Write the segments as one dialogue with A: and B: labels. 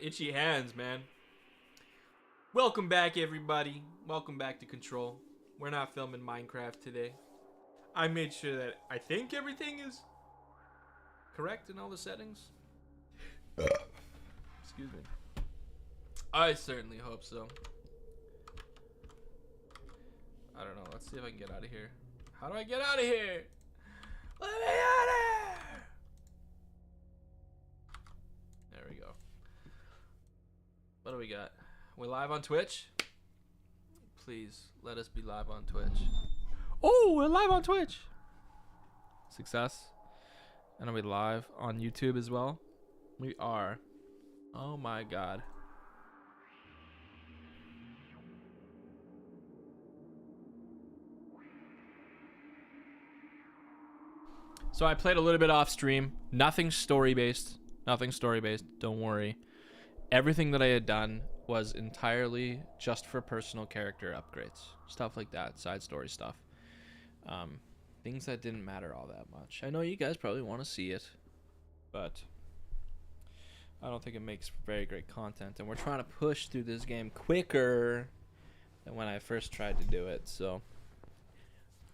A: got itchy hands, man. Welcome back, everybody. Welcome back to Control. We're not filming Minecraft today. I made sure that I think everything is correct in all the settings. Excuse me. I certainly hope so. I don't know. Let's see if I can get out of here. How do I get out of here? Let me out of here! There we go. What do we got? We live on Twitch? Please let us be live on Twitch. Oh, we're live on Twitch. Success. And are we live on YouTube as well? We are. Oh my god. So I played a little bit off stream. Nothing story based. Nothing story based. Don't worry. Everything that I had done was entirely just for personal character upgrades. Stuff like that. Side story stuff. Things that didn't matter all that much. I know you guys probably want to see it, but I don't think it makes very great content. And we're trying to push through this game quicker than when I first tried to do it. So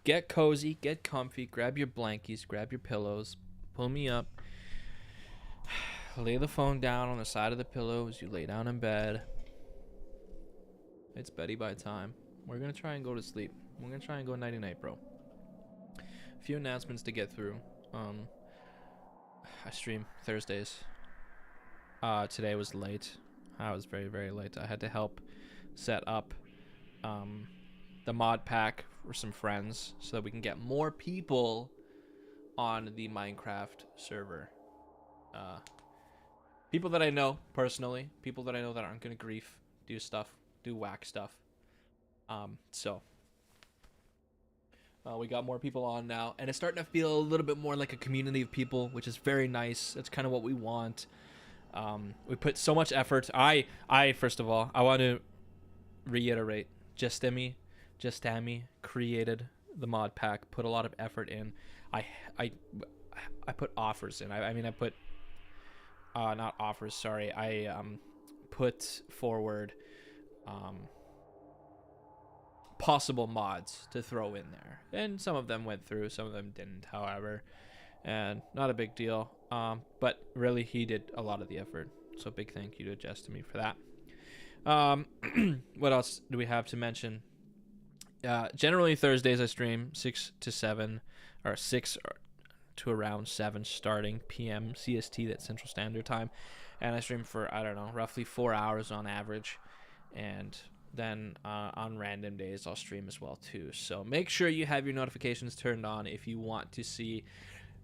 A: get cozy, get comfy, grab your blankies, grab your pillows, pull me up. Lay the phone down on the side of the pillow as you lay down in bed. It's beddy by time. We're going to try and go to sleep. We're going to try and go nighty-night, bro. A few announcements to get through. I stream Thursdays. Today was late. I was very, very late. I had to help set up the mod pack for some friends so that we can get more people on the Minecraft server. People that I know personally, people that I know that aren't gonna grief, do stuff, do whack stuff. We got more people on now, and it's starting to feel a little bit more like a community of people, which is very nice. That's kind of what we want. We put so much effort. I first of all, I want to reiterate, Justemi created the mod pack, put a lot of effort in. I put offers in. I put not offers, sorry. I put forward possible mods to throw in there, and some of them went through, some of them didn't, however, and not a big deal. But really, he did a lot of the effort, so big thank you to Justemi for that. What else do we have to mention? Generally Thursdays I stream 6 to 7, or 6 to around 7 starting PM CST, that's Central Standard Time, and I stream for, I don't know, roughly 4 hours on average, and then on random days I'll stream as well too. So make sure you have your notifications turned on if you want to see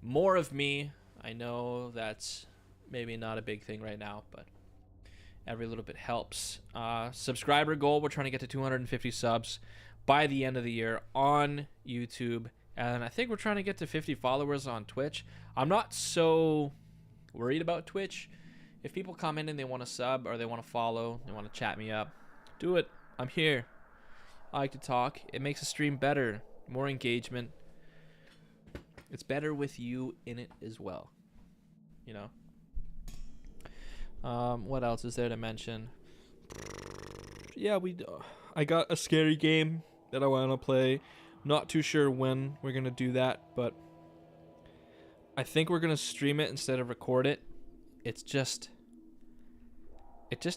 A: more of me. I know that's maybe not a big thing right now, but every little bit helps. Subscriber goal, we're trying to get to 250 subs by the end of the year on YouTube. And I think we're trying to get to 50 followers on Twitch. I'm not so worried about Twitch. If people come in and they want to sub or they want to follow, they want to chat me up, do it. I'm here. I like to talk. It makes a stream better, more engagement. It's better with you in it as well. You know? What else is there to mention? Yeah, I got a scary game that I want to play. Not too sure when we're going to do that, but I think we're going to stream it instead of record it. It just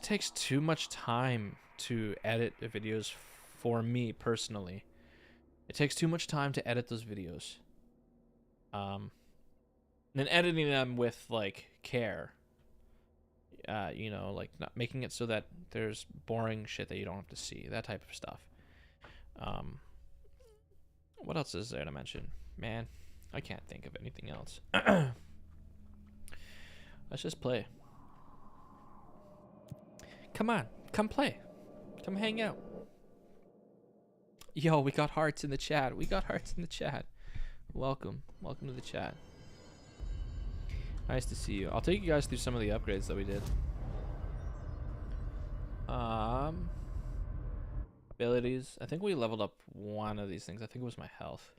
A: takes too much time to edit the videos for me personally. It takes too much time to edit those videos. And editing them with like care. You know, like not making it so that there's boring shit that you don't have to see, that type of stuff. What else is there to mention? Man, I can't think of anything else. Let's just play. Come on, come play. Come hang out. Yo, we got hearts in the chat. Welcome to the chat. Nice to see you. I'll take you guys through some of the upgrades that we did. Abilities. I think we leveled up one of these things. I think it was my health.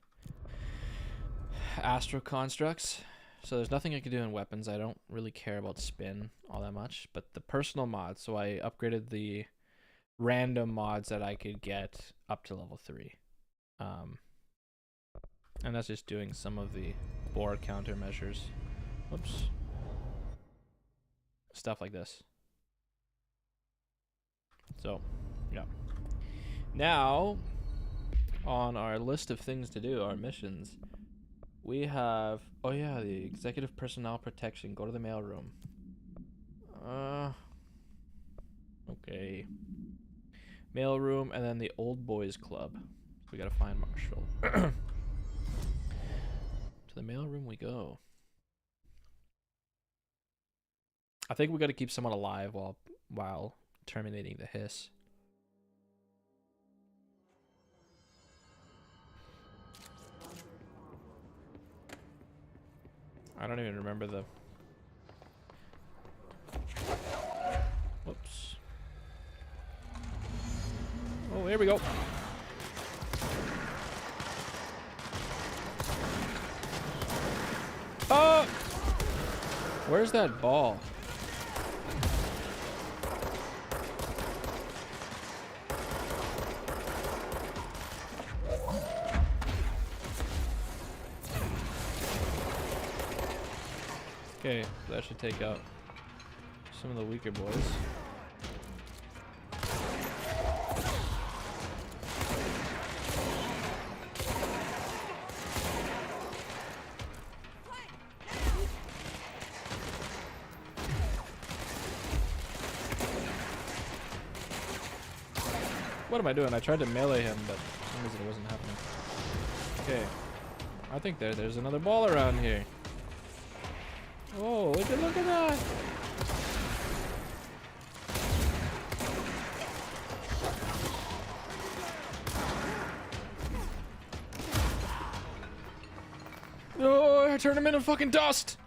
A: Astro constructs. So there's nothing I can do in weapons. I don't really care about spin all that much. But the personal mods, so I upgraded the random mods that I could get up to level 3. And that's just doing some of the boar countermeasures. Whoops. Stuff like this. So, yeah. Now, on our list of things to do, our missions, we have, oh yeah, the executive personnel protection. Go to the mailroom. Okay. Mailroom, and then the old boys club. So we gotta find Marshall. To the mailroom we go. I think we gotta keep someone alive while terminating the hiss. I don't even remember the... Whoops. Oh, here we go. Oh! Where's that ball? Okay, that should take out some of the weaker boys. What am I doing? I tried to melee him, but for some reason it wasn't happening. Okay. I think there's another ball around here. Oh, look at that! Oh, I turned him into fucking dust!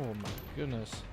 A: Oh my goodness.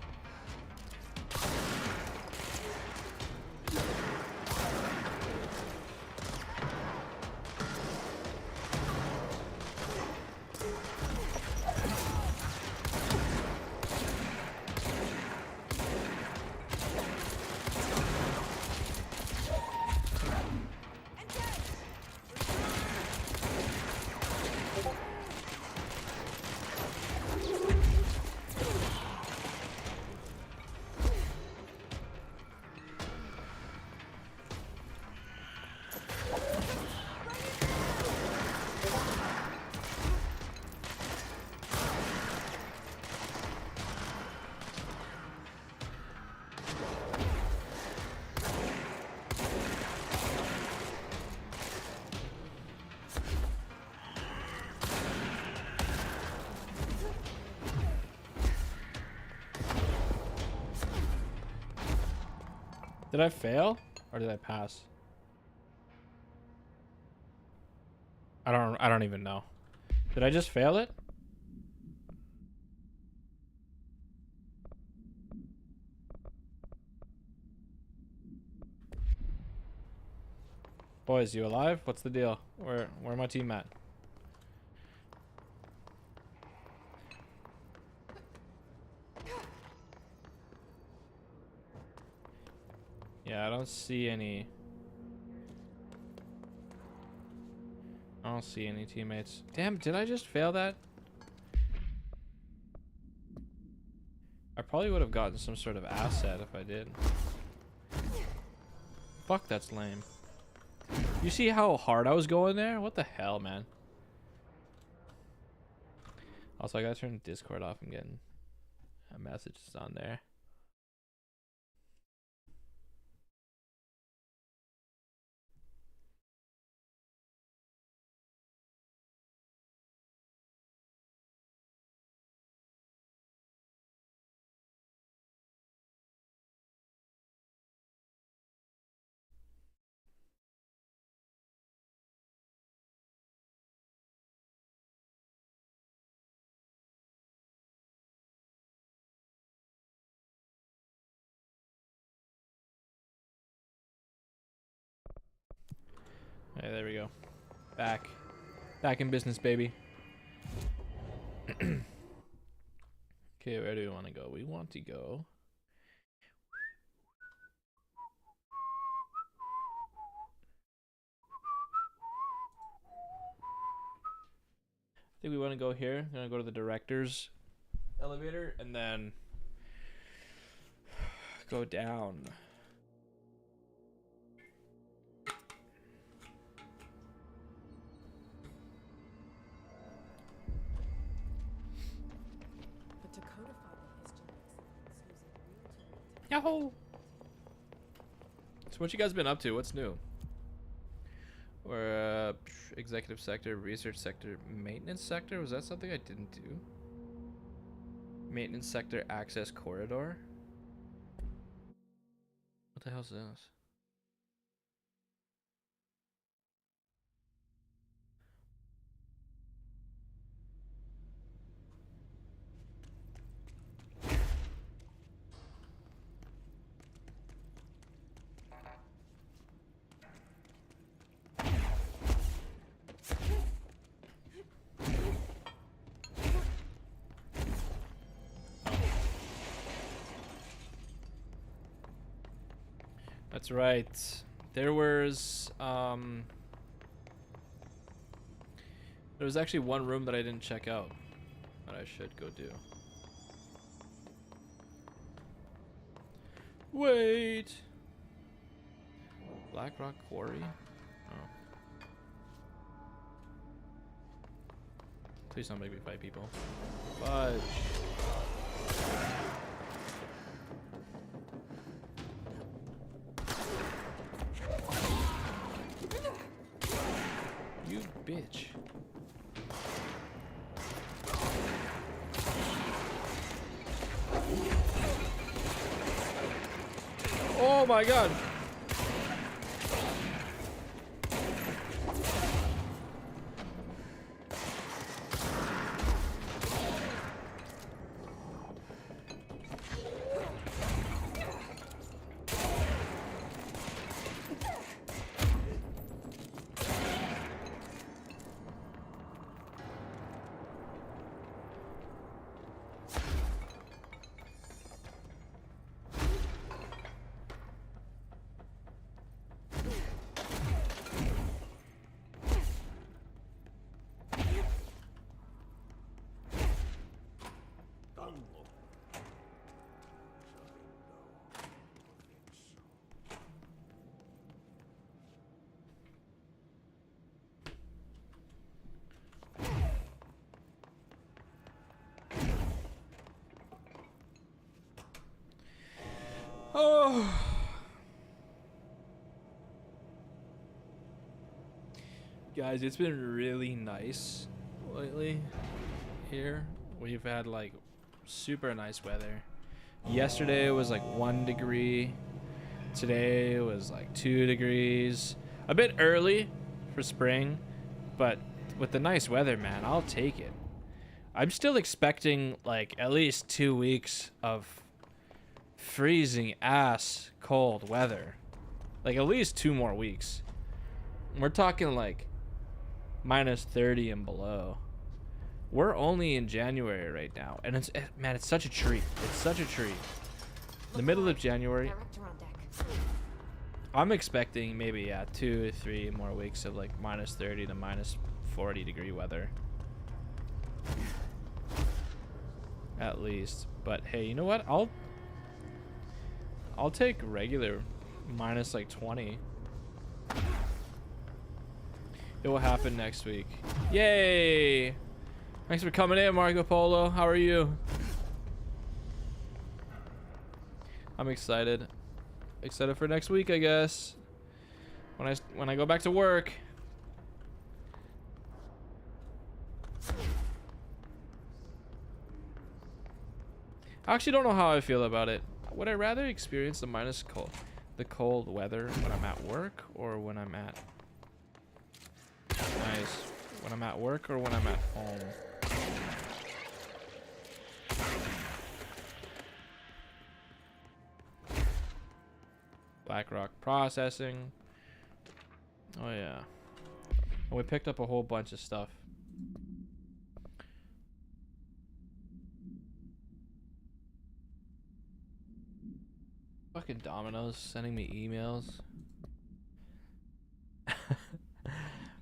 A: Did I fail or did I pass? I don't even know. Did I just fail it? Boys, you alive? What's the deal? Where my team at? Yeah, I don't see any. I don't see any teammates. Damn, did I just fail that? I probably would have gotten some sort of asset if I did. Fuck, that's lame. You see how hard I was going there? What the hell, man? Also, I gotta turn Discord off. I'm getting messages on there. Hey, there we go. Back in business, baby. Okay, where do we want to go? We want to go. I think we want to go here. I'm gonna go to the director's elevator and then go down. Yahoo! So what you guys been up to? What's new? Or executive sector, research sector, maintenance sector? Was that something I didn't do? Maintenance sector access corridor? What the hell's this? That's right. There was actually one room that I didn't check out that I should go do. Wait. Black Rock Quarry? Oh. Please don't make me fight people. Fudge. You bitch. Oh my god. Oh. Guys, it's been really nice lately here. We've had like super nice weather. Yesterday was like 1 degree. Today was like 2 degrees. A bit early for spring, but with the nice weather, man, I'll take it. I'm still expecting like at least 2 weeks of freezing ass cold weather. Like at least 2 more weeks. We're talking like minus 30 and below. We're only in January right now, and it's man, it's such a treat. It's such a treat. The middle of January. I'm expecting maybe 2 or 3 more weeks of like minus 30 to minus 40 degree weather. At least. But hey, you know what? I'll take regular minus like 20. It will happen next week. Yay! Thanks for coming in, Marco Polo. How are you? I'm excited. Excited for next week, I guess. When I go back to work. I actually don't know how I feel about it. Would I rather experience the cold weather when I'm at work or when I'm at when I'm at work or when I'm at home? Blackrock processing. Oh yeah. And we picked up a whole bunch of stuff. Fucking Domino's sending me emails.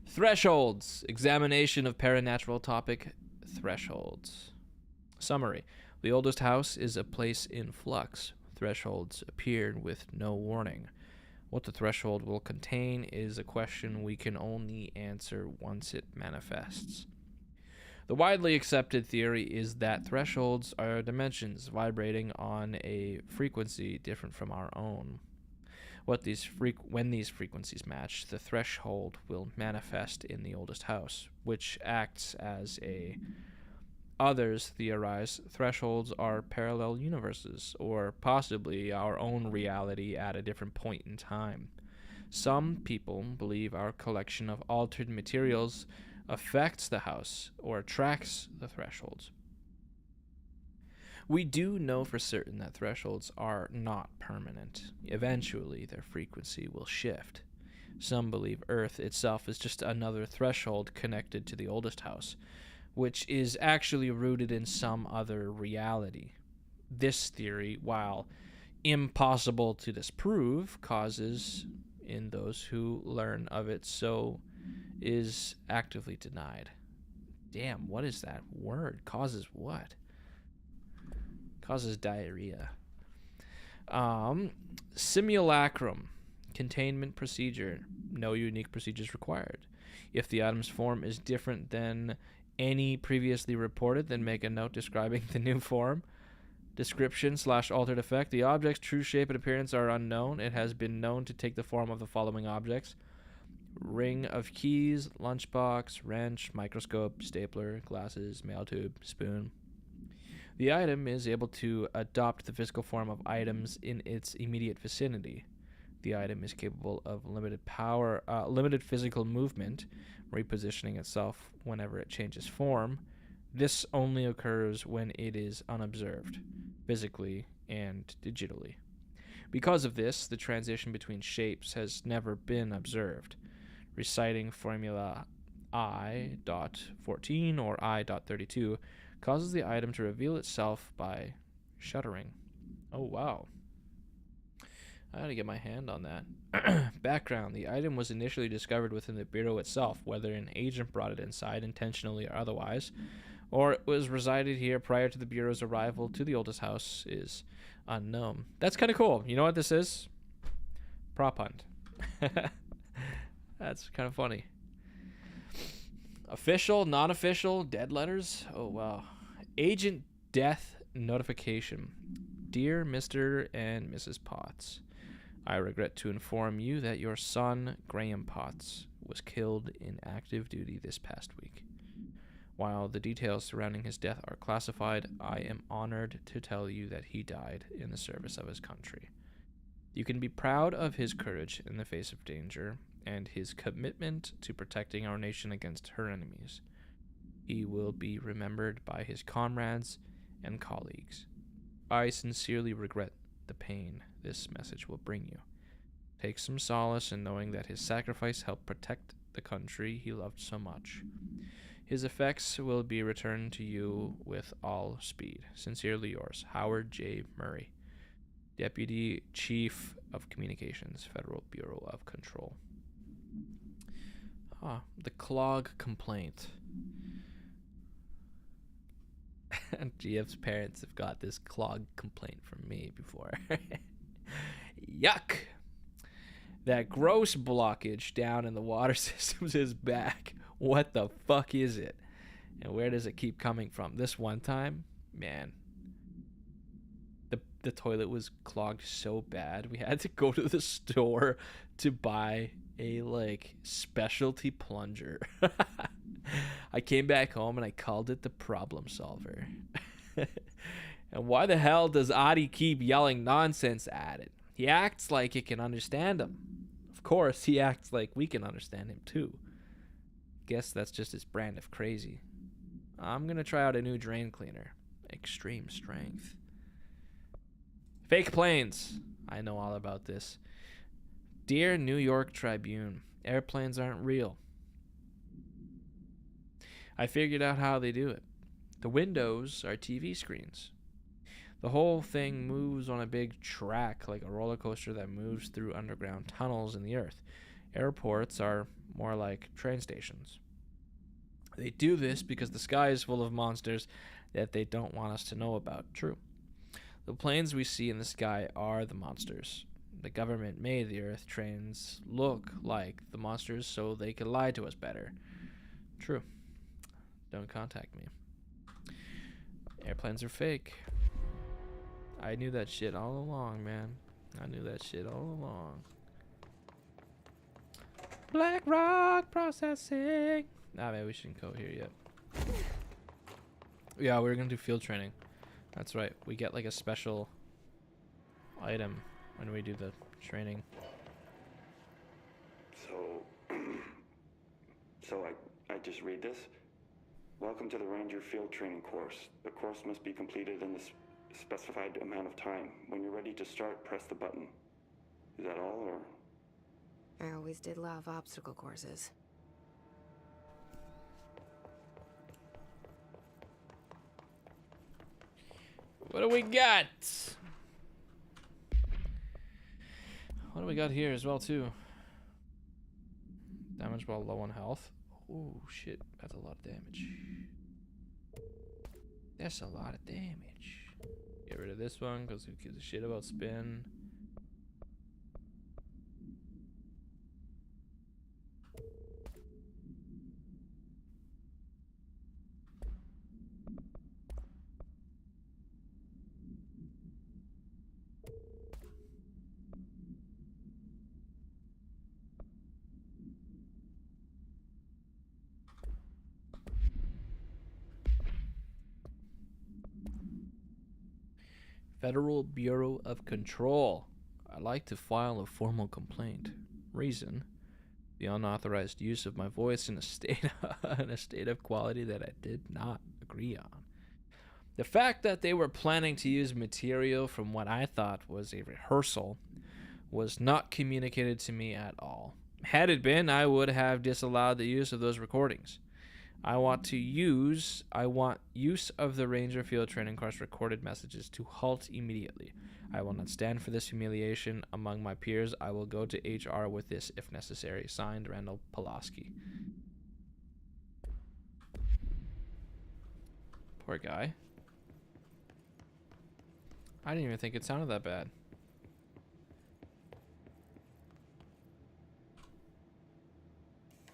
A: Thresholds. Examination of paranatural topic. Thresholds. Summary. The oldest house is a place in flux. Thresholds appear with no warning. What the threshold will contain is a question we can only answer once it manifests. The widely accepted theory is that thresholds are dimensions vibrating on a frequency different from our own. When these frequencies match, the threshold will manifest in the oldest house, which acts as a... Others theorize thresholds are parallel universes, or possibly our own reality at a different point in time. Some people believe our collection of altered materials affects the house or attracts the thresholds. We do know for certain that thresholds are not permanent. Eventually, their frequency will shift. Some believe Earth itself is just another threshold connected to the oldest house, which is actually rooted in some other reality. This theory, while impossible to disprove, causes in those who learn of it so is actively denied. Damn, what is that word? Causes what? Causes diarrhea. Simulacrum. Containment procedure. No unique procedures required. If the item's form is different than any previously reported, then make a note describing the new form. Description / altered effect. The object's true shape and appearance are unknown. It has been known to take the form of the following objects: ring of keys, lunchbox, wrench, microscope, stapler, glasses, mail tube, spoon. The item is able to adopt the physical form of items in its immediate vicinity. The item is capable of limited physical movement, repositioning itself whenever it changes form. This only occurs when it is unobserved, physically and digitally. Because of this, the transition between shapes has never been observed. Reciting formula I.14 or I.32 causes the item to reveal itself by shuddering. Oh, wow. I gotta get my hand on that. Background. The item was initially discovered within the Bureau itself, whether an agent brought it inside intentionally or otherwise, or it was resided here prior to the Bureau's arrival to the oldest house is unknown. That's kind of cool. You know what this is? Prop hunt. That's kind of funny. Official, non-official, dead letters. Oh, wow. Agent death notification. Dear Mr. and Mrs. Potts, I regret to inform you that your son, Graham Potts, was killed in active duty this past week. While the details surrounding his death are classified, I am honored to tell you that he died in the service of his country. You can be proud of his courage in the face of danger and his commitment to protecting our nation against her enemies. He will be remembered by his comrades and colleagues. I sincerely regret the pain this message will bring you. Take some solace in knowing that his sacrifice helped protect the country he loved so much. His effects will be returned to you with all speed. Sincerely yours, Howard J. Murray, Deputy Chief of Communications, Federal Bureau of Control. The clog complaint. GF's parents have got this clog complaint from me before. Yuck! That gross blockage down in the water systems is back. What the fuck is it? And where does it keep coming from? This one time, man, the toilet was clogged so bad we had to go to the store to buy a specialty plunger. I came back home and I called it the problem solver. And why the hell does Adi keep yelling nonsense at it? He acts like it can understand him. Of course, he acts like we can understand him too. Guess that's just his brand of crazy. I'm gonna try out a new drain cleaner. Extreme strength. Fake planes. I know all about this. Dear New York Tribune, airplanes aren't real. I figured out how they do it. The windows are TV screens. The whole thing moves on a big track like a roller coaster that moves through underground tunnels in the earth. Airports are more like train stations. They do this because the sky is full of monsters that they don't want us to know about. True. The planes we see in the sky are the monsters. The government made the earth trains look like the monsters so they could lie to us better. True. Don't contact me. Airplanes are fake. I knew that shit all along, man. I knew that shit all along. Black Rock Processing. Nah, man, we shouldn't go here yet. Yeah, we're gonna do field training. That's right. We get like a special item when we do the training.
B: So I just read this. Welcome to the Ranger Field Training course. The course must be completed in the specified amount of time. When you're ready to start, press the button. Is that all, or?
C: I always did love obstacle courses.
A: What do we got? What do we got here as well, too? Damage while low on health. Oh, shit. That's a lot of damage. That's a lot of damage. Get rid of this one, because who gives a shit about spin? Federal Bureau of Control. I'd like to file a formal complaint. Reason: the unauthorized use of my voice in a state of quality that I did not agree on. The fact that they were planning to use material from what I thought was a rehearsal was not communicated to me at all. Had it been, I would have disallowed the use of those recordings. I want use of the Ranger Field Training course recorded messages to halt immediately. I will not stand for this humiliation among my peers. I will go to HR with this if necessary. Signed, Randall Pulaski. Poor guy. I didn't even think it sounded that bad.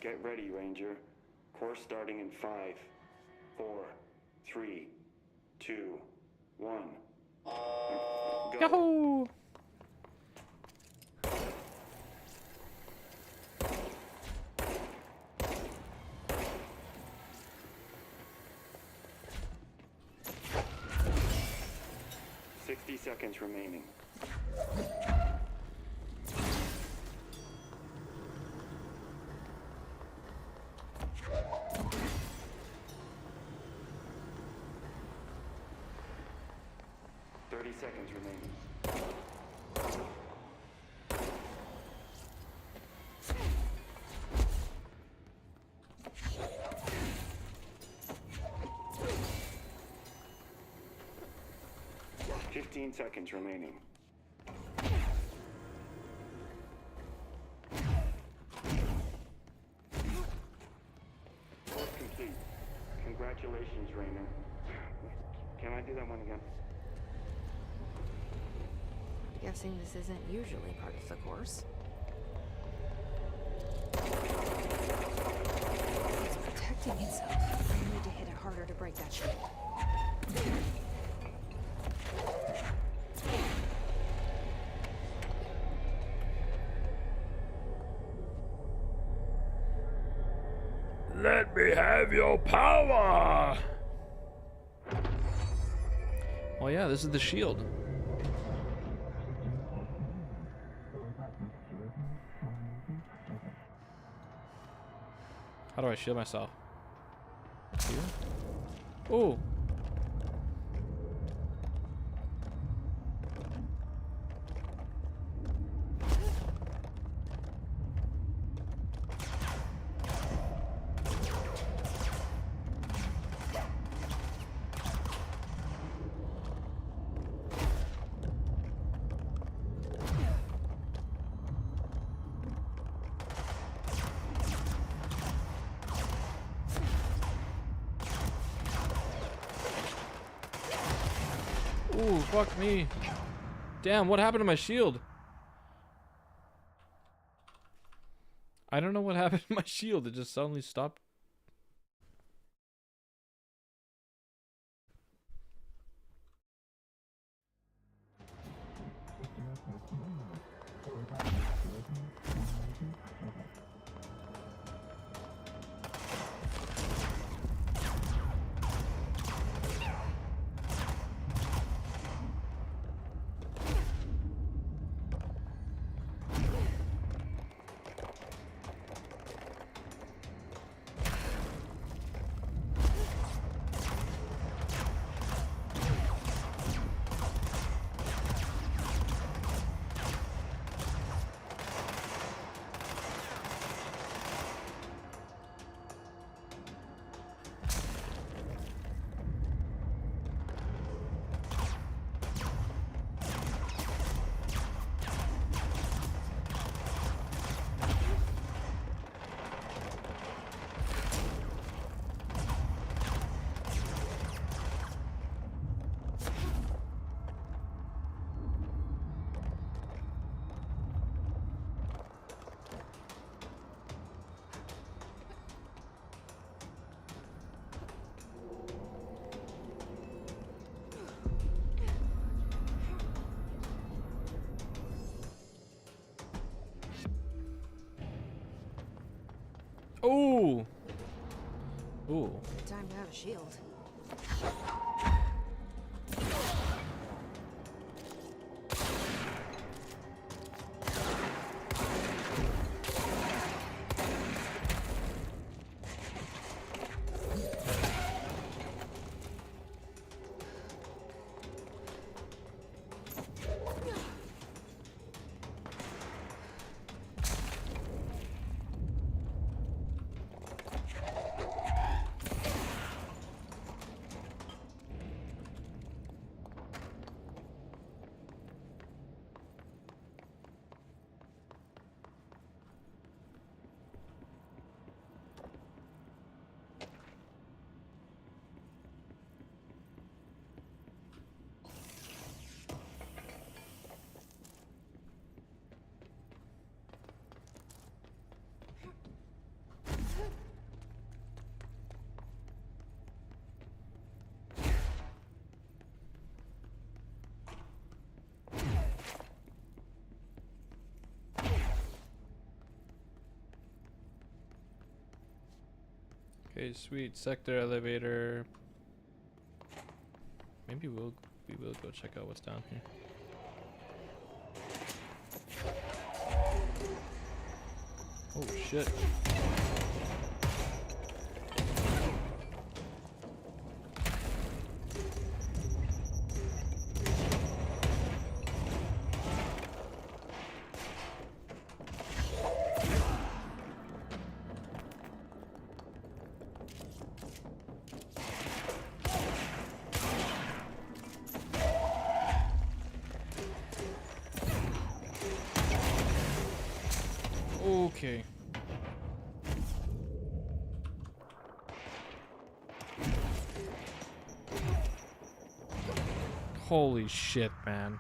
B: Get ready, Ranger. Course starting in 5, 4, 3, 2, 1. Go.
A: Yahoo!
B: Seconds remaining. Seconds remaining. Fifteen seconds remaining. Course complete. Congratulations, Rainer. Can I do that one again?
C: Guessing this isn't usually part of the course. It's protecting itself. I need to hit it harder to break that shit.
A: Let me have your power! Oh yeah, this is the shield. How do I shield myself? Here? Oh! Ooh, fuck me. Damn, what happened to my shield? I don't know what happened to my shield. It just suddenly stopped. Ooh. Ooh.
C: Time to have a shield.
A: Okay, sweet. Sector elevator. Maybe we will go check out what's down here. Oh shit. Okay. Holy shit, man.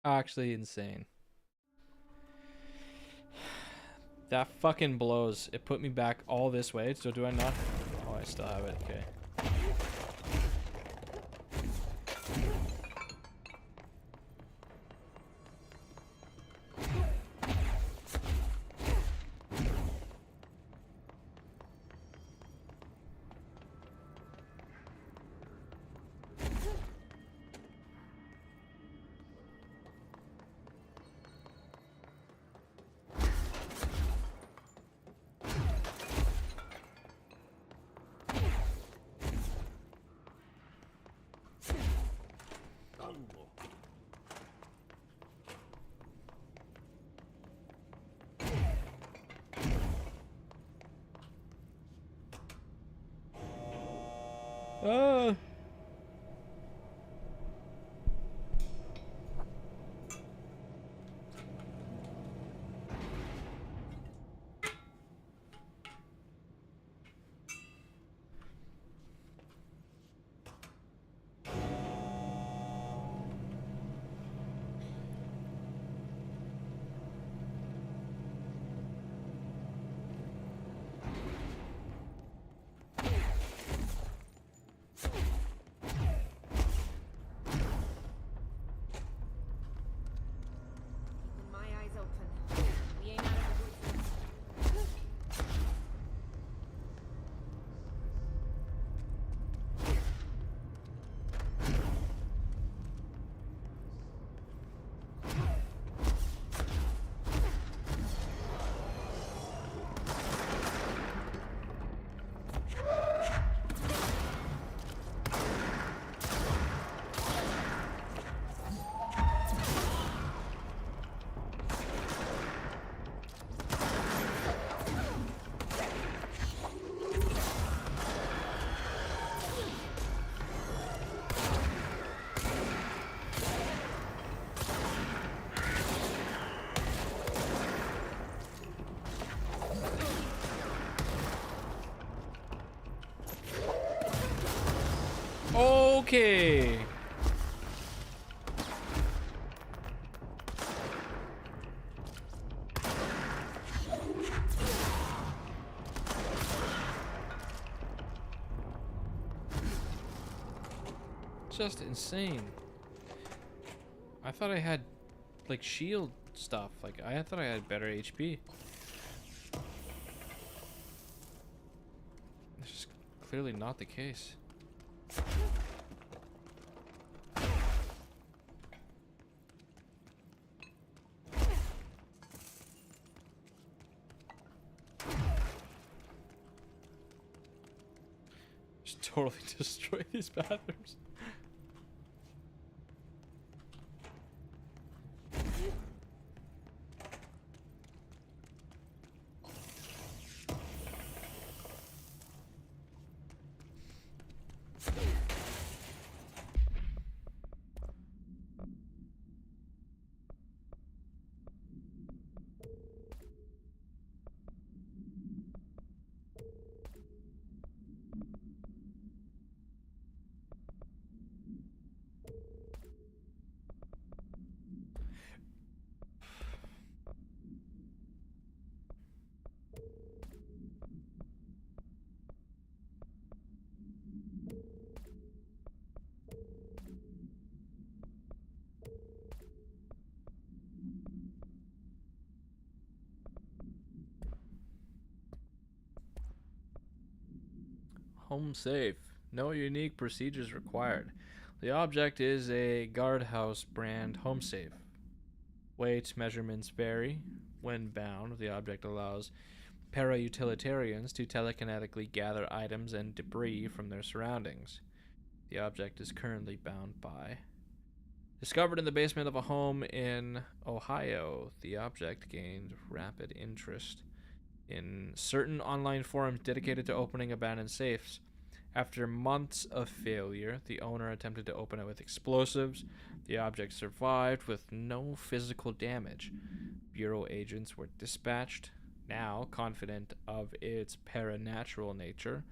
A: Actually insane. That fucking blows. It put me back all this way, so do I not? Oh, I still have it. Okay. Ah. Okay. Just insane. I thought I had like shield stuff. Like I thought I had better HP. This is clearly not the case. Just totally destroy these bathrooms. Home safe. No unique procedures required. The object is a guardhouse brand home safe. Weight measurements vary. When bound, the object allows para-utilitarians to telekinetically gather items and debris from their surroundings. The object is currently bound by. Discovered in the basement of a home in Ohio, the object gained rapid interest in certain online forums dedicated to opening abandoned safes. After months of failure, the owner attempted to open it with explosives. The object survived with no physical damage. Bureau agents were dispatched, now confident of its paranatural nature.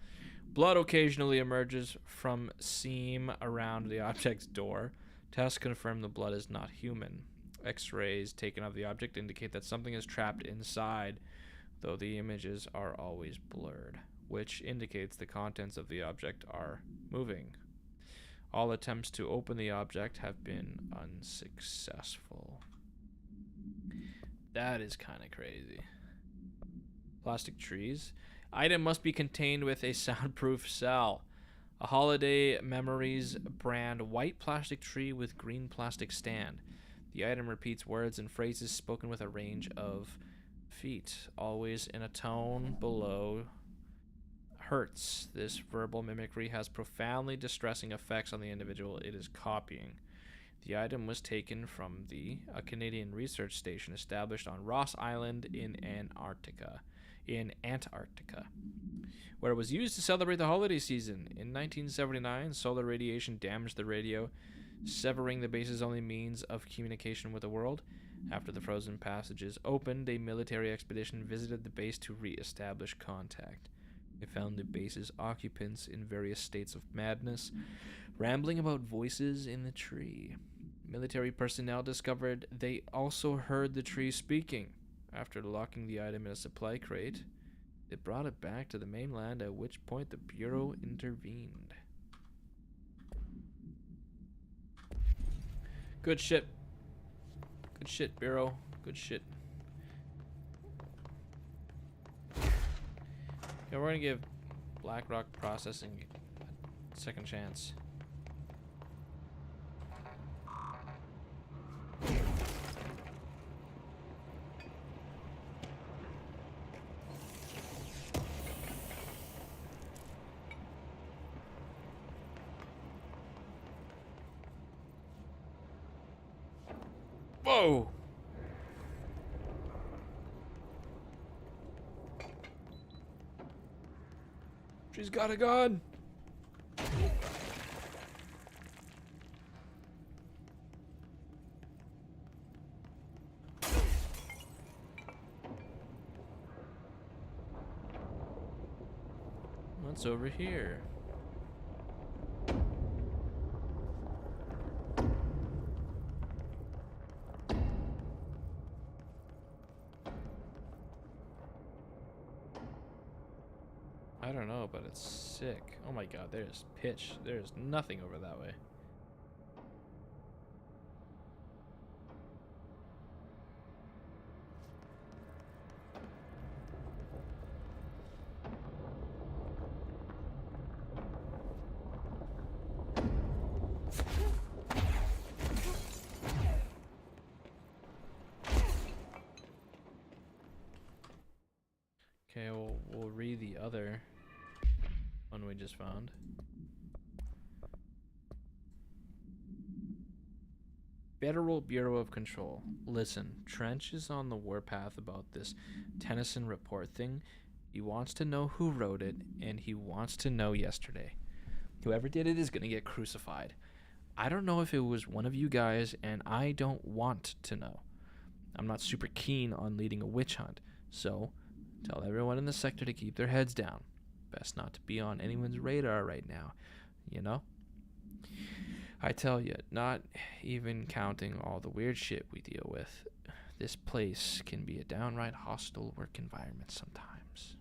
A: Blood occasionally emerges from seam around the object's door. Tests confirm the blood is not human. X-rays taken of the object indicate that something is trapped inside, though the images are always blurred, which indicates the contents of the object are moving. All attempts to open the object have been unsuccessful. That is kind of crazy. Plastic trees. Item must be contained with a soundproof cell. A Holiday Memories brand white plastic tree with green plastic stand. The item repeats words and phrases spoken with a range of feet, always in a tone below hertz. This verbal mimicry has profoundly distressing effects on the individual it is copying. The item was taken from a Canadian research station established on Ross Island in Antarctica, where it was used to celebrate the holiday season. In 1979, solar radiation damaged the radio, severing the base's only means of communication with the world. After the frozen passages opened, a military expedition visited the base to re-establish contact. They found the base's occupants in various states of madness, rambling about voices in the tree. Military personnel discovered they also heard the tree speaking. After locking the item in a supply crate, they brought it back to the mainland, at which point the Bureau intervened. Good shit. Good shit, Bureau. Good shit. Yeah, we're gonna give BlackRock Processing a second chance. Whoa! She's got a gun! What's over here? I don't know, but it's sick. Oh my god, there's pitch. There's nothing over that way. Okay, we'll read the other one we just found. Federal Bureau of Control. Listen, Trench is on the warpath about this Tennyson report thing. He wants to know who wrote it, and he wants to know yesterday. Whoever did it is going to get crucified. I don't know if it was one of you guys, and I don't want to know. I'm not super keen on leading a witch hunt, so tell everyone in the sector to keep their heads down. Best not to be on anyone's radar right now, you know? I tell you, not even counting all the weird shit we deal with, this place can be a downright hostile work environment sometimes.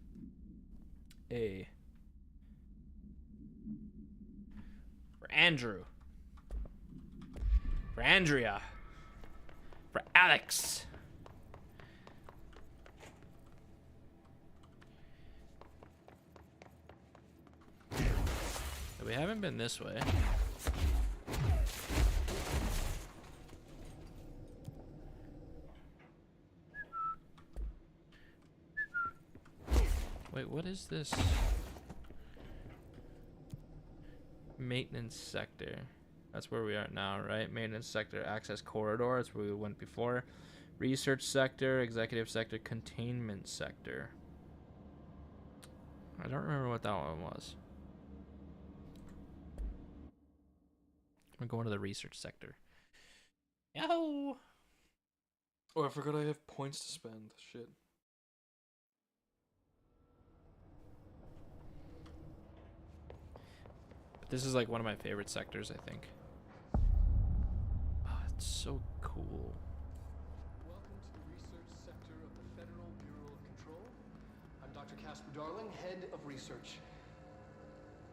A: For Andrew. For Andrea. For Alex. We haven't been this way. Wait, what is this? Maintenance sector. That's where we are now, right? Maintenance sector, access corridor. That's where we went before. Research sector, executive sector, containment sector. I don't remember what that one was. I'm going to the research sector. Yahoo!
D: Oh, I forgot I have points to spend. Shit.
A: This is like one of my favorite sectors, I think. Oh, it's so cool.
E: Welcome to the research sector of the Federal Bureau of Control. I'm Dr. Casper Darling, head of research.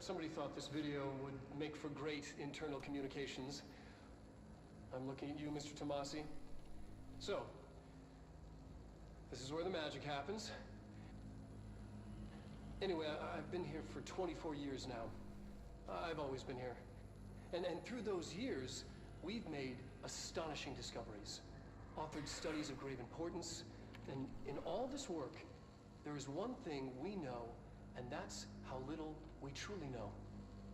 E: Somebody thought this video would make for great internal communications. I'm looking at you, Mr. Tomasi. So, this is where the magic happens. Anyway, I've been here for 24 years now. I've always been here. And through those years, we've made astonishing discoveries, authored studies of grave importance, and in all this work, there is one thing we know, and that's how little we truly know.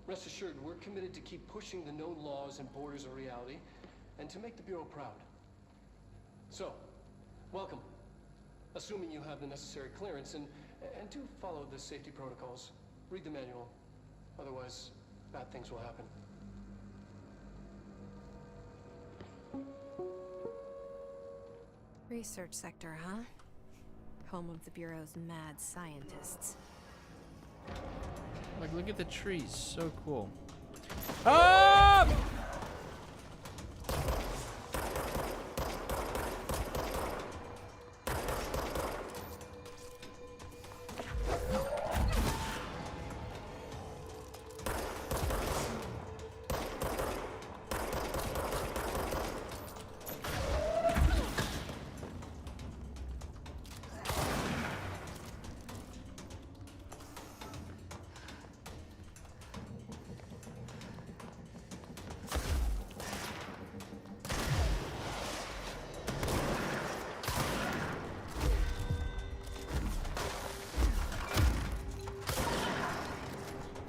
E: Rest assured, we're committed to keep pushing the known laws and borders of reality, and to make the Bureau proud. So, welcome. Assuming you have the necessary clearance, and do follow the safety protocols. Read the manual. Otherwise, bad things will happen.
C: Research sector, huh? Home of the Bureau's mad scientists.
A: Like, look at the trees. So cool. Ah!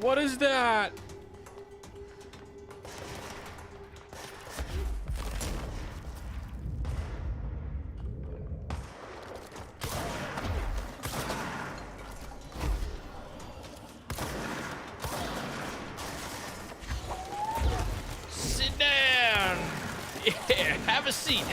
A: What is that? Sit down. Yeah, have a seat.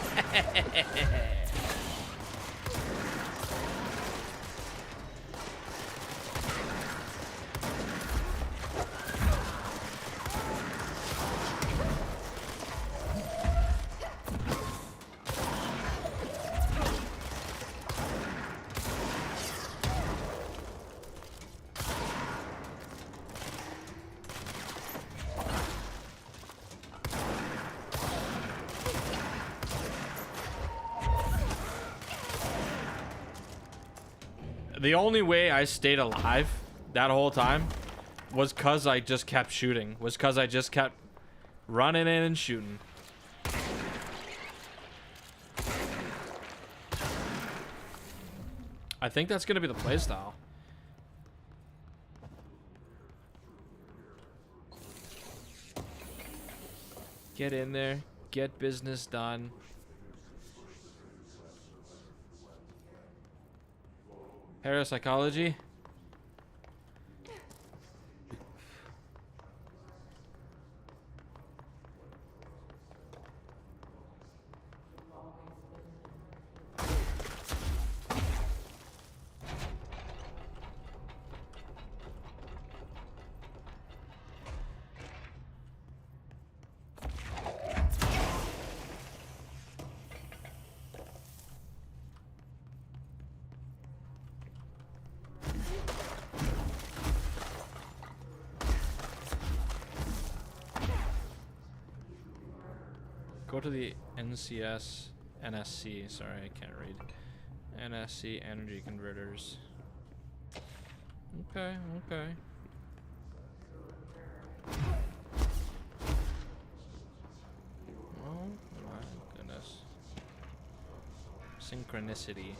A: The only way I stayed alive that whole time was because I just kept shooting. Was because I just kept running in and shooting. I think that's gonna be the playstyle. Get in there, get business done. Parapsychology. Go to the NSC, sorry, I can't read. NSC energy converters. Okay, okay. Oh my goodness. Synchronicity.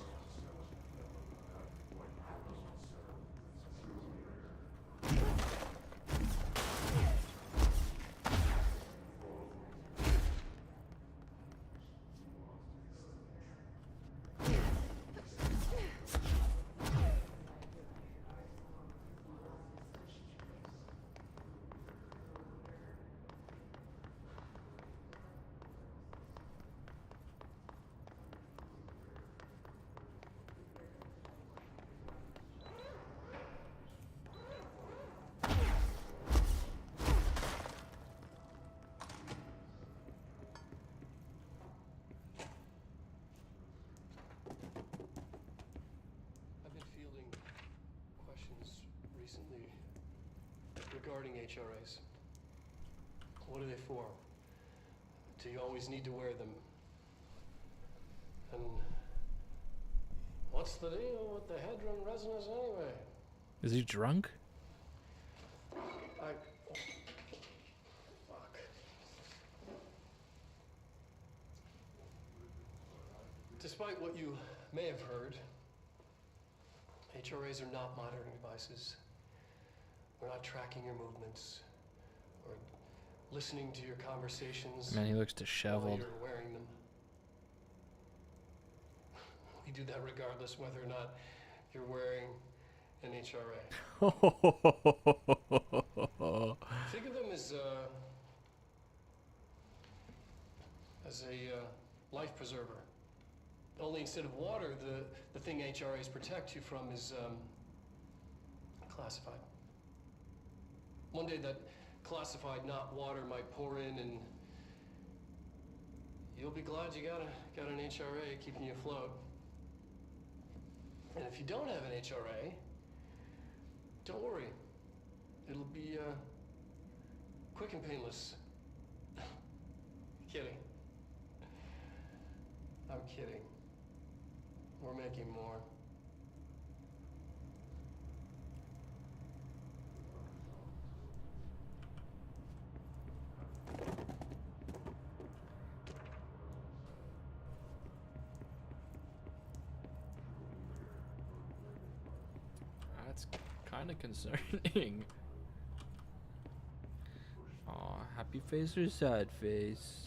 E: Regarding HRAs. What are they for? Do you always need to wear them? And what's the deal with the Hedron resonance anyway?
A: Is he drunk?
E: Fuck. Despite what you may have heard, HRAs are not monitoring devices. We're not tracking your movements or listening to your conversations.
A: Man, he looks
E: while
A: disheveled.
E: you're wearing them. We do that regardless whether or not you're wearing an HRA. Think of them as a life preserver. Only instead of water, the thing HRAs protect you from is classified. One day that classified, not water, might pour in, and you'll be glad you got an HRA keeping you afloat. And if you don't have an HRA, don't worry. It'll be quick and painless. Kidding. I'm kidding. We're making more.
A: That's kind of concerning. Aw, happy face or sad face?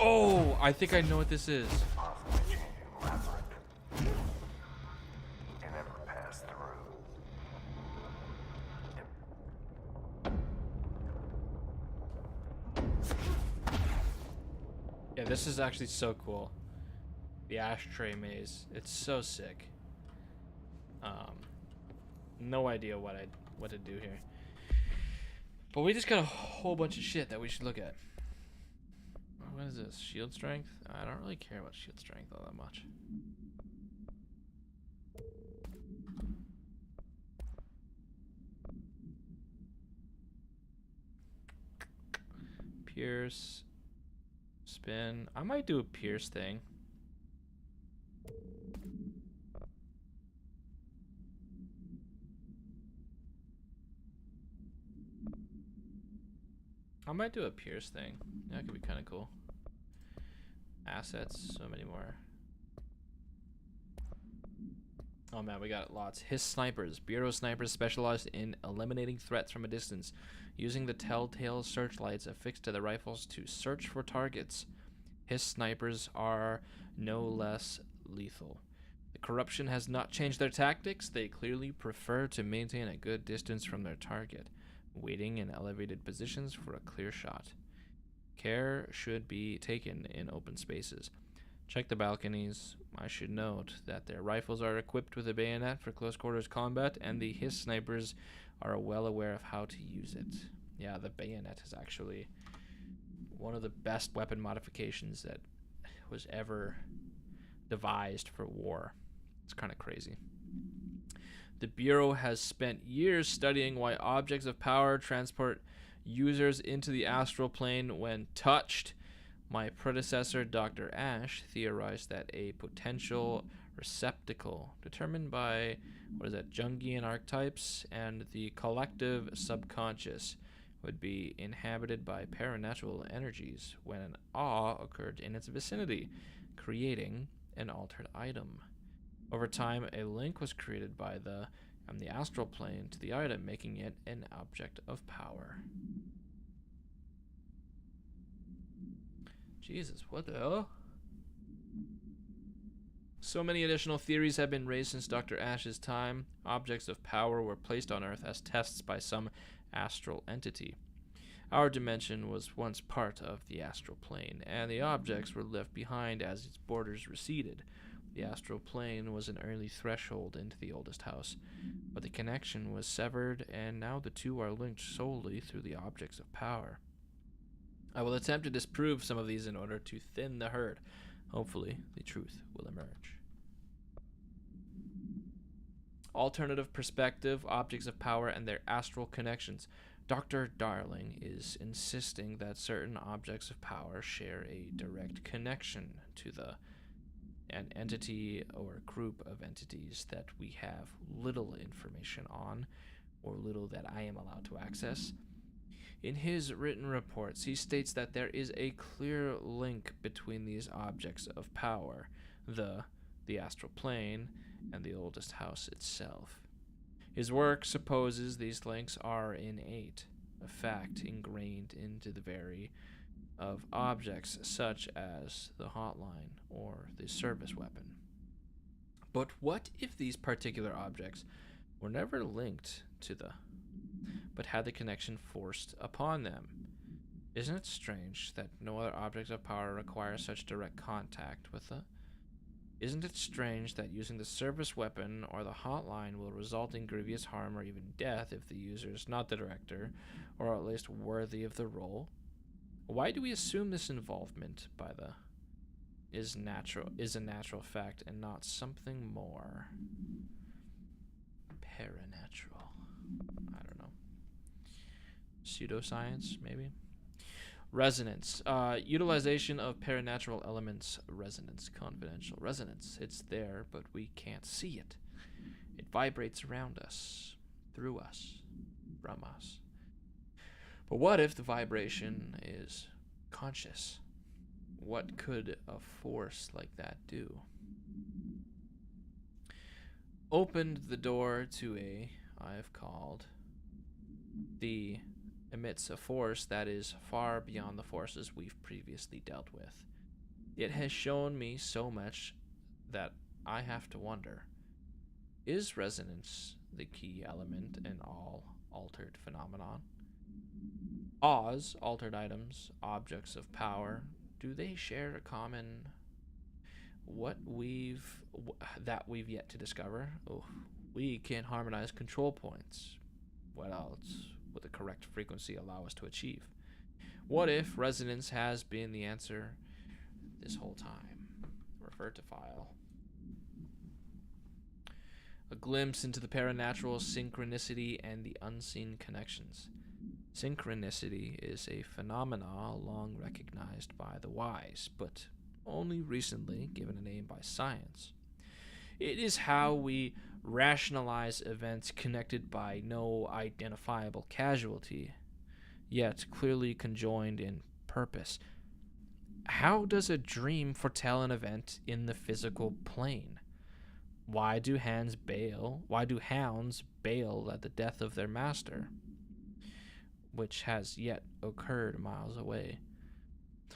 A: Oh, I think I know what this is.
F: Possibly changing labyrinth. You never pass through.
A: Yeah, this is actually so cool. The ashtray maze. It's so sick. No idea what to do here. But we just got a whole bunch of shit that we should look at. What is this? Shield strength? I don't really care about shield strength all that much. Pierce. Spin. I might do a pierce thing. I might do a pierce thing. That could be kind of cool. Assets, so many more. Oh man, we got lots. His snipers. Bureau snipers specialized in eliminating threats from a distance, using the telltale searchlights affixed to the rifles to search for targets. His snipers are no less lethal. The corruption has not changed their tactics. They clearly prefer to maintain a good distance from their target, waiting in elevated positions for a clear shot. Care should be taken in open spaces. Check the balconies. I should note that their rifles are equipped with a bayonet for close quarters combat, and the Hiss snipers are well aware of how to use it. Yeah, the bayonet is actually one of the best weapon modifications that was ever devised for war. It's kind of crazy. The Bureau has spent years studying why objects of power transport users into the astral plane when touched. My predecessor, Dr. Ash, theorized that a potential receptacle determined by, Jungian archetypes and the collective subconscious would be inhabited by paranatural energies when an awe occurred in its vicinity, creating an altered item. Over time, a link was created by the astral plane to the item, making it an object of power. Jesus, what the hell? So many additional theories have been raised since Dr. Ash's time. Objects of power were placed on Earth as tests by some astral entity. Our dimension was once part of the astral plane, and the objects were left behind as its borders receded. The astral plane was an early threshold into the oldest house, but the connection was severed, and now the two are linked solely through the objects of power. I will attempt to disprove some of these in order to thin the herd. Hopefully, the truth will emerge. Alternative perspective, objects of power, and their astral connections. Dr. Darling is insisting that certain objects of power share a direct connection to an entity or group of entities that we have little information on, or little that I am allowed to access. In his written reports, he states that there is a clear link between these objects of power, the astral plane, and the oldest house itself. His work supposes these links are innate, a fact ingrained into the very of objects such as the hotline or the service weapon. But what if these particular objects were never linked to but had the connection forced upon them? Isn't it strange that no other object of power requires such direct contact with the? Isn't it strange that using the service weapon or the hotline will result in grievous harm or even death if the user is not the director, or at least worthy of the role? Why do we assume this involvement by is a natural fact and not something more paranatural? I don't know. Pseudoscience, maybe? Resonance. Utilization of paranatural elements. Resonance. Confidential. Resonance. It's there, but we can't see it. It vibrates around us, through us, from us. But what if the vibration is conscious? What could a force like that do? Opened the door to I've called emits a force that is far beyond the forces we've previously dealt with. It has shown me so much that I have to wonder, is resonance the key element in all altered phenomenon? Altered items, objects of power, do they share a common that we've yet to discover? Oh, we can harmonize control points. What else would the correct frequency allow us to achieve? What if resonance has been the answer this whole time? Refer to file. A glimpse into the paranatural, synchronicity, and the unseen connections. Synchronicity is a phenomena long recognized by the wise, but only recently given a name by science. It is how we rationalize events connected by no identifiable casualty, yet clearly conjoined in purpose. How does a dream foretell an event in the physical plane? Why do hounds bail at the death of their master, which has yet occurred miles away?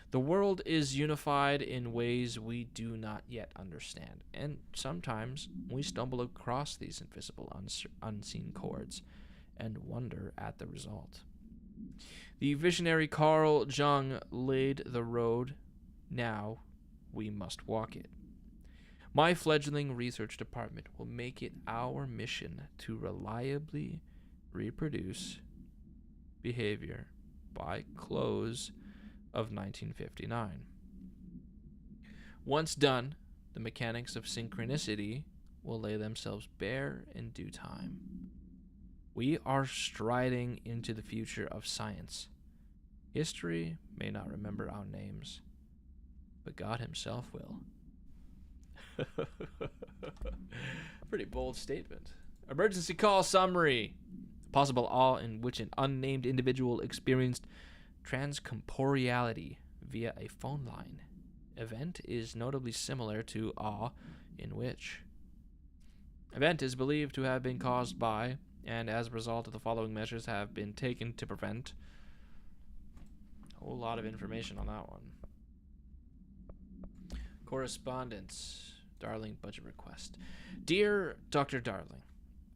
A: The world is unified in ways we do not yet understand, and sometimes we stumble across these invisible, unseen chords and wonder at the result. The visionary Carl Jung laid the road. Now we must walk it. My fledgling research department will make it our mission to reliably reproduce behavior by close of 1959. Once done, the mechanics of synchronicity will lay themselves bare in due time. We are striding into the future of science. History may not remember our names, but God himself will. Pretty bold statement. Emergency call summary. Possible awe in which an unnamed individual experienced transcorporeality via a phone line. Event is notably similar to awe in which. Event is believed to have been caused by, and as a result of the following measures have been taken to prevent. A whole lot of information on that one. Correspondence. Darling budget request. Dear Dr. Darling,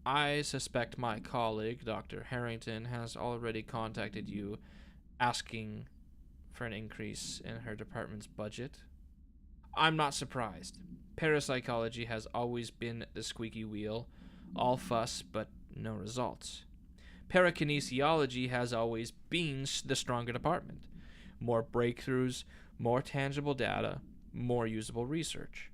A: I suspect my colleague, Dr. Harrington, has already contacted you asking for an increase in her department's budget. I'm not surprised. Parapsychology has always been the squeaky wheel, all fuss but no results. Parakinesiology has always been the stronger department. More breakthroughs, more tangible data, more usable research.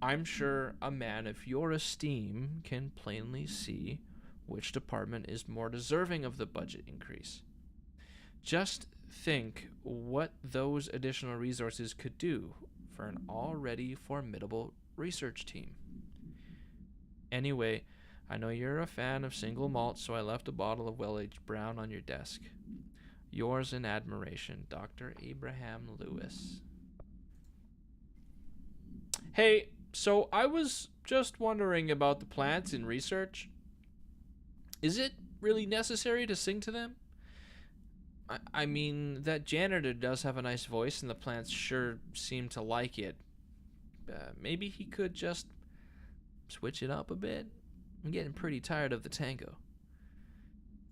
A: I'm sure a man of your esteem can plainly see which department is more deserving of the budget increase. Just think what those additional resources could do for an already formidable research team. Anyway, I know you're a fan of single malt, so I left a bottle of well-aged brown on your desk. Yours in admiration, Dr. Abraham Lewis. Hey, so I was just wondering about the plants in research. Is it really necessary to sing to them? I mean, that janitor does have a nice voice, and the plants sure seem to like it. Maybe he could just switch it up a bit? I'm getting pretty tired of the tango.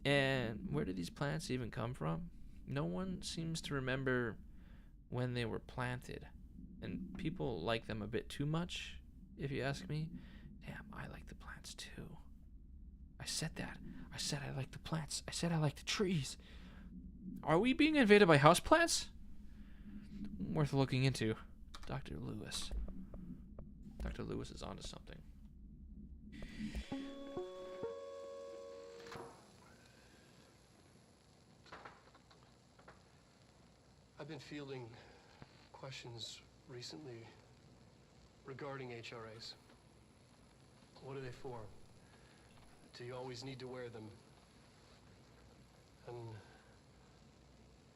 A: And where did these plants even come from? No one seems to remember when they were planted. And people like them a bit too much, if you ask me. Damn, I like the plants too. I said that. I said I like the plants. I said I like the trees. Are we being invaded by houseplants? Worth looking into. Dr. Lewis. Dr. Lewis is onto something.
E: I've been fielding questions recently regarding HRAs. What are they for? Do you always need to wear them? And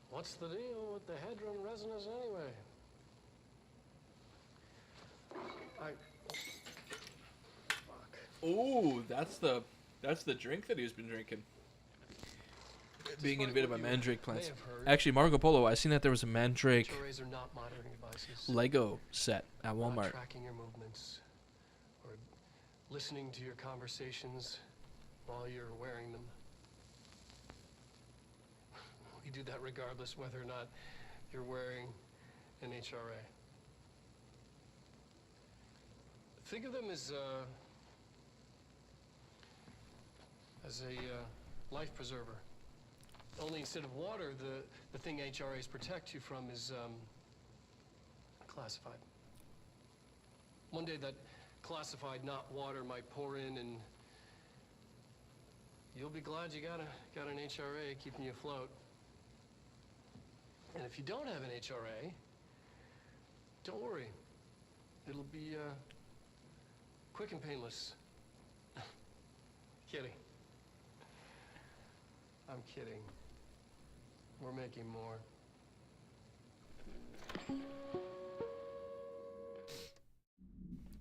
E: what's the deal with the Hedron resonance anyway? Fuck.
A: Ooh, that's the drink that he's been drinking. Being invaded by mandrake plants. Actually, Marco Polo, I seen that there was a mandrake
E: HRAs are not monitoring devices.
A: Lego set at
E: Not
A: Walmart.
E: tracking your movements or listening to your conversations while you're wearing them. We do that regardless whether or not you're wearing an HRA. Think of them as a life preserver. Only instead of water, the thing HRAs protect you from is, classified. One day that classified, not water, might pour in, and you'll be glad you got an HRA keeping you afloat. And if you don't have an HRA, don't worry. It'll be quick and painless. Kidding. I'm kidding. We're making more.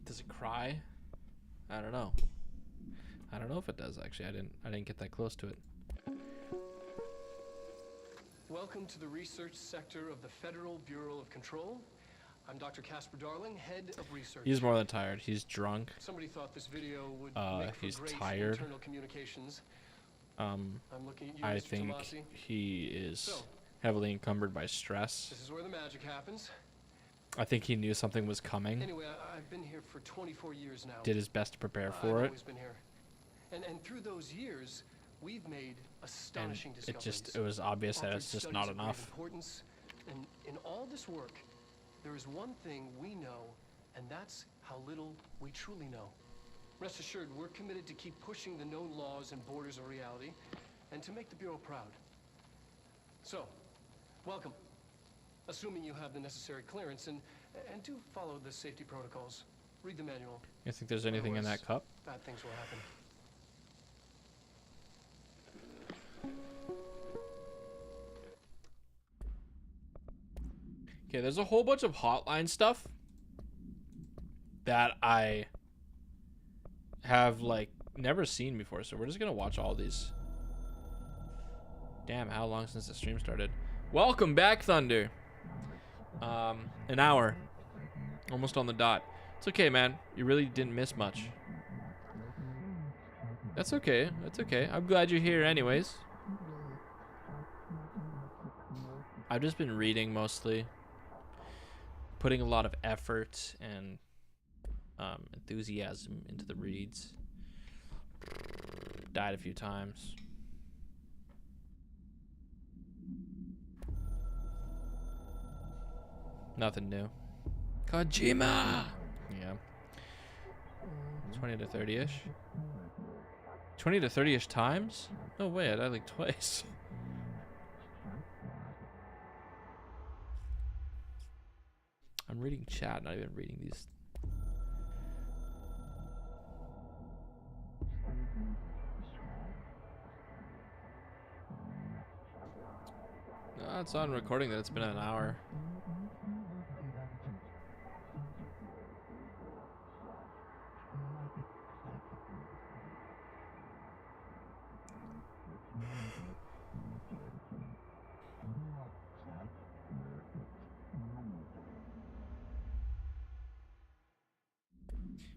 A: Does it cry? I don't know. I don't know if it does actually. I didn't get that close to it.
E: Welcome to the research sector of the Federal Bureau of Control. I'm Dr. Casper Darling, head of research.
A: He's more than tired. He's drunk.
E: Somebody thought this video would make for
A: he's
E: great
A: tired.
E: internal communications.
A: I'm
E: looking at you,
A: I
E: Mr.
A: think
E: Tomasi.
A: he is
E: So,
A: heavily encumbered by stress.
E: this is where the magic happens.
A: I think he knew something was coming.
E: Anyway, I've been here for 24 years now.
A: Did his best to prepare
E: I've
A: for it.
E: always been here. And through those years, we've made astonishing
A: And
E: discoveries.
A: it was obvious that
E: Authored
A: it's just
E: studies
A: not
E: of great
A: enough.
E: importance. And in all this work, there is one thing we know, and that's how little we truly know. Rest assured, we're committed to keep pushing the known laws and borders of reality, and to make the Bureau proud. So, welcome. Assuming you have the necessary clearance, and do follow the safety protocols. Read the manual.
A: You think there's anything in that
E: Otherwise,
A: cup?
E: bad things will happen.
A: Okay, there's a whole bunch of hotline stuff that I have like never seen before, so we're just gonna watch all these. Damn, how long since the stream started? Welcome back, Thunder. An hour, almost on the dot. It's okay, man. You really didn't miss much. That's okay. That's okay. I'm glad you're here, anyways. I've just been reading mostly. Putting a lot of effort and enthusiasm into the reads. Died a few times. Nothing new. Kojima! Yeah. 20 to 30-ish. 20 to 30-ish times? No way, I died like twice. I'm reading chat, not even reading these. No, it's on recording that it's been an hour.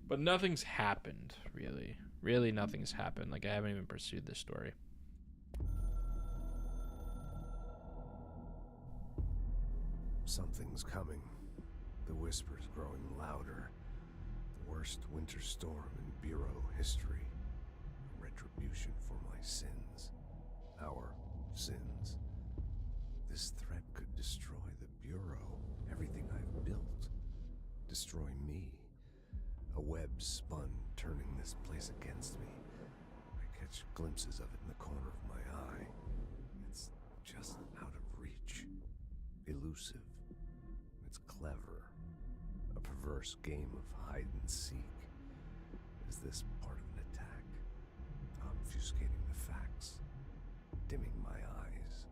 A: But nothing's happened, really. Really, nothing's happened. Like, I haven't even pursued this story.
G: Something's coming. The whispers growing louder. The worst winter storm in Bureau history. Retribution for my sins. Our sins. This threat could destroy the Bureau. Everything I've built. Destroy me. A web spun, turning this place against me. I catch glimpses of it in the corner of my eye. It's just out of reach. Elusive. It's clever. A perverse game of hide and seek. Is this part of an attack? Obfuscating the facts. Dimming my eyes.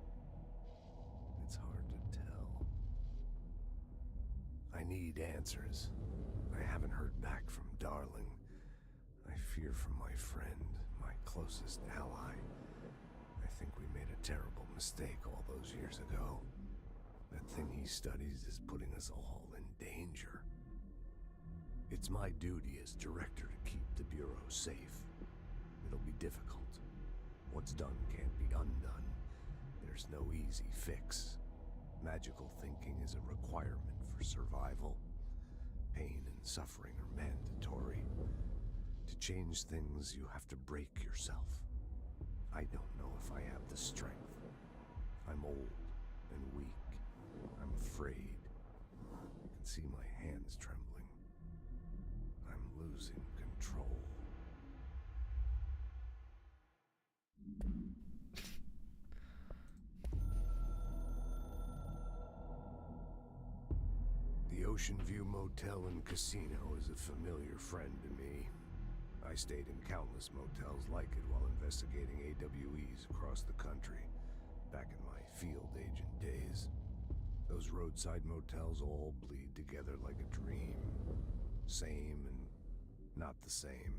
G: It's hard to tell. I need answers. I haven't heard back from Darling. I fear for my friend, my closest ally. I think we made a terrible mistake all those years ago. That thing he studies is putting us all in danger. It's my duty as director to keep the Bureau safe. It'll be difficult. What's done can't be undone. There's no easy fix. Magical thinking is a requirement for survival. Pain and suffering are mandatory. To change things, you have to break yourself. I don't know if I have the strength. I'm old and weak. I'm afraid. I can see my hands trembling. I'm losing control. The Ocean View Motel and Casino is a familiar friend to me. I stayed in countless motels like it while investigating AWEs across the country, back in my field agent days. Those roadside motels all bleed together like a dream. Same and not the same.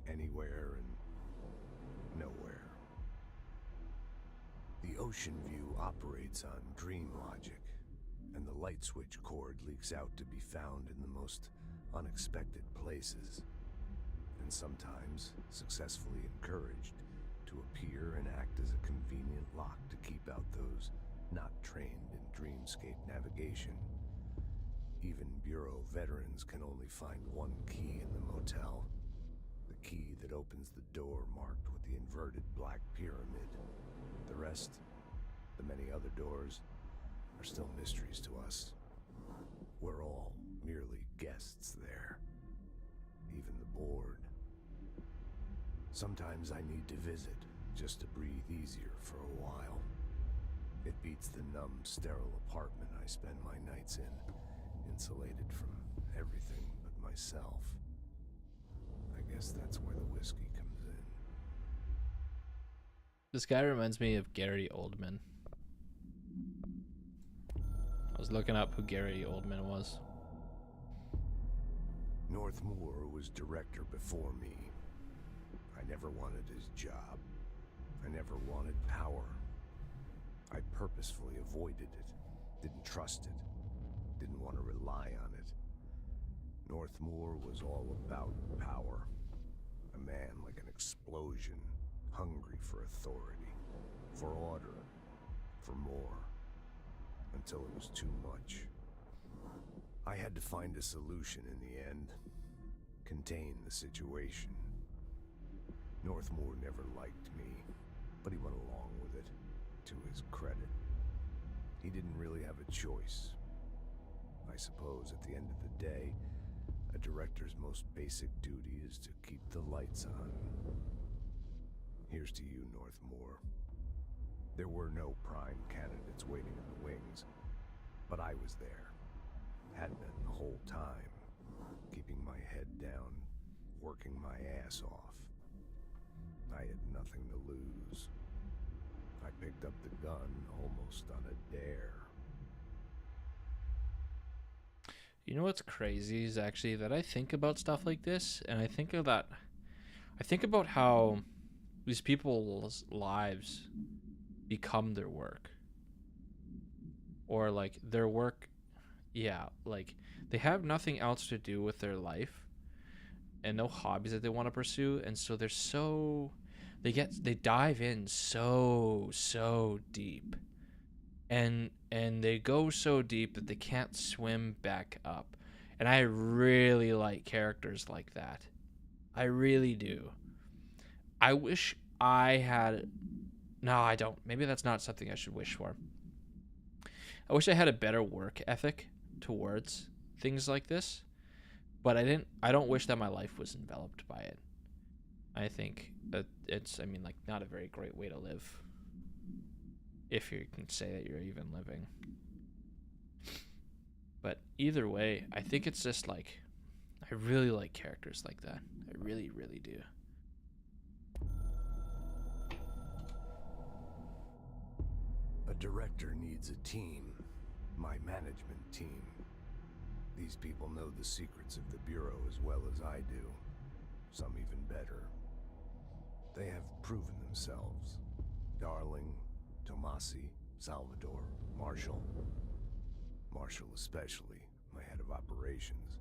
G: Anywhere and nowhere. The Ocean View operates on dream logic, and the light switch cord leaks out to be found in the most unexpected places, and sometimes successfully encouraged to appear and act as a convenient lock to keep out those not trained in dreamscape navigation. Even Bureau veterans can only find one key in the motel. The key that opens the door marked with the inverted black pyramid. The rest, the many other doors, are still mysteries to us. We're all merely guests there. Even the board. Sometimes I need to visit, just to breathe easier for a while. It beats the numb, sterile apartment I spend my nights in, insulated from everything but myself. I guess that's where the whiskey comes in.
A: This guy reminds me of Gary Oldman. I was looking up who Gary Oldman was.
G: North Moore was director before me. I never wanted his job. I never wanted power. I purposefully avoided it, didn't trust it, didn't want to rely on it. North Moore was all about power. A man like an explosion, hungry for authority, for order, for more, until it was too much. I had to find a solution in the end, contain the situation. North Moore never liked me, but he went along with it, to his credit. He didn't really have a choice. I suppose at the end of the day, a director's most basic duty is to keep the lights on. Here's to you, North Moore. There were no prime candidates waiting in the wings, but I was there. Had been the whole time, keeping my head down, working my ass off. I had nothing to lose. I picked up the gun almost on a dare.
A: You know what's crazy is actually that I think about stuff like this, and I think about how these people's lives become their work. Or like their work, yeah, like they have nothing else to do with their life and no hobbies that they want to pursue, and so they dive in so deep. And they go so deep that they can't swim back up. And I really like characters like that. I really do. I wish I had... No, I don't. Maybe that's not something I should wish for. I wish I had a better work ethic towards things like this. But I don't wish that my life was enveloped by it. I think that it's, not a very great way to live. If you can say that you're even living. But either way, I think it's just like, I really like characters like that. I really, really do.
G: A director needs a team. My management team. These people know the secrets of the Bureau as well as I do. Some even better. They have proven themselves. Darling, Tomasi, Salvador, Marshall. Marshall especially, my head of operations.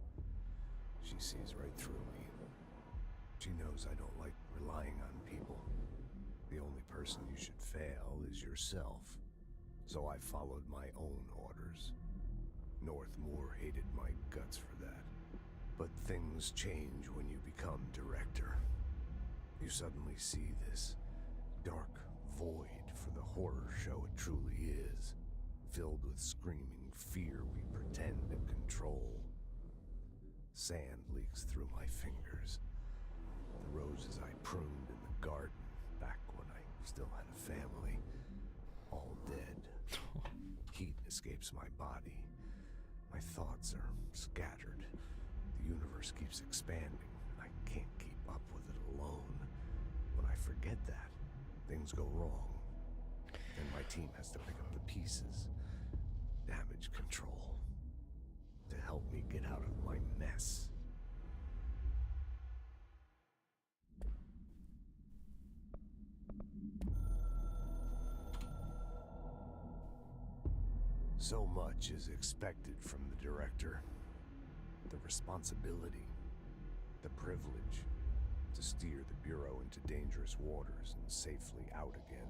G: She sees right through me. She knows I don't like relying on people. The only person you should fail is yourself. So I followed my own orders. North Moore hated my guts for that. But things change when you become director. You suddenly see this dark void for the horror show it truly is, filled with screaming fear we pretend to control. Sand leaks through my fingers. The roses I pruned in the garden back when I still had a family, all dead. Heat escapes my body. My thoughts are scattered. The universe keeps expanding. I can't keep up with it alone. When I forget that, things go wrong. And my team has to pick up the pieces. Damage control. To help me get out of my mess. So much is expected from the director. The responsibility, the privilege to steer the Bureau into dangerous waters and safely out again.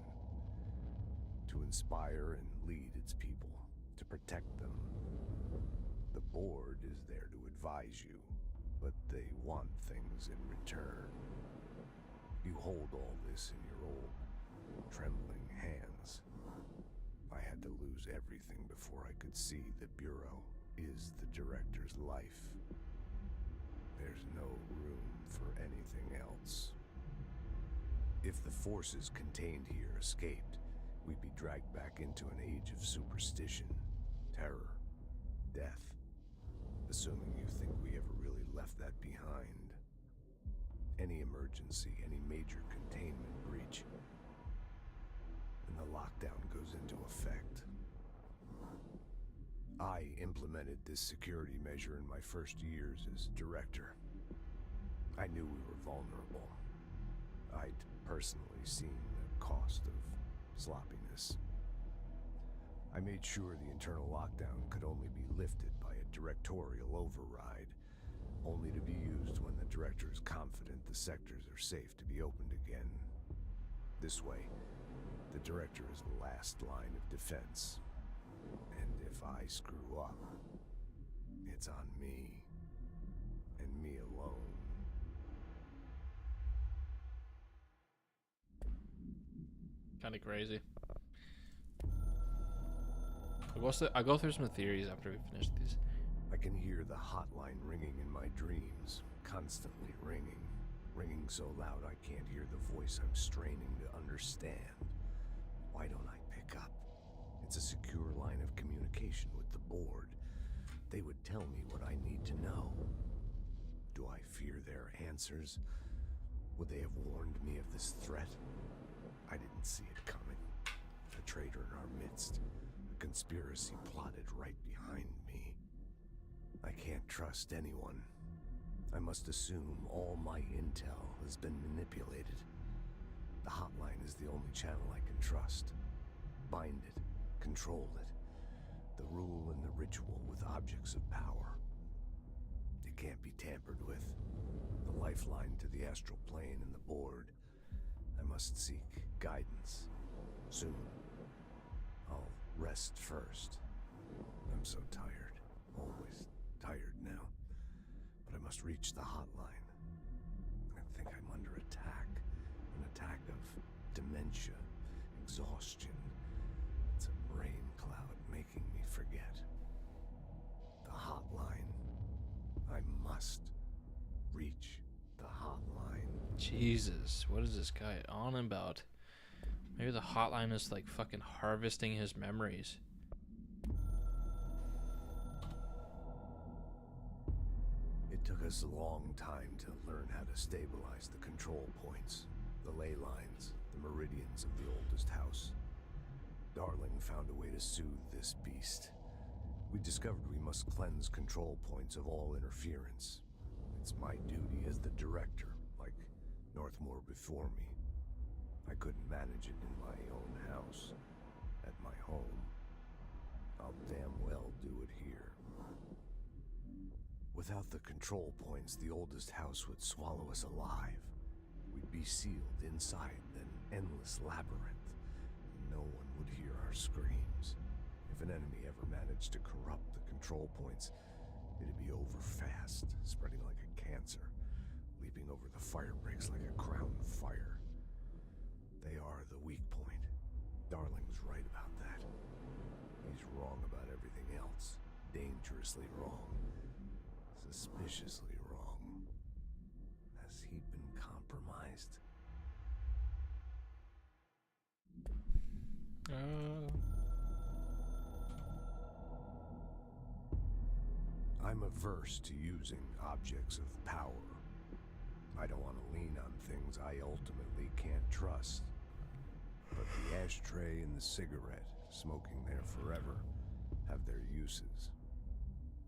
G: To inspire and lead its people, to protect them. The board is there to advise you, but they want things in return. You hold all this in your old, trembling hands. I had to lose everything before I could see the Bureau is the director's life. There's no room for anything else. If the forces contained here escaped, we'd be dragged back into an age of superstition, terror, death. Assuming you think we ever really left that behind. Any emergency, any major containment breach, and the lockdown goes into effect. I implemented this security measure in my first years as director. I knew we were vulnerable. I'd personally seen the cost of sloppiness. I made sure the internal lockdown could only be lifted by a directorial override, only to be used when the director is confident the sectors are safe to be opened again. This way, the director is the last line of defense. And if I screw up, it's on me, and me alone.
A: Kind of crazy. I'll go through some theories after we finish these.
G: I can hear the hotline ringing in my dreams, constantly ringing. Ringing so loud I can't hear the voice I'm straining to understand. Why don't I pick up? It's a secure line of communication with the board. They would tell me what I need to know. Do I fear their answers? Would they have warned me of this threat? I didn't see it coming. A traitor in our midst. A conspiracy plotted right behind me. I can't trust anyone. I must assume all my intel has been manipulated. The hotline is the only channel I can trust. Bind it, control it. The rule and the ritual with objects of power. It can't be tampered with. The lifeline to the astral plane and the board. I must seek guidance. Soon. I'll rest first. I'm so tired. Always tired now. But I must reach the hotline. I think I'm under attack. An attack of dementia, exhaustion. It's a rain cloud making me forget. The hotline. I must reach the hotline.
A: Jesus, what is this guy on about? Maybe the hotline is like fucking harvesting his memories.
G: It took us a long time to learn how to stabilize the control points, the ley lines, the meridians of the oldest house. Darling found a way to soothe this beast. We discovered we must cleanse control points of all interference. It's my duty as the director, like Northmore before me. I couldn't manage it in my own house, at my home. I'll damn well do it here. Without the control points, the oldest house would swallow us alive. We'd be sealed inside an endless labyrinth. No one would hear our screams. If an enemy ever managed to corrupt the control points, it'd be over fast, spreading like a cancer, leaping over the fire breaks like a crown of fire. They are the weak point, Darling's right about that. He's wrong about everything else. Dangerously wrong. Suspiciously wrong. Has he been compromised? I'm averse to using objects of power. I don't want to lean on things I ultimately can't trust. But the ashtray and the cigarette, smoking there forever, have their uses.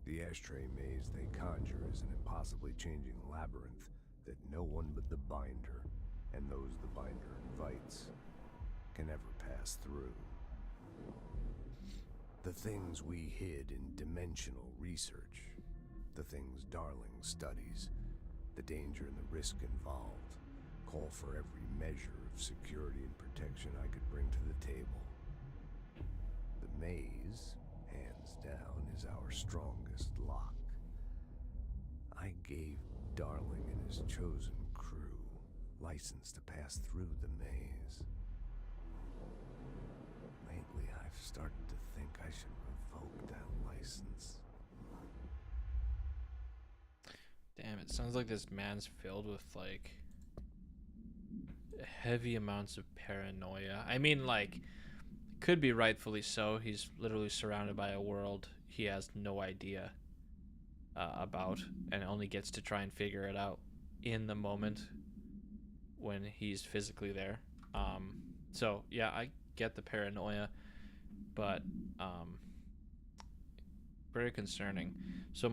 G: The ashtray maze they conjure is an impossibly changing labyrinth that no one but the Binder, and those the Binder invites, can ever pass through. The things we hid in dimensional research, the things Darling studies, the danger and the risk involved, call for every measure of security and protection I could bring to the table. The maze, hands down, is our strongest lock. I gave Darling and his chosen crew license to pass through the maze. Lately, I've started to think I should revoke that license.
A: Damn, it sounds like this man's filled with like heavy amounts of paranoia. I mean, like, could be rightfully so. He's literally surrounded by a world he has no idea about, and only gets to try and figure it out in the moment when he's physically there. So yeah, I get the paranoia, but very concerning. So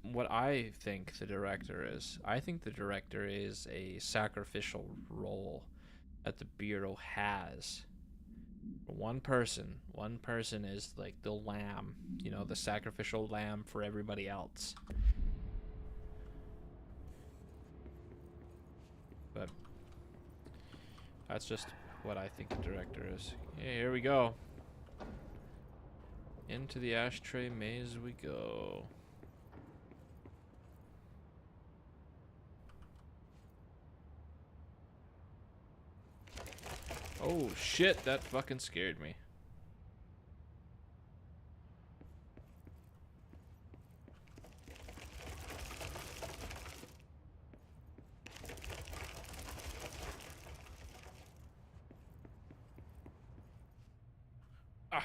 A: what I think the director is, I think the director is a sacrificial role that the Bureau has. One person is like the lamb, you know, the sacrificial lamb for everybody else. But that's just what I think the director is. Okay, here we go. Into the ashtray maze we go. Oh shit, that fucking scared me. Ah.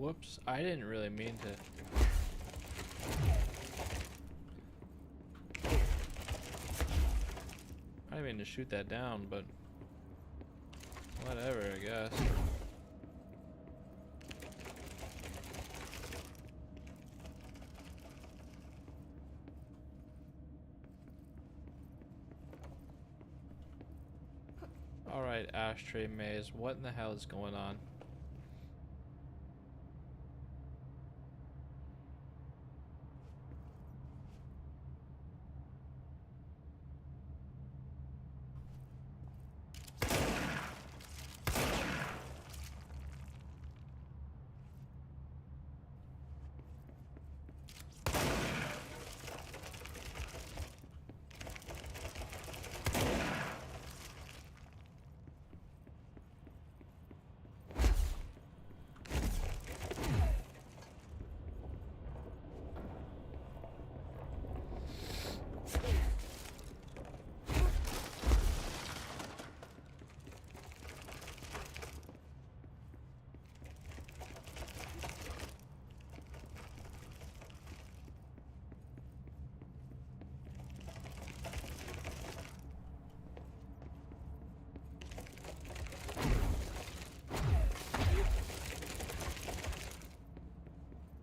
A: Whoops, I didn't really mean to. I didn't mean to shoot that down, but whatever, I guess. Alright, Ashtray Maze, what in the hell is going on?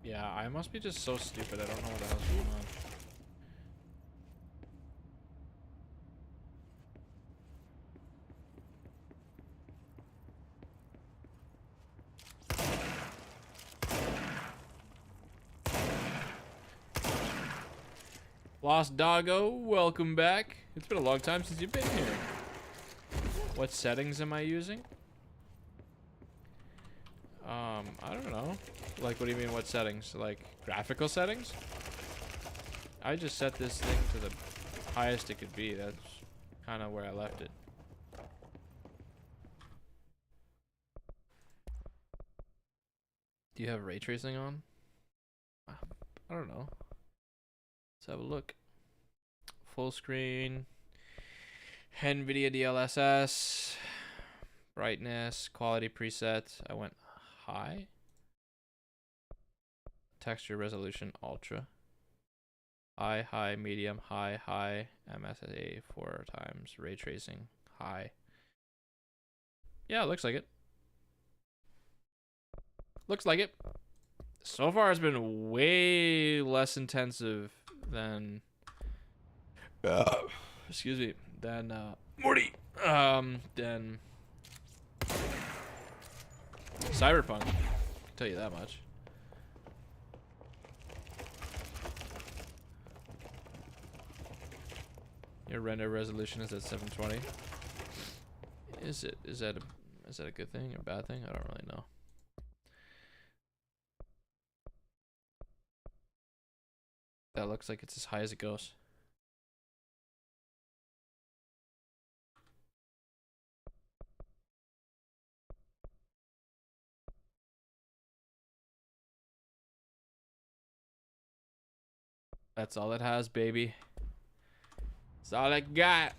A: Yeah, I must be just so stupid. I don't know what the hell's going on. Lost Doggo, welcome back. It's been a long time since you've been here. What settings am I using? I don't know. Like, what do you mean, what settings? Like, graphical settings? I just set this thing to the highest it could be. That's kind of where I left it. Do you have ray tracing on? I don't know. Let's have a look. Full screen. NVIDIA DLSS. Brightness. Quality presets. I went high. Texture resolution ultra. High, high, medium, high, high. MSA 4 times. Ray tracing. High. Yeah, looks like it. Looks like it. So far, it's been way less intensive than excuse me, than Morty, than Cyberpunk. I can tell you that much. Your render resolution is at 720. Is it? Is that a good thing or a bad thing? I don't really know. That looks like it's as high as it goes. That's all it has, baby. That's all I got.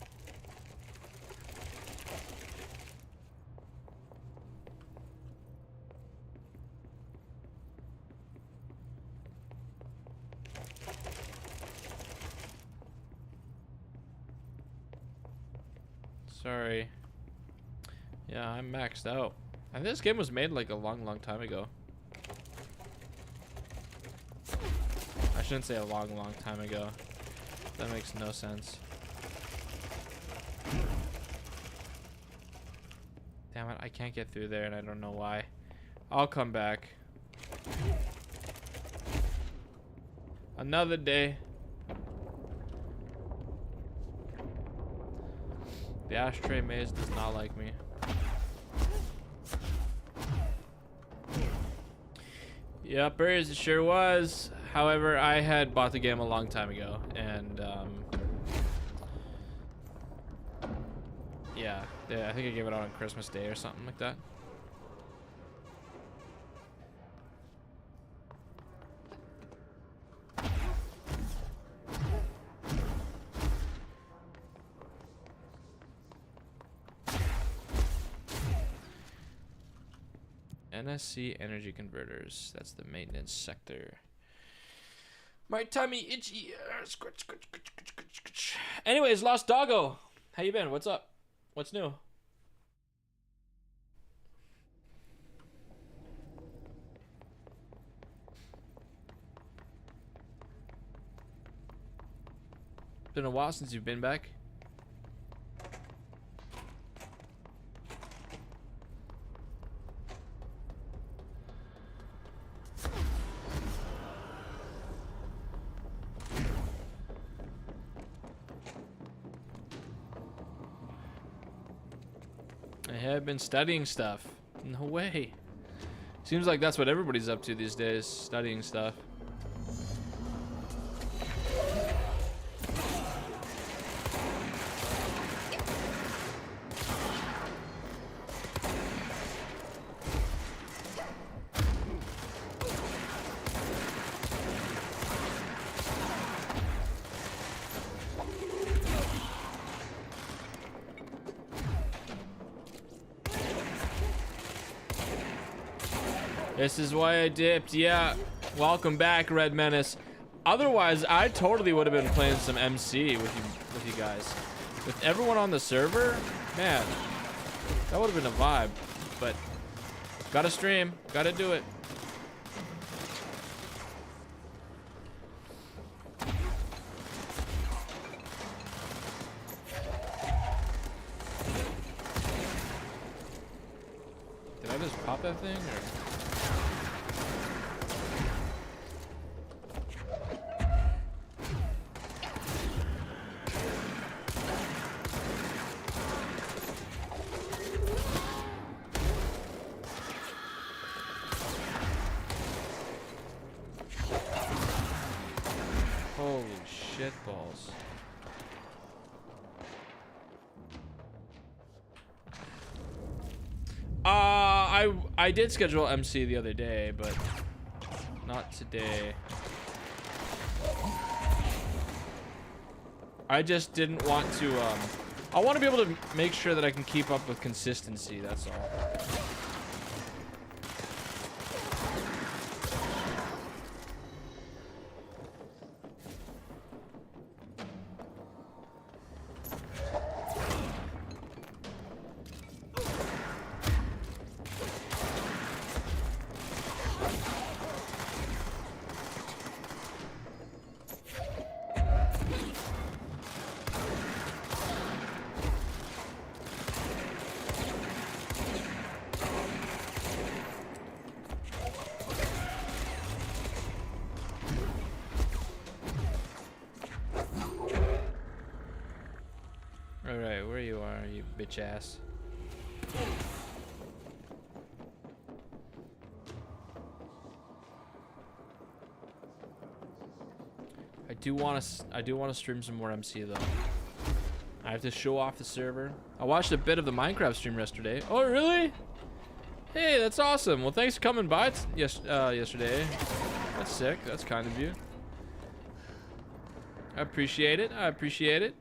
A: Sorry. Yeah, I'm maxed out. And this game was made like a long time ago. I shouldn't say a long time ago. That makes no sense. Damn it, I can't get through there and I don't know why. I'll come back. Another day. The Ashtray Maze does not like me. Yuppers, it sure was. However, I had bought the game a long time ago, and yeah, I think I gave it out on Christmas Day or something like that. NSC energy converters. That's the maintenance sector. My tummy itchy. Scratch, scratch, scratch, scratch, scratch, scratch. Anyways, Lost Doggo, how you been? What's up? What's new? Been a while since you've been back. I have been studying stuff. No way. Seems like that's what everybody's up to these days, studying stuff. This is why I dipped. Yeah, welcome back, Red Menace. Otherwise, I totally would have been playing some MC with you guys. With everyone on the server, man, that would have been a vibe. But gotta stream, gotta do it. Did I just pop that thing, or? Holy shit balls. I did schedule MC the other day, but not today. I just didn't want to I want to be able to make sure that I can keep up with consistency, that's all. Alright, where you are, you bitch ass. I do want to stream some more MC though. I have to show off the server. I watched a bit of the Minecraft stream yesterday. Oh really? Hey, that's awesome. Well, thanks for coming by yesterday. That's sick. That's kind of you. I appreciate it. I appreciate it.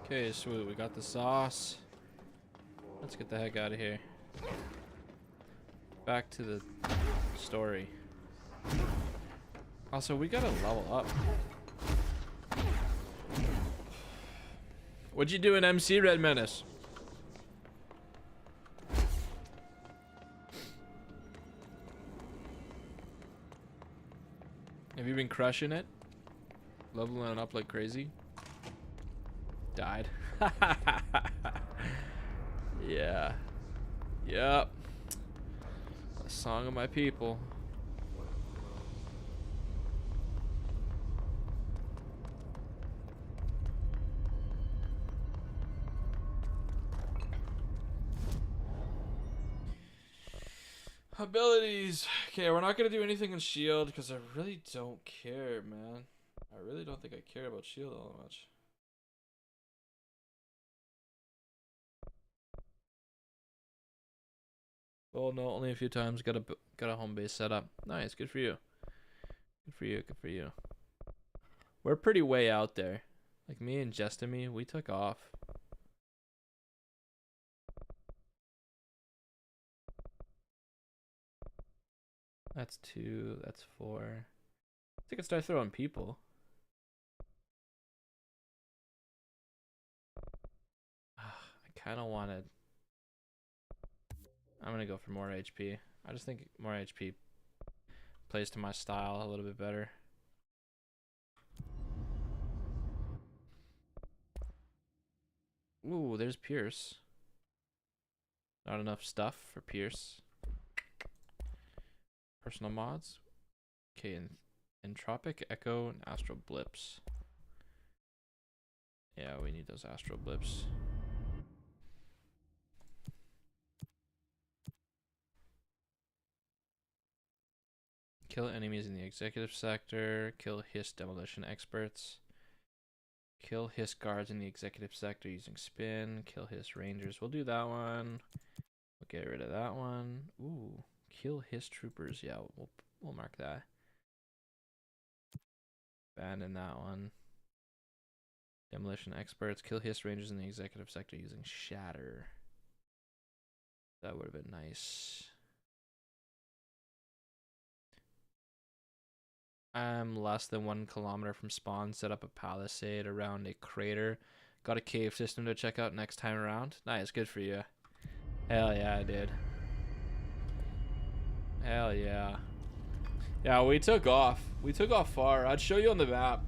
A: Okay, sweet. We got the sauce. Let's get the heck out of here. Back to the story. Also, we gotta level up. What'd you do in MC, Red Menace? Have you been crushing it? Leveling up like crazy? Died. Yeah. Yep. A song of my people.
D: Abilities. Okay, we're not gonna do anything in shield because I really don't care, man. I really don't think I care about shield all that much.
A: Oh no, only a few times. Got a home base set up. Nice, good for you. Good for you. Good for you. We're pretty way out there. Like me and Jestemy, we took off. That's 2. That's 4. I think I can start throwing people. I kind of wanted. I'm gonna go for more HP. I just think more HP plays to my style a little bit better. Ooh, there's Pierce. Not enough stuff for Pierce. Personal mods. Okay, Entropic, Echo, and Astral Blips. Yeah, we need those Astral Blips. Kill enemies in the executive sector. Kill Hiss demolition experts. Kill Hiss guards in the executive sector using spin. Kill Hiss rangers. We'll do that one. We'll get rid of that one. Ooh, kill Hiss troopers. Yeah, we'll mark that. Abandon that one. Demolition experts. Kill Hiss rangers in the executive sector using shatter. That would have been nice. I'm less than 1 kilometer from spawn. Set up a palisade around a crater. Got a cave system to check out next time around. Nice, good for you. Hell yeah, I did. Hell yeah. Yeah, we took off. We took off far. I'd show you on the map.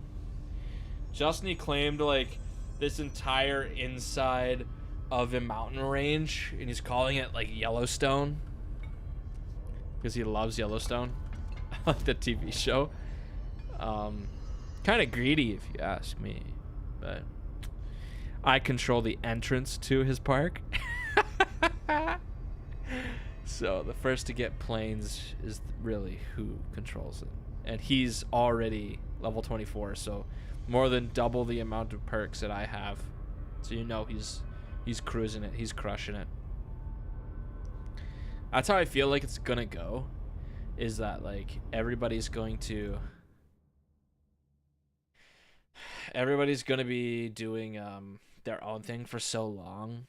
A: Justiny claimed like this entire inside of a mountain range, and he's calling it like Yellowstone because he loves Yellowstone, like the TV show. Kind of greedy if you ask me, but I control the entrance to his park. So the first to get planes is really who controls it, and he's already level 24, so more than double the amount of perks that I have. So you know he's cruising it, he's crushing it. That's how I feel like it's gonna go, is that like everybody's going to be doing their own thing for so long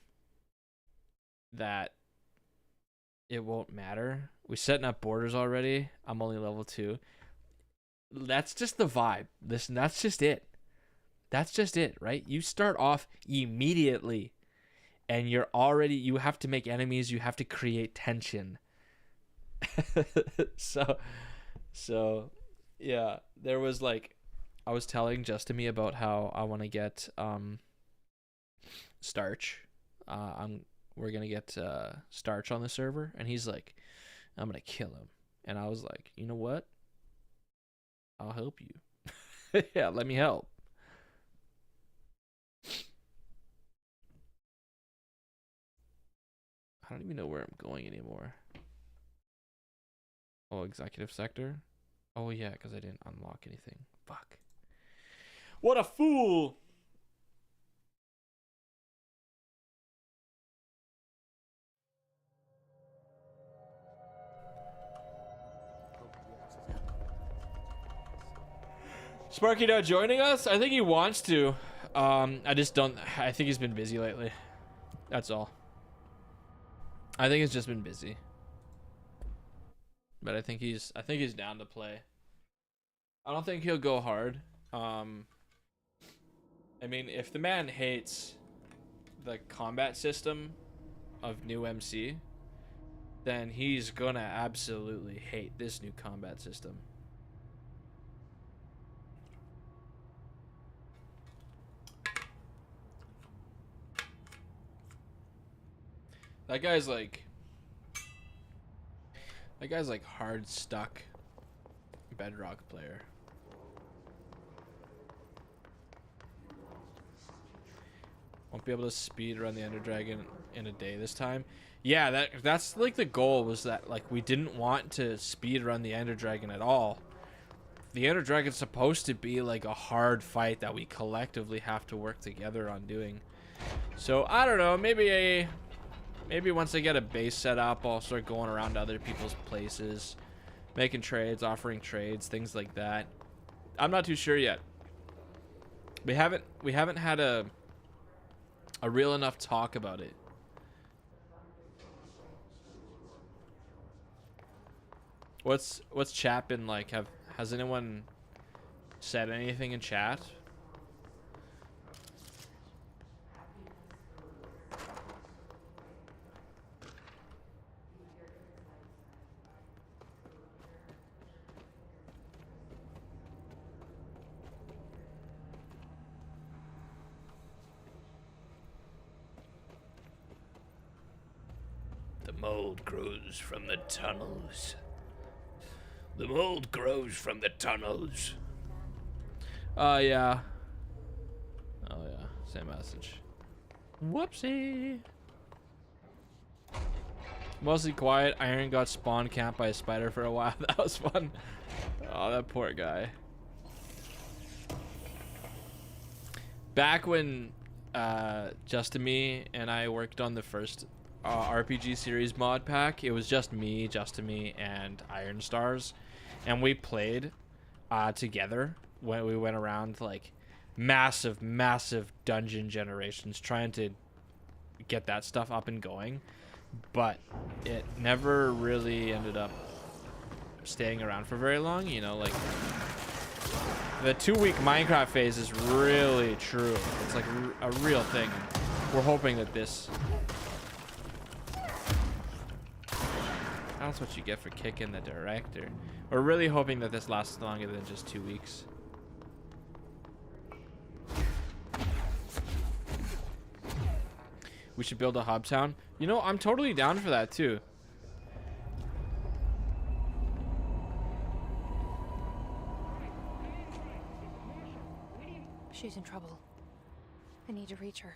A: that it won't matter. We're setting up borders already. I'm only level 2. That's just the vibe. Listen, that's just it. That's just it, right? You start off immediately and you have to make enemies, you have to create tension. so yeah, there was like, I was telling Justemy about how I want to get Starch. We're gonna get Starch on the server, and he's like, I'm gonna kill him. And I was like, you know what? I'll help you. Yeah, let me help. I don't even know where I'm going anymore. Oh, executive sector? Oh yeah, because I didn't unlock anything. Fuck. What a fool! Sparky not joining us? I think he wants to. I think he's been busy lately. That's all. I think he's just been busy. But I think he's down to play. I don't think he'll go hard. I mean, if the man hates the combat system of new MC, then he's gonna absolutely hate this new combat system. That guy's like hard stuck Bedrock player. Won't be able to speed run the Ender Dragon in a day this time. Yeah, that's like the goal, was that like we didn't want to speed run the Ender Dragon at all. The Ender Dragon's supposed to be like a hard fight that we collectively have to work together on doing. So I don't know, maybe once I get a base set up, I'll start going around to other people's places, making trades, offering trades, things like that. I'm not too sure yet. We haven't had a real enough talk about it. What's chat been like? Has anyone said anything in chat?
H: The mold grows from the tunnels. The mold grows from the tunnels.
A: Yeah. Oh yeah, same message. Whoopsie. Mostly quiet. Iron got spawn camped by a spider for a while. That was fun. Oh, that poor guy. Back when Justin Me and I worked on the first RPG series mod pack, it was just me, Justin Me, and Iron Stars, and we played together when we went around like massive dungeon generations trying to get that stuff up and going, but it never really ended up staying around for very long. You know, like the 2-week Minecraft phase is really true. It's like a real thing. We're hoping that this... That's what you get for kicking the director. We're really hoping that this lasts longer than just 2 weeks. We should build a hub town. You know, I'm totally down for that too.
C: She's in trouble. I need to reach her.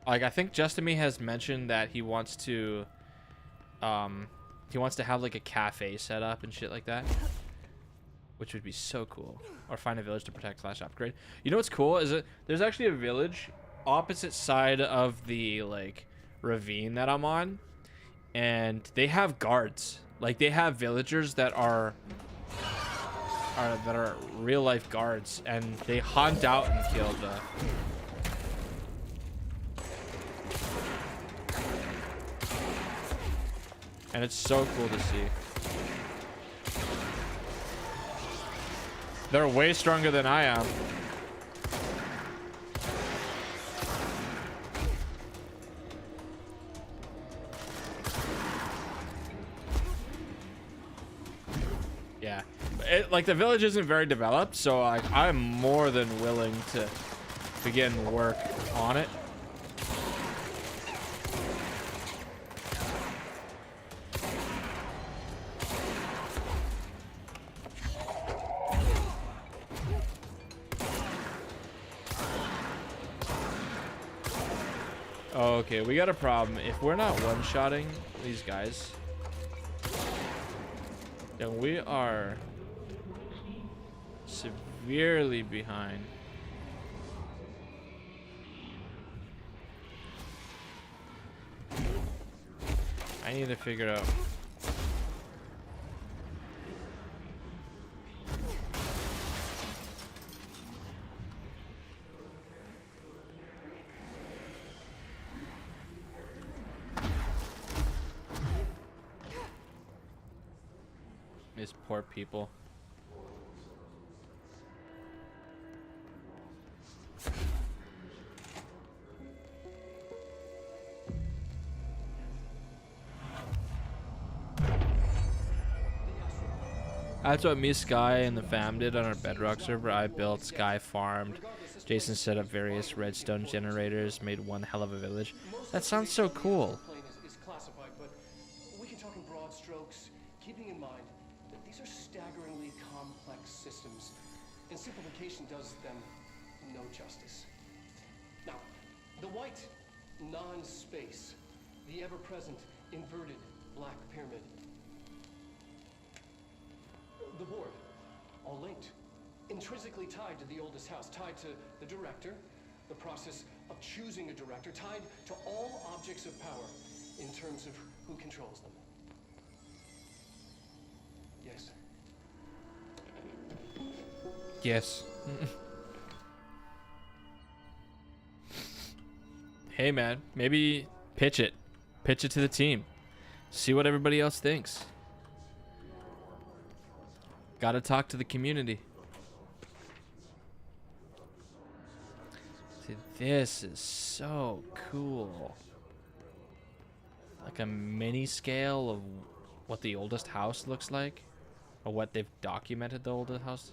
A: Like, I think Justin Me has mentioned that he wants to have like a cafe set up and shit like that, which would be so cool. Or find a village to protect / upgrade. You know what's cool is that there's actually a village opposite side of the like ravine that I'm on, and they have guards. Like, they have villagers that are real life guards, and they hunt out and kill the... And it's so cool to see. They're way stronger than I am. Yeah. Like, the village isn't very developed, so like, I'm more than willing to begin work on it. Okay, we got a problem. If we're not one-shotting these guys, then we are severely behind. I need to figure out. These poor people. That's what me, Sky, and the fam did on our Bedrock server. I built, Sky farmed, Jason set up various redstone generators, made one hell of a village. That sounds so cool.
E: Is classified, but we can talk in broad strokes, keeping in mind that these are staggeringly complex systems. In simple classification does them no justice. Now, the white non-space, the ever-present inverted black pyramid. The board, all linked, intrinsically tied to the oldest house, tied to the director, the process of choosing a director, tied to all objects of power in terms of who controls them. Yes.
A: Yes. Hey man, maybe pitch it. Pitch it to the team. See what everybody else thinks. Gotta talk to the community. See, this is so cool. Like a mini scale of what the oldest house looks like, or what they've documented the oldest house.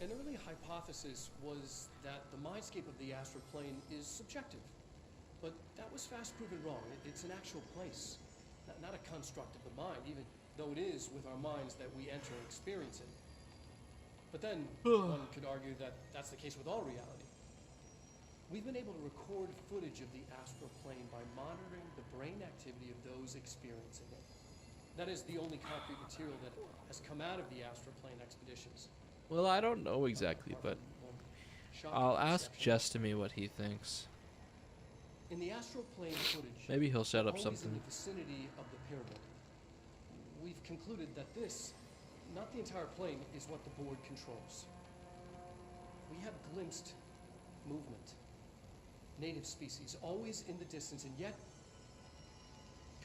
E: An early hypothesis was that the mindscape of the astral plane is subjective. But that was fast proven wrong. It's an actual place, not a construct of the mind, even though it is with our minds that we enter and experience it. But then, one could argue that that's the case with all reality. We've been able to record footage of the astral plane by monitoring the brain activity of those experiencing it. That is the only concrete material that has come out of the astral plane expeditions.
A: Well, I don't know exactly, but I'll ask Jestemy what he thinks.
E: In the astral plane footage,
A: Maybe he'll set up
E: always
A: something.
E: in the vicinity of the pyramid, we've concluded that this, not the entire plane, is what the board controls. We have glimpsed movement, native species, always in the distance, and yet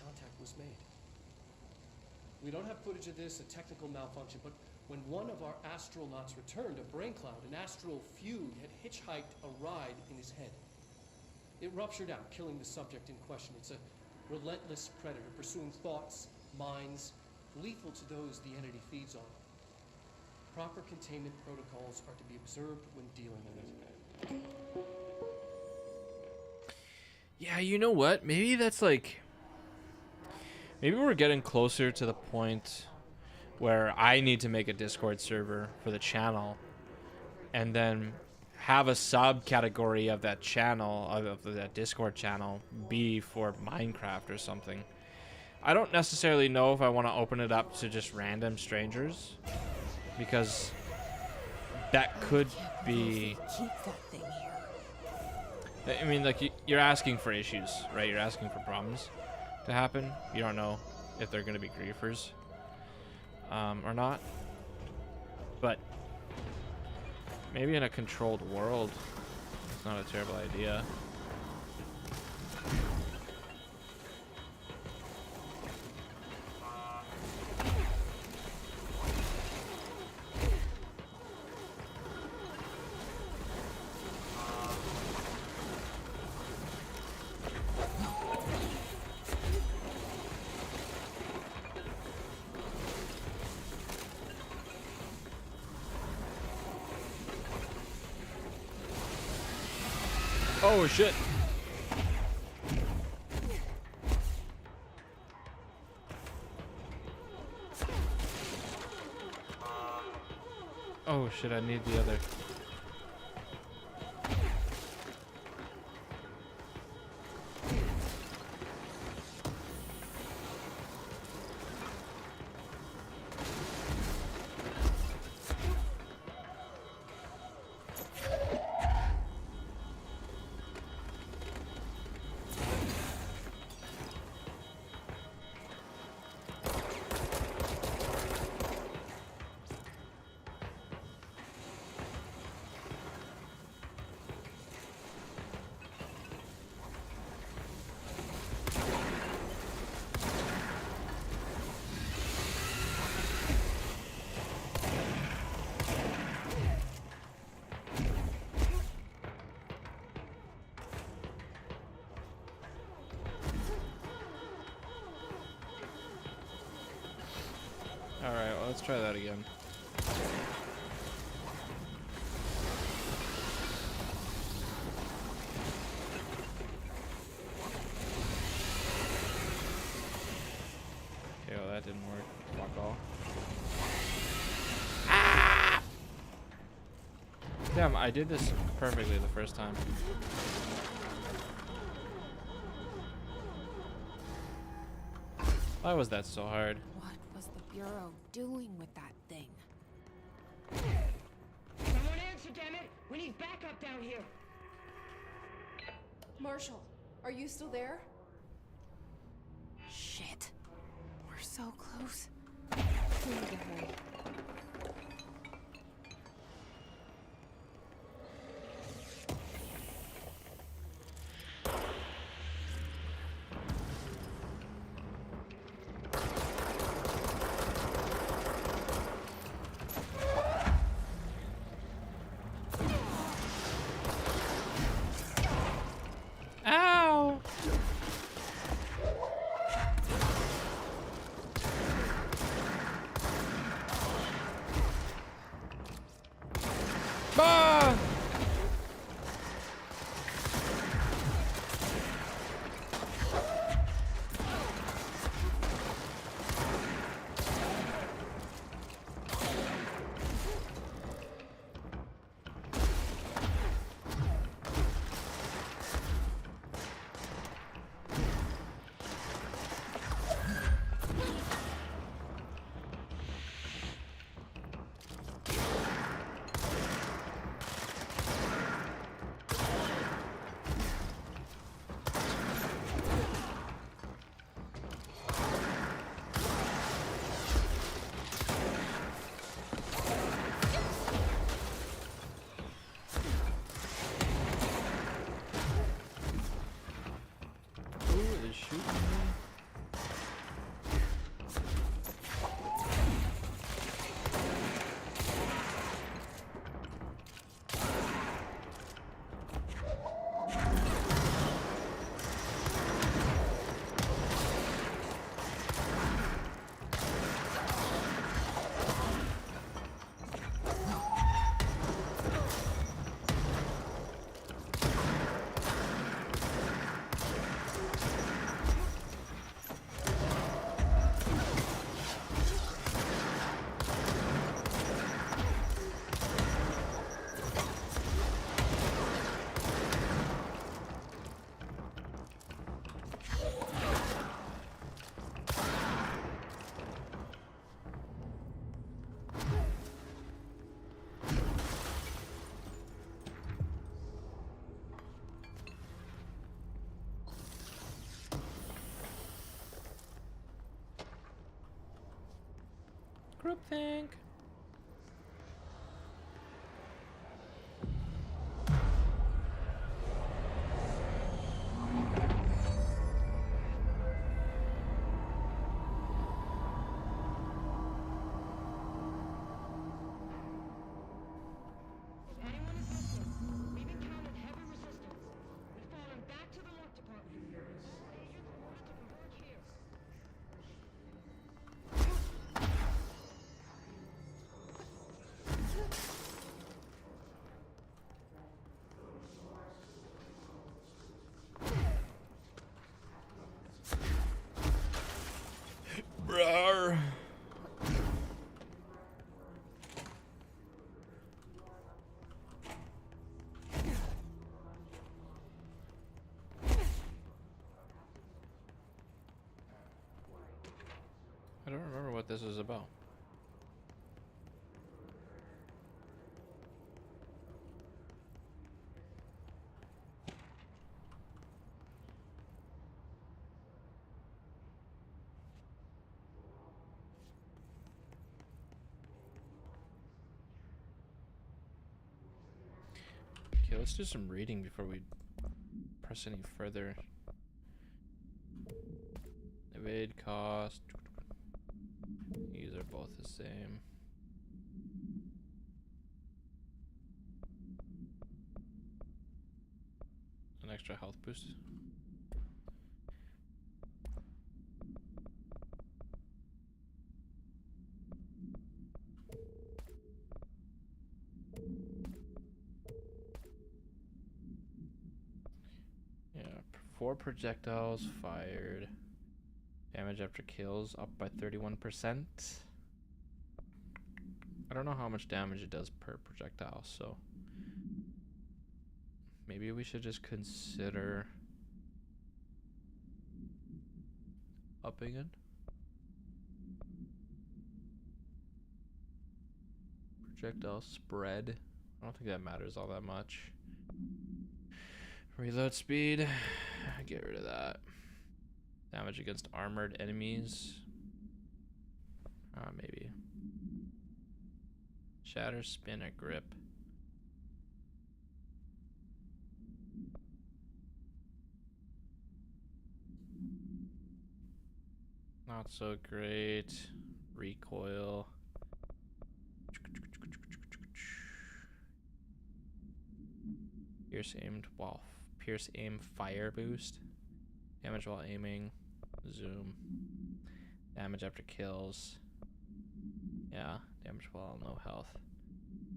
E: contact was made. We don't have footage of this, a technical malfunction, but when one of our astronauts returned, a brain cloud, an astral fugue, had hitchhiked a ride in his head. It ruptured out, killing the subject in question. It's a relentless predator, pursuing thoughts, minds, lethal to those the entity feeds on. Proper containment protocols are to be observed when dealing with it.
A: Yeah, you know what? Maybe that's like... Maybe we're getting closer to the point where I need to make a Discord server for the channel and then have a subcategory of that channel, of that Discord channel, be for Minecraft or something. I don't necessarily know if I want to open it up to just random strangers, because that could be...
C: Keep that thing here.
A: I mean, like, you're asking for issues, right? You're asking for problems to happen. You don't know if they're going to be griefers or not. But maybe in a controlled world, it's not a terrible idea. Oh shit. Oh shit, I need the other. Alright, well, let's try that again. Okay, well, that didn't work. Fuck all. Damn, I did this perfectly the first time. Why was that so hard?
C: What was the Bureau doing with that thing?
I: Someone answer, damn it! We need backup down here.
J: Marshall, are you still there?
C: Shit. We're so close.
J: We need to hurry.
A: Ow! Ah! Who is shooting me? Groupthink.
I: If anyone is listening, we've encountered heavy resistance. We've fallen back to the lock department. Agents ordered to converge here.
D: Brar.
A: I don't remember what this is about. Okay, let's do some reading before we press any further. Evade cost. These are both the same. An extra health boost. Yeah, 4 projectiles fired. Damage after kills up by 31%. I don't know how much damage it does per projectile, so maybe we should just consider upping it. Projectile spread. I don't think that matters all that much. Reload speed. Get rid of that. Damage against armored enemies. Maybe. Shatter, spin, or grip. Not so great. Recoil. Pierce aim fire boost. Damage while aiming. Zoom. Damage after kills. Yeah, damage while no health.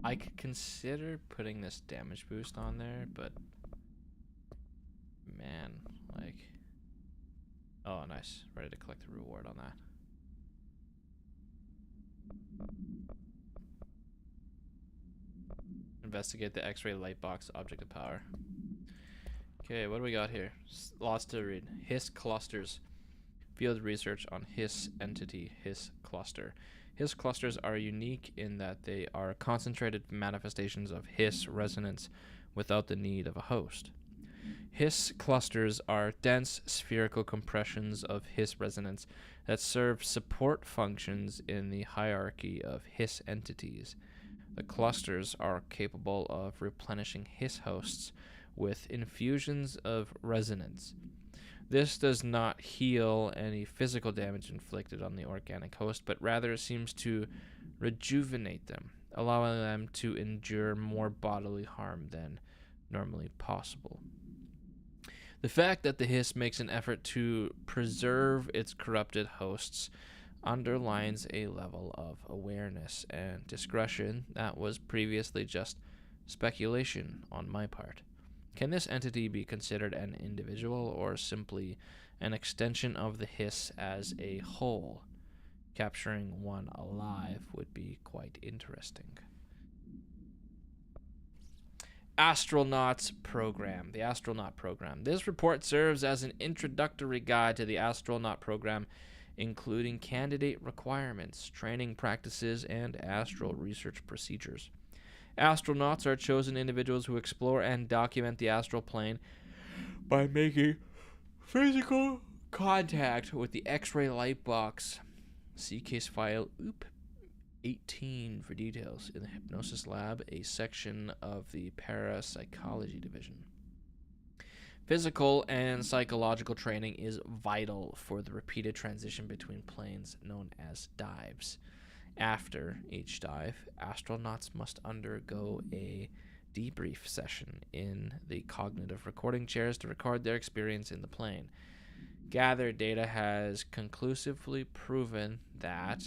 A: I could consider putting this damage boost on there, but man, like, oh nice. Ready to collect the reward on that. Investigate the X-ray light box object of power. Okay, what do we got here? Lots to read. Hiss clusters. Field research on Hiss entity, Hiss cluster. Hiss clusters are unique in that they are concentrated manifestations of Hiss resonance without the need of a host. Hiss clusters are dense spherical compressions of Hiss resonance that serve support functions in the hierarchy of Hiss entities. The clusters are capable of replenishing Hiss hosts with infusions of resonance. This does not heal any physical damage inflicted on the organic host, but rather seems to rejuvenate them, allowing them to endure more bodily harm than normally possible. The fact that the Hiss makes an effort to preserve its corrupted hosts underlines a level of awareness and discretion that was previously just speculation on my part. Can this entity be considered an individual or simply an extension of the Hiss as a whole? Capturing one alive would be quite interesting. Astronauts Program. The Astronaut Program. This report serves as an introductory guide to the Astronaut Program, including candidate requirements, training practices, and astral research procedures. Astronauts are chosen individuals who explore and document the astral plane by making physical contact with the X-ray light box. See case file 18 for details in the Hypnosis Lab, a section of the Parapsychology Division. Physical and psychological training is vital for the repeated transition between planes known as dives. After each dive, astronauts must undergo a debrief session in the cognitive recording chairs to record their experience in the plane. Gathered data has conclusively proven that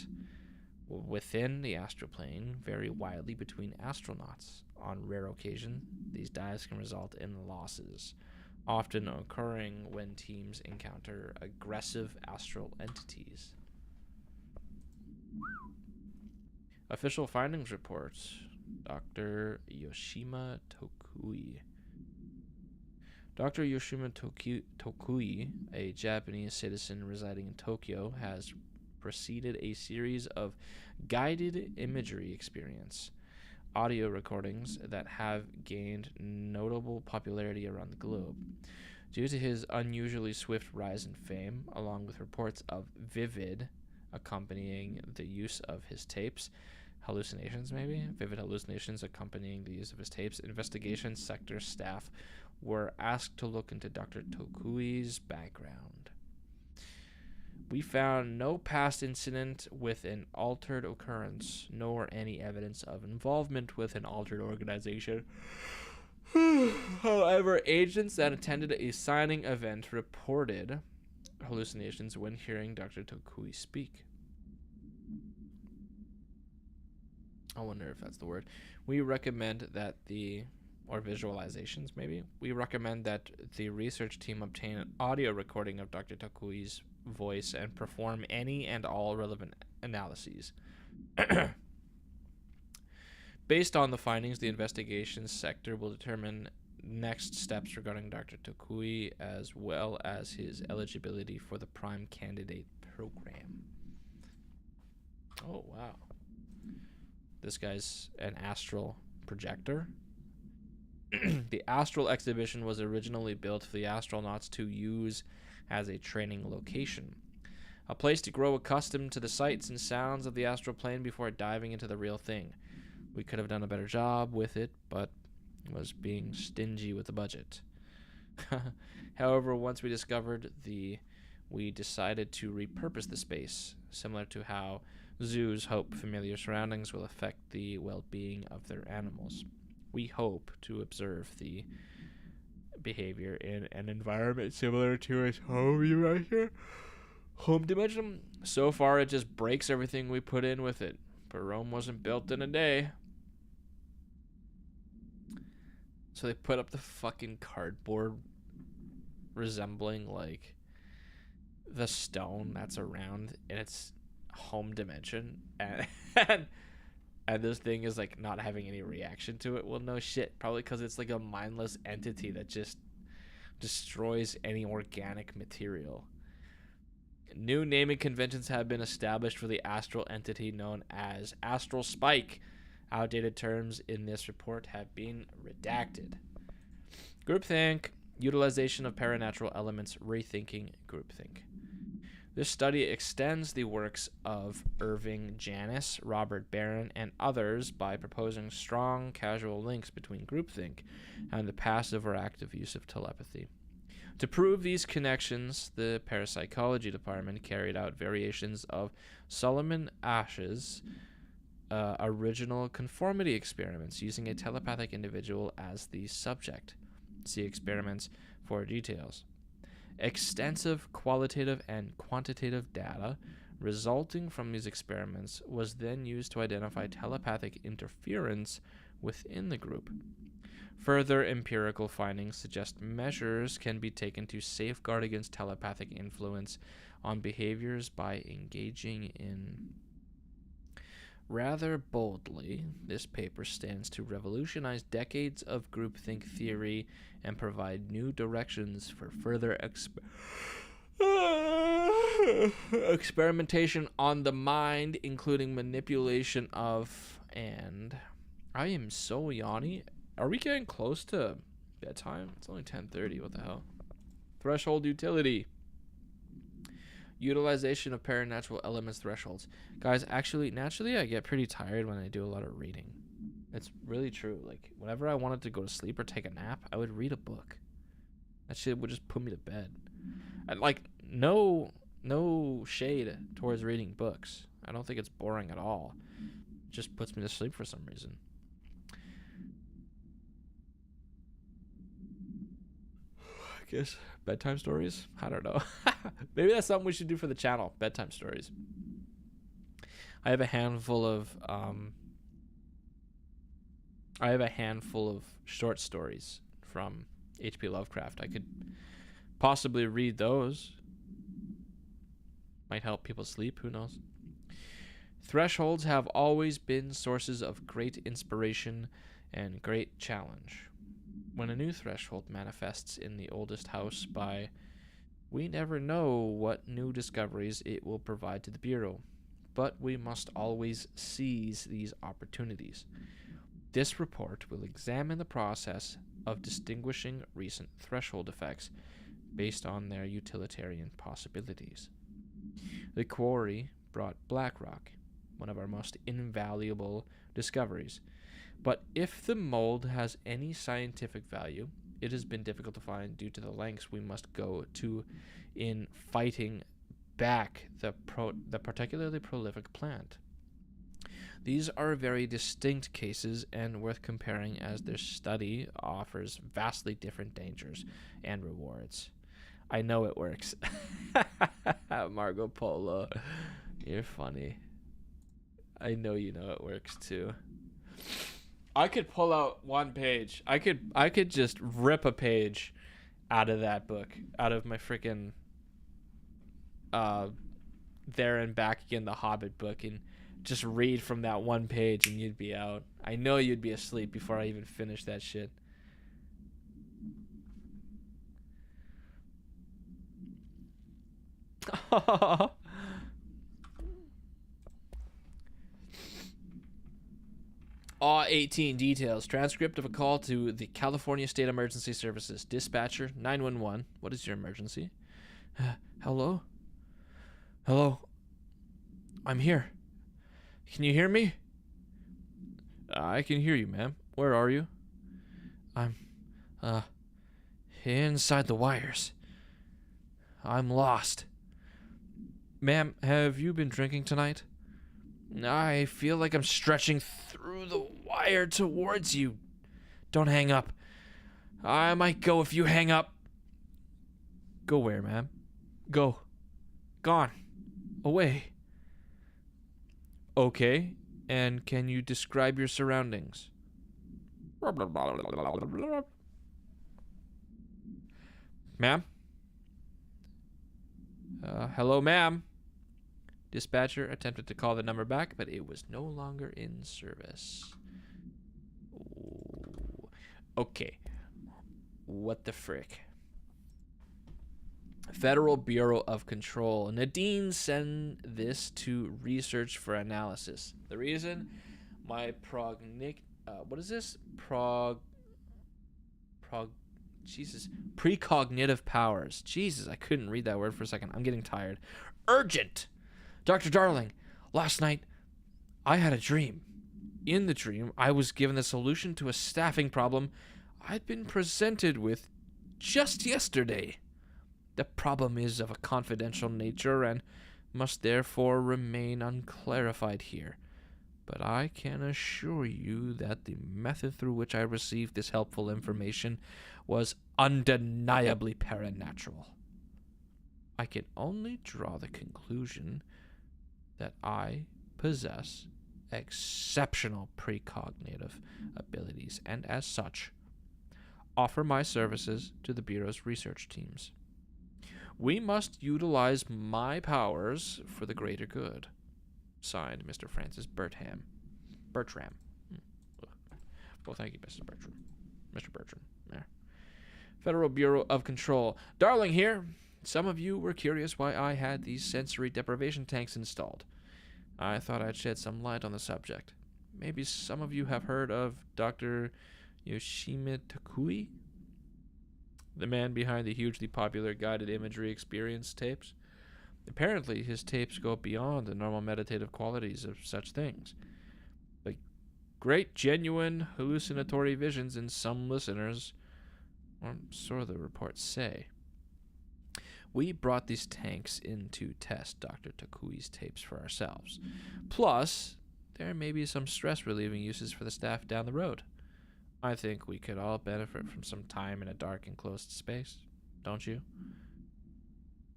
A: within the astral plane vary widely between astronauts. On rare occasion, these dives can result in losses, often occurring when teams encounter aggressive astral entities. Official findings reports. Dr. Yoshima Tokui. Dr. Yoshima Tokui, a Japanese citizen residing in Tokyo, has preceded a series of guided imagery experience audio recordings that have gained notable popularity around the globe. Due to his unusually swift rise in fame, along with reports of vivid accompanying the use of his tapes, vivid hallucinations accompanying the use of his tapes, investigation sector staff were asked to look into Dr. Tokui's background. We found no past incident with an altered occurrence, nor any evidence of involvement with an altered organization. However, agents that attended a signing event reported hallucinations when hearing Dr. Tokui speak. I wonder if that's the word. We recommend that visualizations maybe. We recommend that the research team obtain an audio recording of Dr. Tokui's voice and perform any and all relevant analyses. Based on the findings, the investigation sector will determine next steps regarding Dr. Tokui, as well as his eligibility for the Prime Candidate program. Oh, wow. This guy's an astral projector. The astral exhibition was originally built for the astronauts to use as a training location, a place to grow accustomed to the sights and sounds of the astral plane before diving into the real thing. We could have done a better job with it, but was being stingy with the budget. However, once we discovered we decided to repurpose the space, similar to how zoos hope familiar surroundings will affect the well-being of their animals. We hope to observe the behavior in an environment similar to its home right here. Home dimension. So far, it just breaks everything we put in with it. But Rome wasn't built in a day. So they put up the fucking cardboard resembling like the stone that's around in its home dimension, and this thing is like not having any reaction to it. Well, no shit, probably because it's like a mindless entity that just destroys any organic material. New naming conventions have been established for the astral entity known as Astral Spike. Outdated terms in this report have been redacted. Groupthink. Utilization of paranatural elements. Rethinking groupthink. This study extends the works of Irving Janis, Robert Barron, and others by proposing strong causal links between groupthink and the passive or active use of telepathy. To prove these connections, the parapsychology department carried out variations of Solomon Asch's original conformity experiments using a telepathic individual as the subject. See experiments for details. Extensive qualitative and quantitative data resulting from these experiments was then used to identify telepathic interference within the group. Further empirical findings suggest measures can be taken to safeguard against telepathic influence on behaviors by engaging in. Rather boldly, this paper stands to revolutionize decades of groupthink theory and provide new directions for further experimentation on the mind, including manipulation of. And I am so yawny. Are we getting close to bedtime? It's only 10:30. What the hell? Threshold utility. Utilization of paranatural elements thresholds. Guys, actually, naturally, I get pretty tired when I do a lot of reading. It's really true. Like, whenever I wanted to go to sleep or take a nap, I would read a book. That shit would just put me to bed. And, like, no shade towards reading books. I don't think it's boring at all. It just puts me to sleep for some reason. I guess bedtime stories? I don't know. Maybe that's something we should do for the channel. Bedtime stories. I have a handful of short stories from H.P. Lovecraft. I could possibly read those. Might help people sleep, who knows. Thresholds have always been sources of great inspiration and great challenge. When a new threshold manifests in the oldest house we never know what new discoveries it will provide to the Bureau, but we must always seize these opportunities. This report will examine the process of distinguishing recent threshold effects based on their utilitarian possibilities. The quarry brought Blackrock, one of our most invaluable discoveries. But if the mold has any scientific value, it has been difficult to find due to the lengths we must go to in fighting back the particularly prolific plant. These are very distinct cases and worth comparing, as their study offers vastly different dangers and rewards. I know it works. Marco Polo, you're funny. I know you know it works too. I could pull out one page. I could just rip a page out of that book, out of my freaking There and Back Again, the Hobbit book, and just read from that one page and you'd be out. I know you'd be asleep before I even finish that shit. Aw 18 details. Transcript of a call to the California State Emergency Services. Dispatcher 911. What is your emergency? Hello? Hello? I'm here. Can you hear me? I can hear you, ma'am. Where are you? I'm, inside the wires. I'm lost. Ma'am, have you been drinking tonight? I feel like I'm stretching through the wire towards you. Don't hang up. I might go if you hang up. Go where, ma'am? Go. Gone. Away. Okay, and can you describe your surroundings? Ma'am? Hello, ma'am? Dispatcher attempted to call the number back, but it was no longer in service. Ooh. Okay. What the frick? Federal Bureau of Control. Nadine sent this to research for analysis. The reason? My what is this? Precognitive powers. Jesus, I couldn't read that word for a second. I'm getting tired. Urgent! Dr. Darling, last night I had a dream. In the dream, I was given the solution to a staffing problem I'd been presented with just yesterday. The problem is of a confidential nature and must therefore remain unclarified here. But I can assure you that the method through which I received this helpful information was undeniably paranatural. I can only draw the conclusion that I possess exceptional precognitive abilities and, as such, offer my services to the Bureau's research teams. We must utilize my powers for the greater good. Signed, Mr. Francis Bertram. Well, thank you, Mr. Bertram. There. Federal Bureau of Control. Darling here. Some of you were curious why I had these sensory deprivation tanks installed. I thought I'd shed some light on the subject. Maybe some of you have heard of Dr. Yoshimi Takui, the man behind the hugely popular guided imagery experience tapes. Apparently, his tapes go beyond the normal meditative qualities of such things. But great genuine hallucinatory visions in some listeners, or so the reports say. We brought these tanks in to test Dr. Takui's tapes for ourselves. Plus, there may be some stress-relieving uses for the staff down the road. I think we could all benefit from some time in a dark, enclosed space, don't you?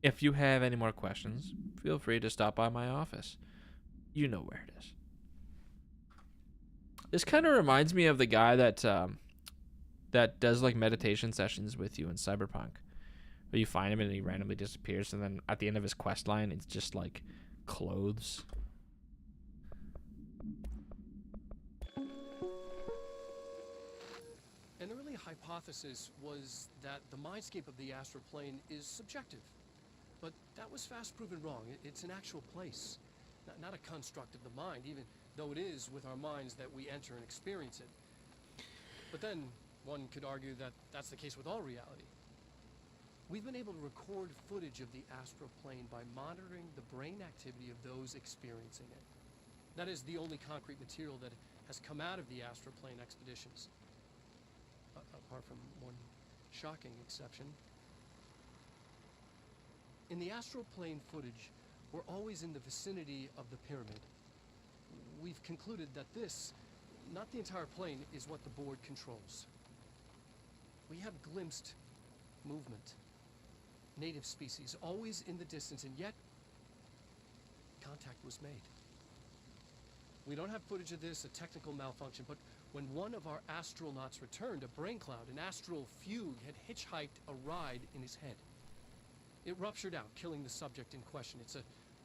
A: If you have any more questions, feel free to stop by my office. You know where it is. This kind of reminds me of the guy that does like meditation sessions with you in Cyberpunk. Where you find him and he randomly disappears, and then at the end of his quest line, it's just like clothes.
E: An early hypothesis was that the mindscape of the astral plane is subjective. But that was fast proven wrong. It's an actual place, not a construct of the mind, even though it is with our minds that we enter and experience it. But then one could argue that that's the case with all reality. We've been able to record footage of the astral plane by monitoring the brain activity of those experiencing it. That is the only concrete material that has come out of the astral plane expeditions. Apart from one shocking exception. In the astral plane footage, we're always in the vicinity of the pyramid. We've concluded that this, not the entire plane, is what the board controls. We have glimpsed movement. Native species, always in the distance, and yet contact was made. We don't have footage of this, a technical malfunction, but when one of our astronauts returned, a brain cloud, an astral fugue, had hitchhiked a ride in his head. It ruptured out, killing the subject in question. It's a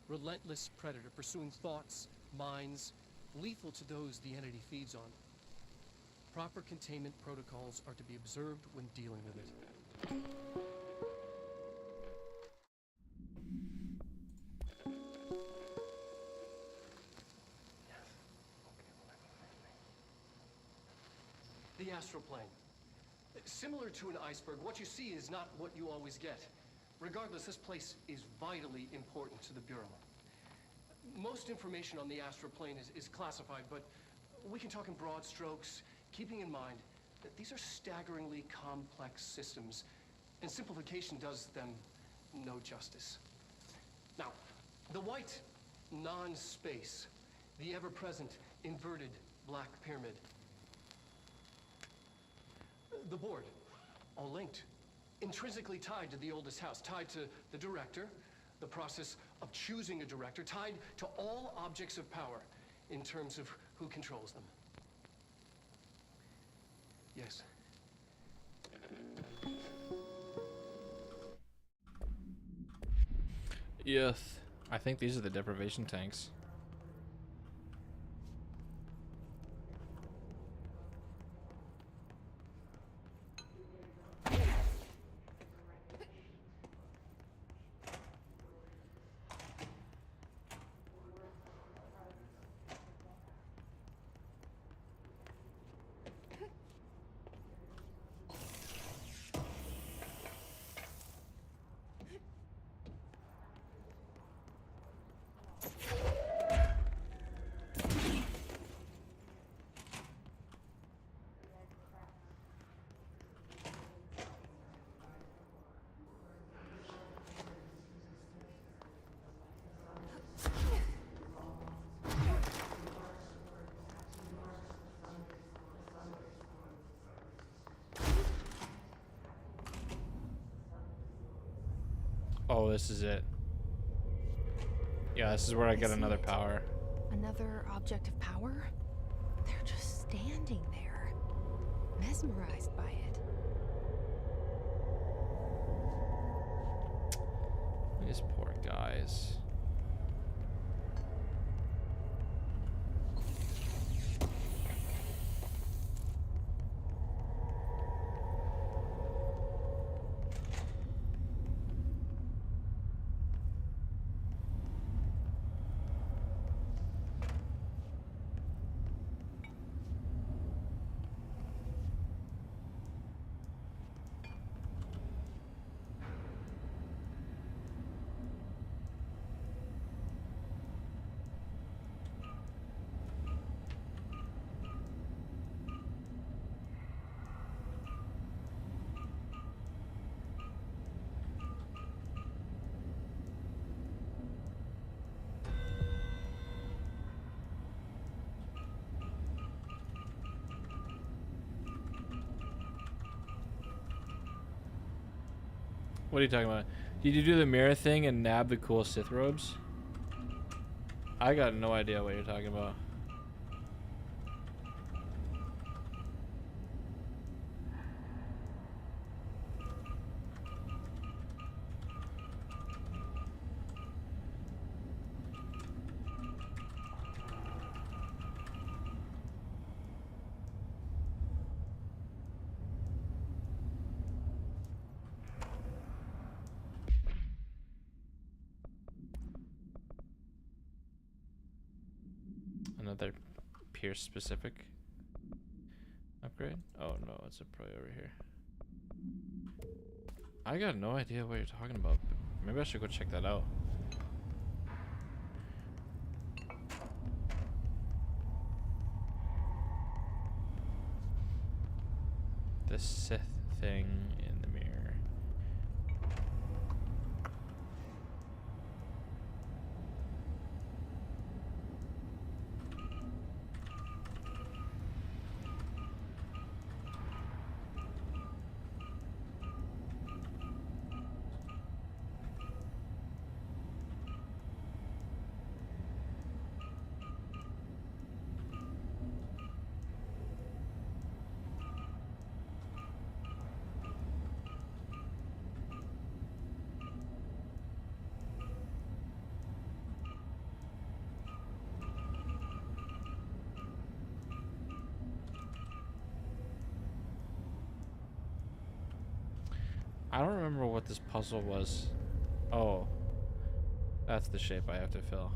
E: relentless predator, pursuing thoughts, minds, lethal to those the entity feeds on. Proper containment protocols are to be observed when dealing with it. The astral plane. Similar to an iceberg, what you see is not what you always get. Regardless, this place is vitally important to the Bureau. Most information on the astral plane is classified, but we can talk in broad strokes, keeping in mind that these are staggeringly complex systems, and simplification does them no justice. Now, the white non-space, the ever-present inverted black pyramid. The board, all linked, intrinsically tied to the oldest house, tied to the director, the process of choosing a director, tied to all objects of power in terms of who controls them. Yes.
A: Yes. I think these are the deprivation tanks. Oh, this is it. Yeah, this is where I get another power.
C: Another object of power? They're just standing there, mesmerized by it.
A: These poor guys. What are you talking about? Did you do the mirror thing and nab the cool Sith robes? I got no idea what you're talking about. Another Pierce specific upgrade? Oh no, it's a pro over here. I got no idea what you're talking about. Maybe I should go check that out. The Sith thing in the mirror. I don't remember what this puzzle was. Oh, that's the shape I have to fill.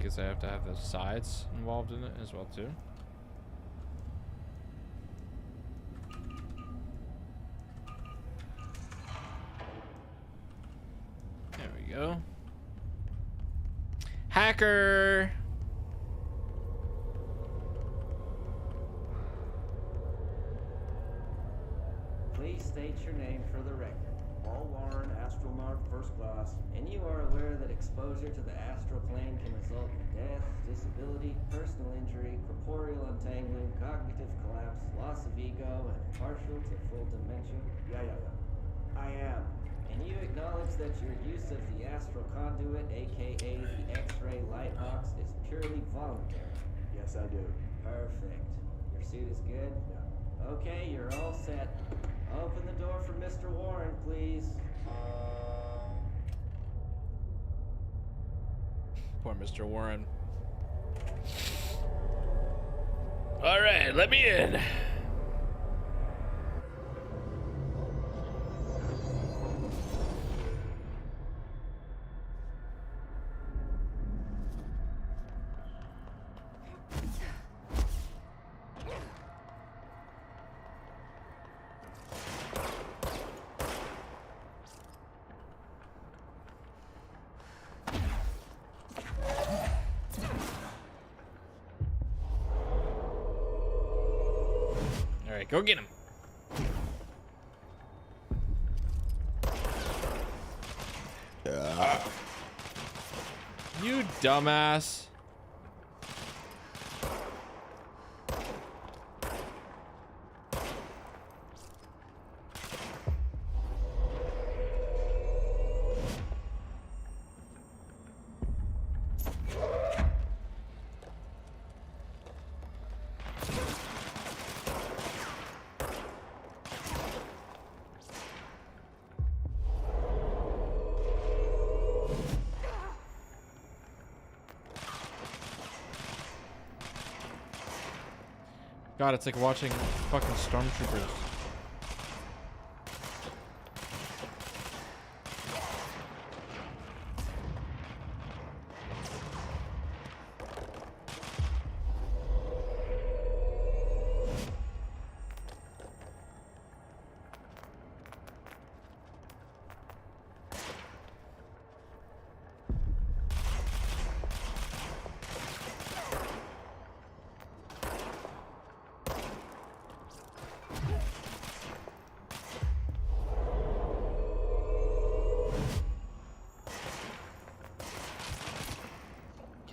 A: guess I have to have the sides involved in it as well too. There we go. Hacker.
K: Please state your name for the record. Paul Warren, Astromark First Class, and you are aware that exposure to the astral plane can result in death, disability, personal injury, corporeal untangling, cognitive collapse, loss of ego, and partial to full dementia? Yeah. I am. And you acknowledge that your use of the astral conduit, aka the X-ray light box, is purely voluntary? Yes, I do. Perfect. Your suit is good? Yeah. Okay, you're all set. Open the door for Mr. Warren, please.
A: Poor Mr. Warren.
H: All right, let me in.
A: All right, go get him. You dumbass. God, it's like watching fucking stormtroopers.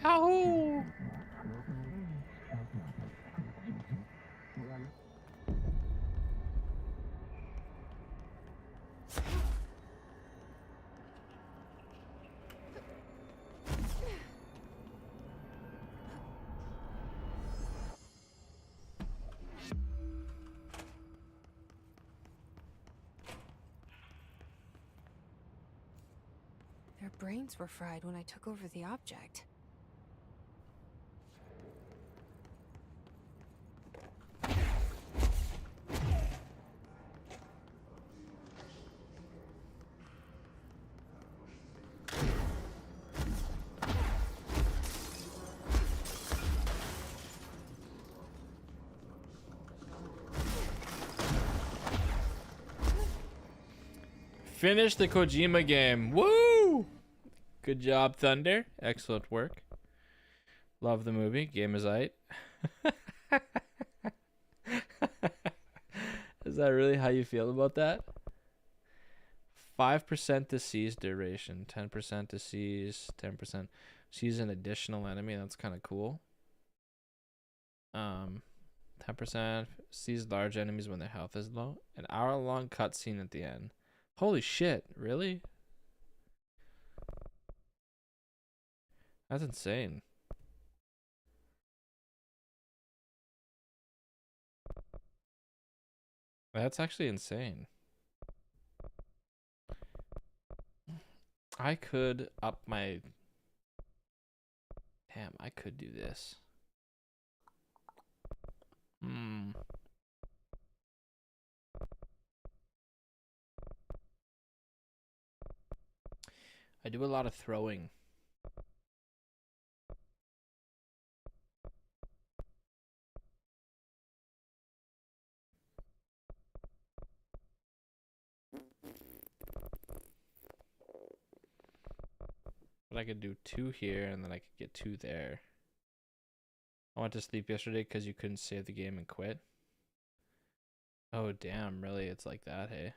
A: Yahoo!
C: Their brains were fried when I took over the object.
A: Finish the Kojima game. Woo! Good job, Thunder. Excellent work. Love the movie. Game is aight. Is that really how you feel about that? 5% to seize duration, 10% to seize, 10% seize an additional enemy. That's kind of cool. 10% seize large enemies when their health is low. An hour-long cutscene at the end. Holy shit, really? That's insane. That's actually insane. I could up my... Damn, I could do this. I do a lot of throwing. But I could do 2 here, and then I could get 2 there. I went to sleep yesterday because you couldn't save the game and quit. Oh, damn, really? It's like that, hey?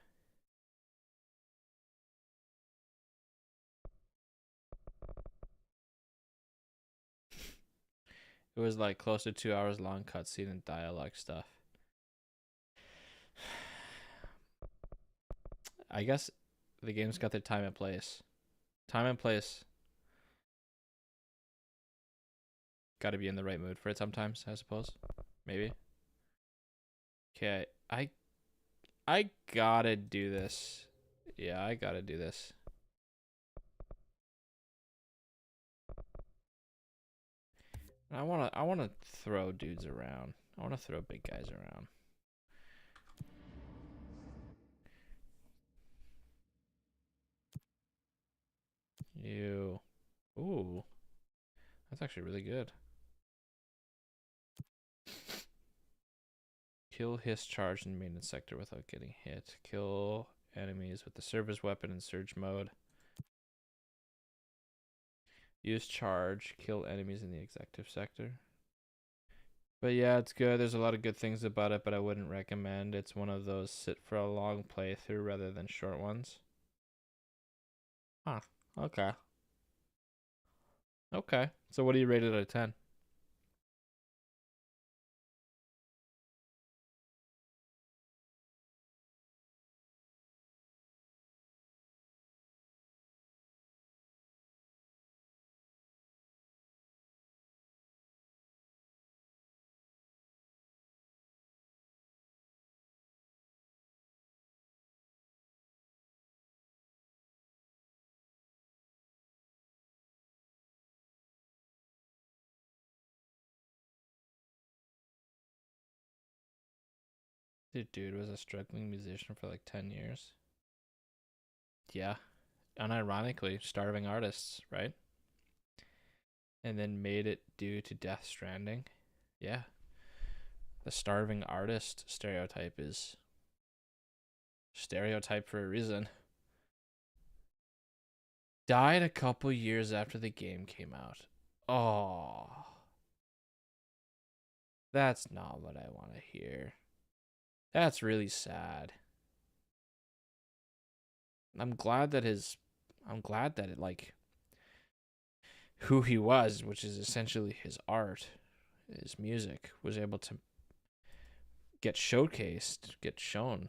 A: It was like close to 2 hours long cutscene and dialogue stuff. I guess the game's got their time and place. Time and place. Got to be in the right mood for it sometimes, I suppose. Maybe. Okay, I gotta do this. Yeah, I gotta do this. I wanna throw dudes around. I wanna throw big guys around. Ew. Ooh. That's actually really good. Kill hiss charge in the maintenance sector without getting hit. Kill enemies with the service weapon in surge mode. Use charge. Kill enemies in the executive sector. But yeah, it's good. There's a lot of good things about it, but I wouldn't recommend. It's one of those sit for a long playthrough rather than short ones. Huh. Okay. Okay. So what do you rate it out of 10? The dude was a struggling musician for like 10 years. Yeah. Unironically, starving artists, right? And then made it due to Death Stranding. Yeah. The starving artist stereotype is stereotype for a reason. Died a couple years after the game came out. Oh. That's not what I want to hear. That's really sad. I'm glad that it, like, who he was, which is essentially his art, his music, was able to get showcased, get shown.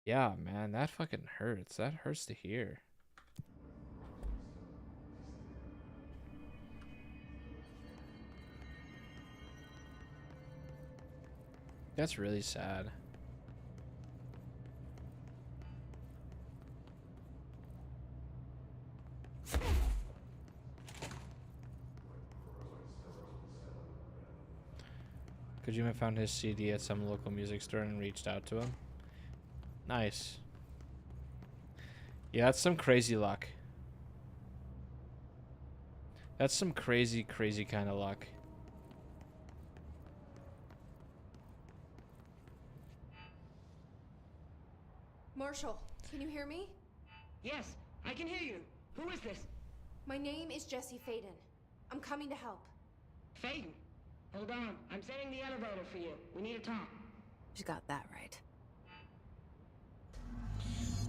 A: Yeah, man, that fucking hurts. That hurts to hear. That's really sad. Kojima found his CD at some local music store and reached out to him. Nice. Yeah, that's some crazy luck. That's some crazy, crazy kind of luck.
J: Marshall, can you hear me?
I: Yes, I can hear you. Who is this?
J: My name is Jesse Faden. I'm coming to help.
I: Faden. Hold on. I'm setting the elevator for you. We need to talk.
C: You got that right.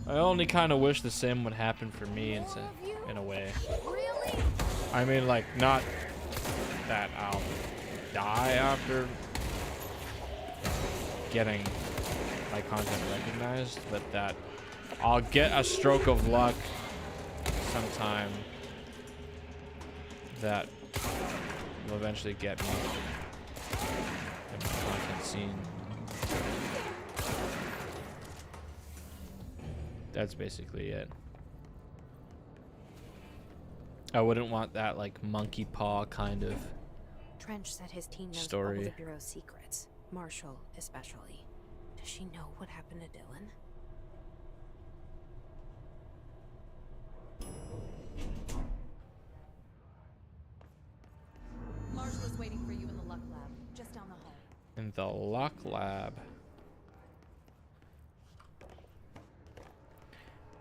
A: I only kind of wish the same would happen for me in a way.
J: Really?
A: I mean, like, not that I'll die after getting my content recognized, but that I'll get a stroke of luck sometime that will eventually get me in my content scene. That's basically it. I wouldn't want that, like, monkey paw kind of
C: Trench said his team knows
A: story.
C: all the Bureau's secrets. Marshall, especially. Does she know what happened to Dylan?
J: Marshall is waiting for you in the Luck Lab, just down the hall.
A: In the Luck Lab.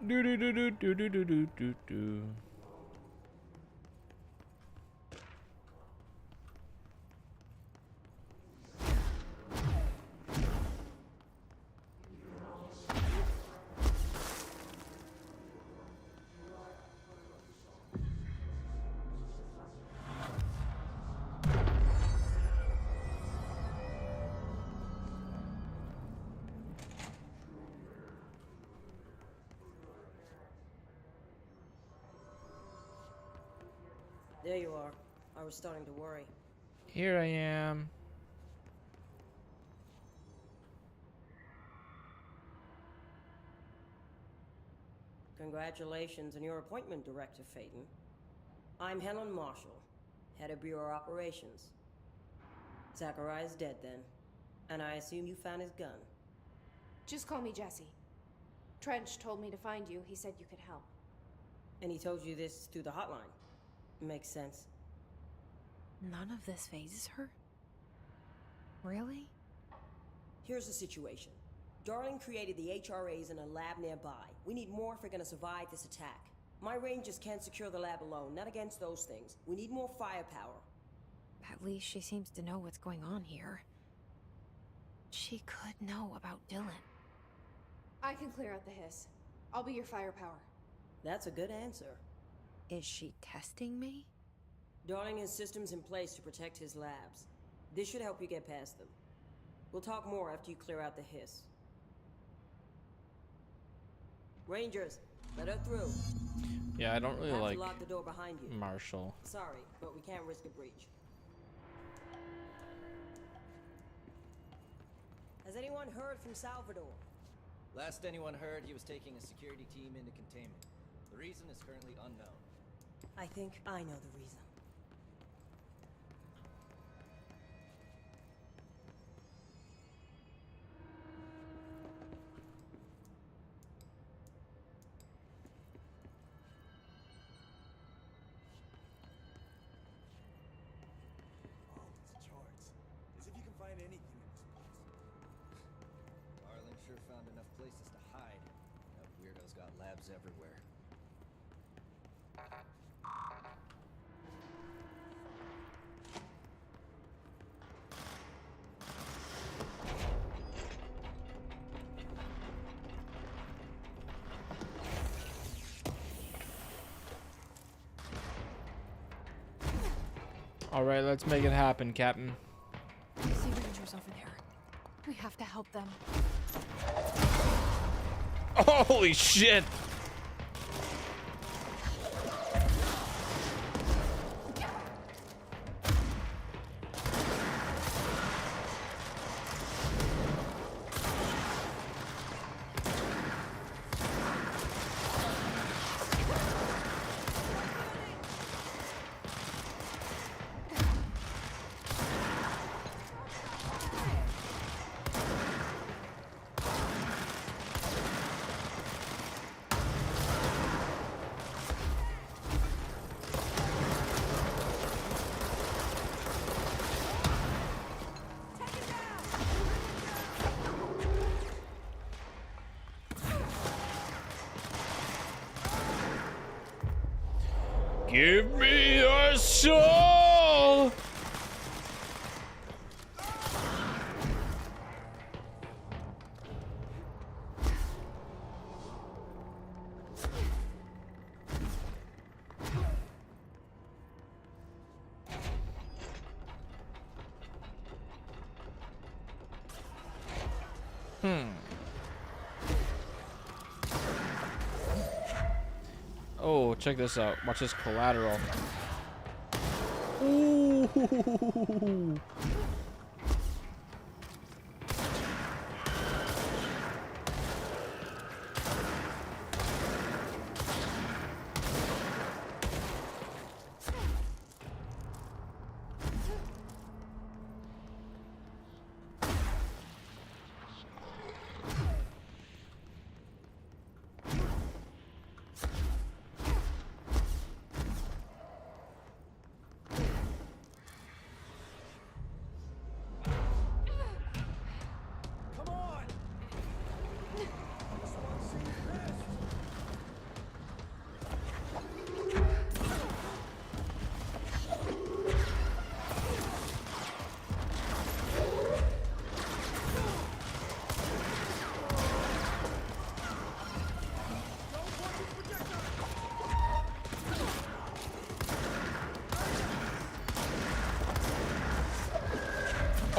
A: Do do do do do do do do do do.
L: There you are. I was starting to worry.
A: Here I am.
L: Congratulations on your appointment, Director Phaeton. I'm Helen Marshall, head of Bureau Operations. Zachariah's dead then, and I assume you found his gun.
J: Just call me Jesse. Trench told me to find you. He said you could help.
L: And he told you this through the hotline. Makes sense.
C: None of this phases her? Really?
L: Here's the situation. Darling created the HRAs in a lab nearby. We need more if we're gonna survive this attack. My Rangers can't secure the lab alone, not against those things. We need more firepower.
C: At least she seems to know what's going on here. She could know about Dylan.
J: I can clear out the hiss. I'll be your firepower.
L: That's a good answer.
C: Is she testing me?
L: Darling has systems in place to protect his labs. This should help you get past them. We'll talk more after you clear out the hiss. Rangers, let her through.
A: Yeah, I don't really
L: Have
A: like
L: to lock the door behind you.
A: Marshall.
L: Sorry, but we can't risk a breach. Has anyone heard from Salvador?
M: Last anyone heard, he was taking a security team into containment. The reason is currently unknown.
L: I think I know the reason.
N: All these charts. As if you can find anything in this place.
M: Arlen sure found enough places to hide. That weirdo's got labs everywhere.
A: All right, let's make it happen, Captain.
C: I see Rangers over there. We have to help them.
A: Holy shit! Give me your soul! Oh, check this out. Watch this collateral. Ooh.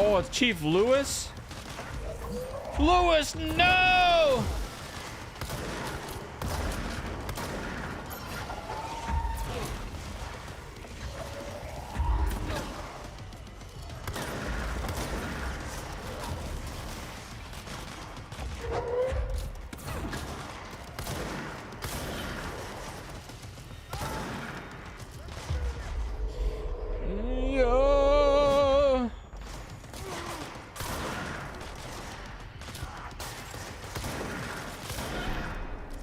A: Oh, it's Chief Lewis? Lewis, no! Yeah.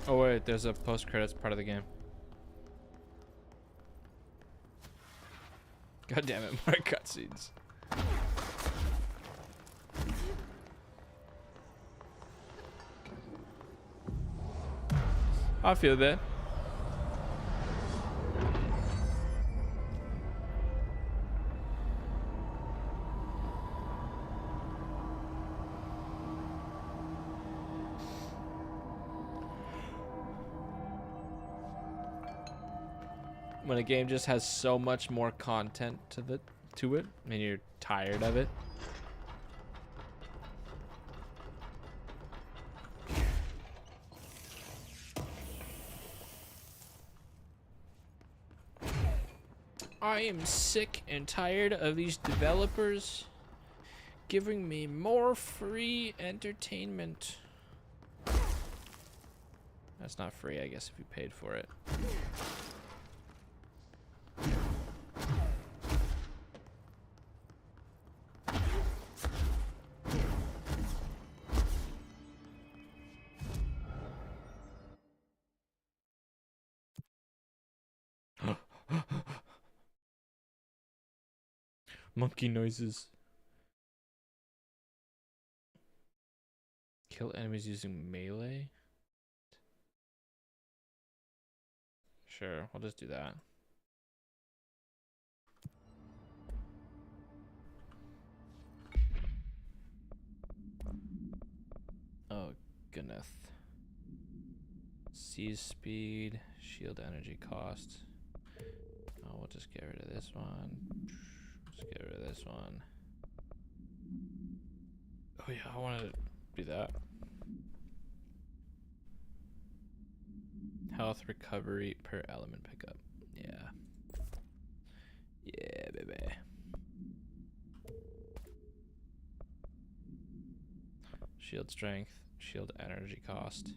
A: Oh wait, there's a post-credits part of the game. God damn it, more cutscenes. I feel that. When a game just has so much more content to it, and you're tired of it. I am sick and tired of these developers giving me more free entertainment. That's not free, I guess, if you paid for it. Monkey noises. Kill enemies using melee? Sure, we'll just do that. Oh, goodness. Seize speed, shield energy cost. Oh, we'll just get rid of this one. Let's get rid of this one. Oh yeah, I wanted to do that. Health recovery per element pickup. Yeah. Yeah, baby. Shield strength, shield energy cost.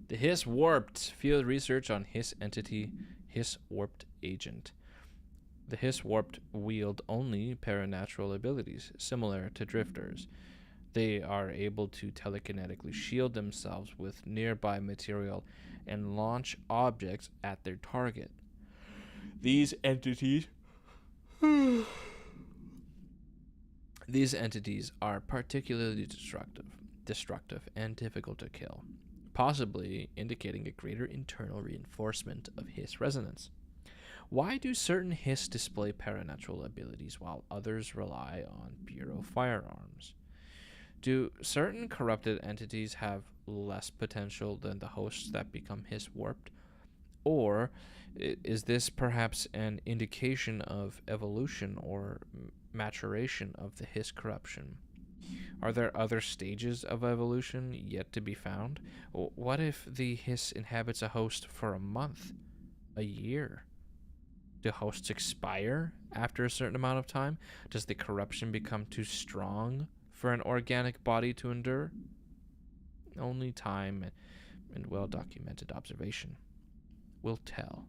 A: The Hiss Warped. Field research on Hiss entity, Hiss Warped agent. The Hiss Warped wield only paranatural abilities, similar to drifters. They are able to telekinetically shield themselves with nearby material and launch objects at their target. These entities are particularly destructive and difficult to kill, possibly indicating a greater internal reinforcement of Hiss resonance. Why do certain Hiss display paranatural abilities while others rely on Bureau firearms? Do certain corrupted entities have less potential than the hosts that become Hiss warped? Or is this perhaps an indication of evolution or maturation of the Hiss corruption? Are there other stages of evolution yet to be found? What if the Hiss inhabits a host for a month, a year? Do hosts expire after a certain amount of time? Does the corruption become too strong for an organic body to endure? Only time and well-documented observation will tell.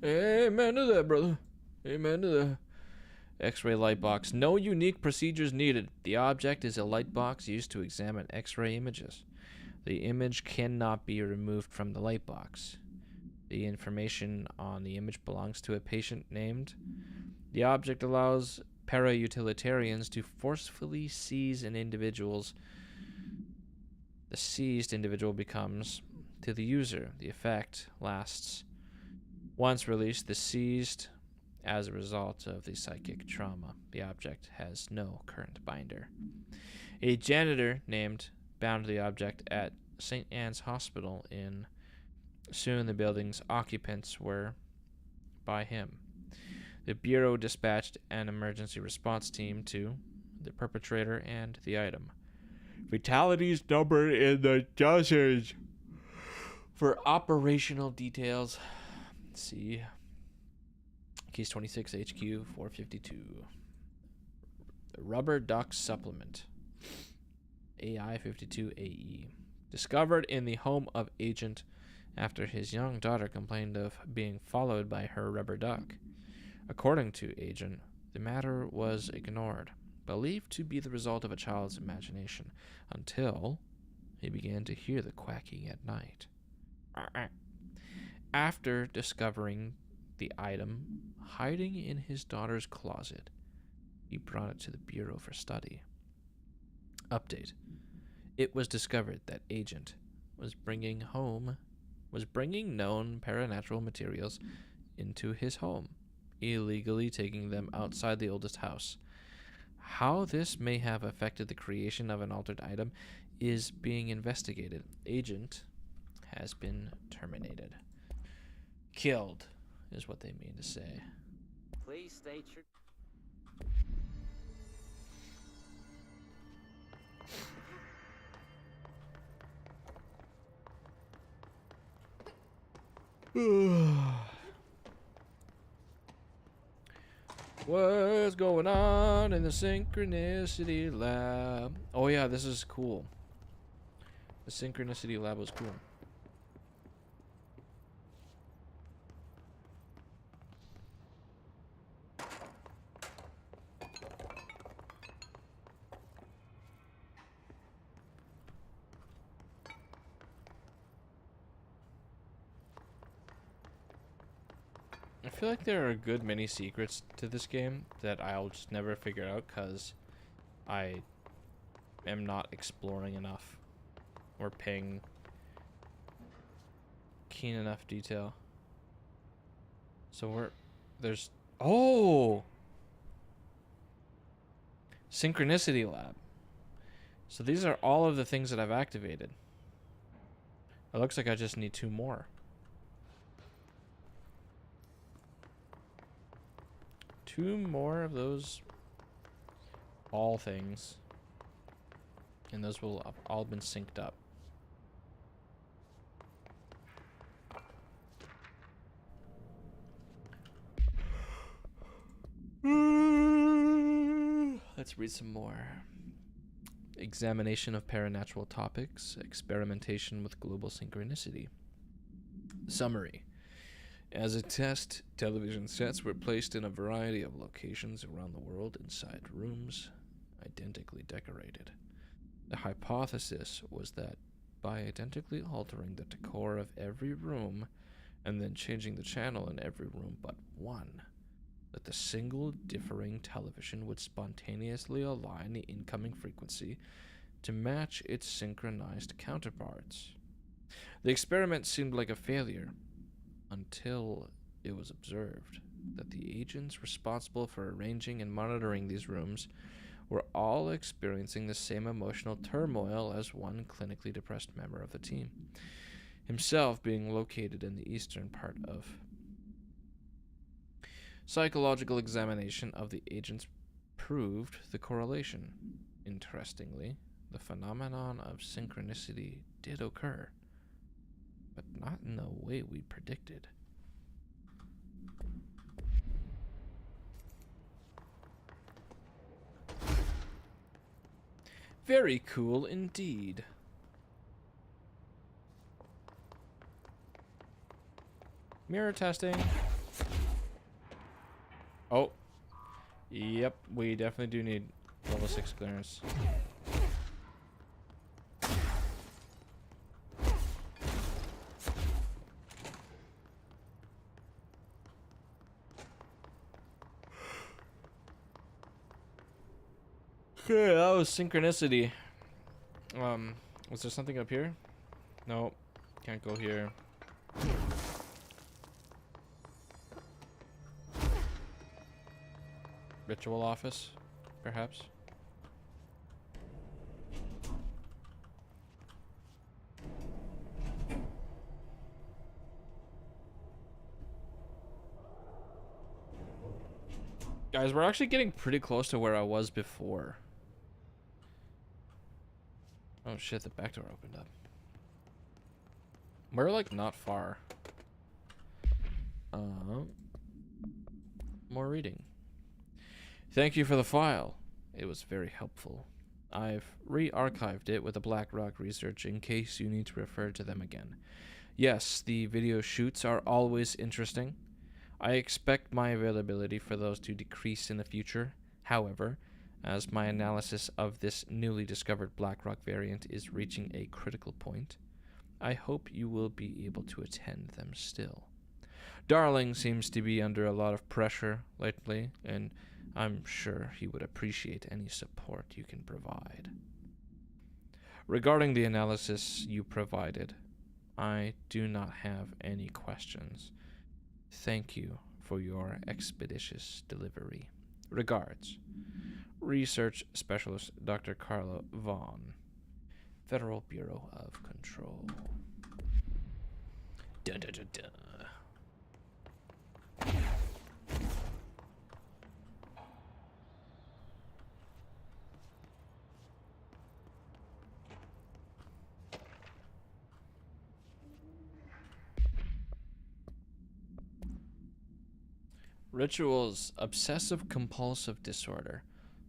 A: Amen to that, brother. Amen to that. X-ray light box. No unique procedures needed. The object is a light box used to examine X-ray images. The image cannot be removed from the light box. The information on the image belongs to a patient named. The object allows para-utilitarians to forcefully seize an individual's. The seized individual becomes to the user. The effect lasts. Once released, the seized as a result of the psychic trauma. The object has no current binder. A janitor named bound the object at St. Anne's Hospital in. Soon the building's occupants were by him. The Bureau dispatched an emergency response team to the perpetrator and the item. Fatalities numbered in the dozens. For operational details, see Case 26 HQ 452. The Rubber Duck Supplement. AI 52 AE. Discovered in the home of Agent after his young daughter complained of being followed by her rubber duck. According to Agent, the matter was ignored, believed to be the result of a child's imagination, until he began to hear the quacking at night. After discovering the item hiding in his daughter's closet, he brought it to the Bureau for study. Update. It was discovered that Agent was bringing known paranatural materials into his home, illegally taking them outside the oldest house. How this may have affected the creation of an altered item is being investigated. Agent has been terminated. Killed is what they mean to say.
K: Please state your...
A: What's going on in the Synchronicity Lab? Oh yeah, this is cool. The Synchronicity Lab was cool. I feel like there are good many secrets to this game that I'll just never figure out because I am not exploring enough or paying keen enough detail. So there's Synchronicity Lab. So these are all of the things that I've activated. It looks like I just need 2 more. 2 more of those all things, and those will have all been synced up. Let's read some more. Examination of paranatural topics, experimentation with global synchronicity. Summary. As a test, television sets were placed in a variety of locations around the world inside rooms identically decorated. The hypothesis was that by identically altering the decor of every room and then changing the channel in every room but one, that the single differing television would spontaneously align the incoming frequency to match its synchronized counterparts. The experiment seemed like a failure, until it was observed that the agents responsible for arranging and monitoring these rooms were all experiencing the same emotional turmoil as one clinically depressed member of the team, himself being located in the eastern part of. Psychological examination of the agents proved the correlation. Interestingly, the phenomenon of synchronicity did occur, but not in the way we predicted. Very cool indeed. Mirror testing. Oh. Yep, we definitely do need level 6 clearance. Okay, that was synchronicity. Was there something up here? Nope. Can't go here. Ritual office, perhaps. Guys, we're actually getting pretty close to where I was before. Oh shit, the back door opened up. We're like not far. More reading. Thank you for the file. It was very helpful. I've re-archived it with the Blackrock research in case you need to refer to them again. Yes, the video shoots are always interesting. I expect my availability for those to decrease in the future. However, as my analysis of this newly discovered Blackrock variant is reaching a critical point, I hope you will be able to attend them still. Darling seems to be under a lot of pressure lately, and I'm sure he would appreciate any support you can provide. Regarding the analysis you provided, I do not have any questions. Thank you for your expeditious delivery. Regards, Research Specialist Dr. Carla Vaughn, Federal Bureau of Control. Dun, dun, dun, dun. Rituals, obsessive compulsive disorder,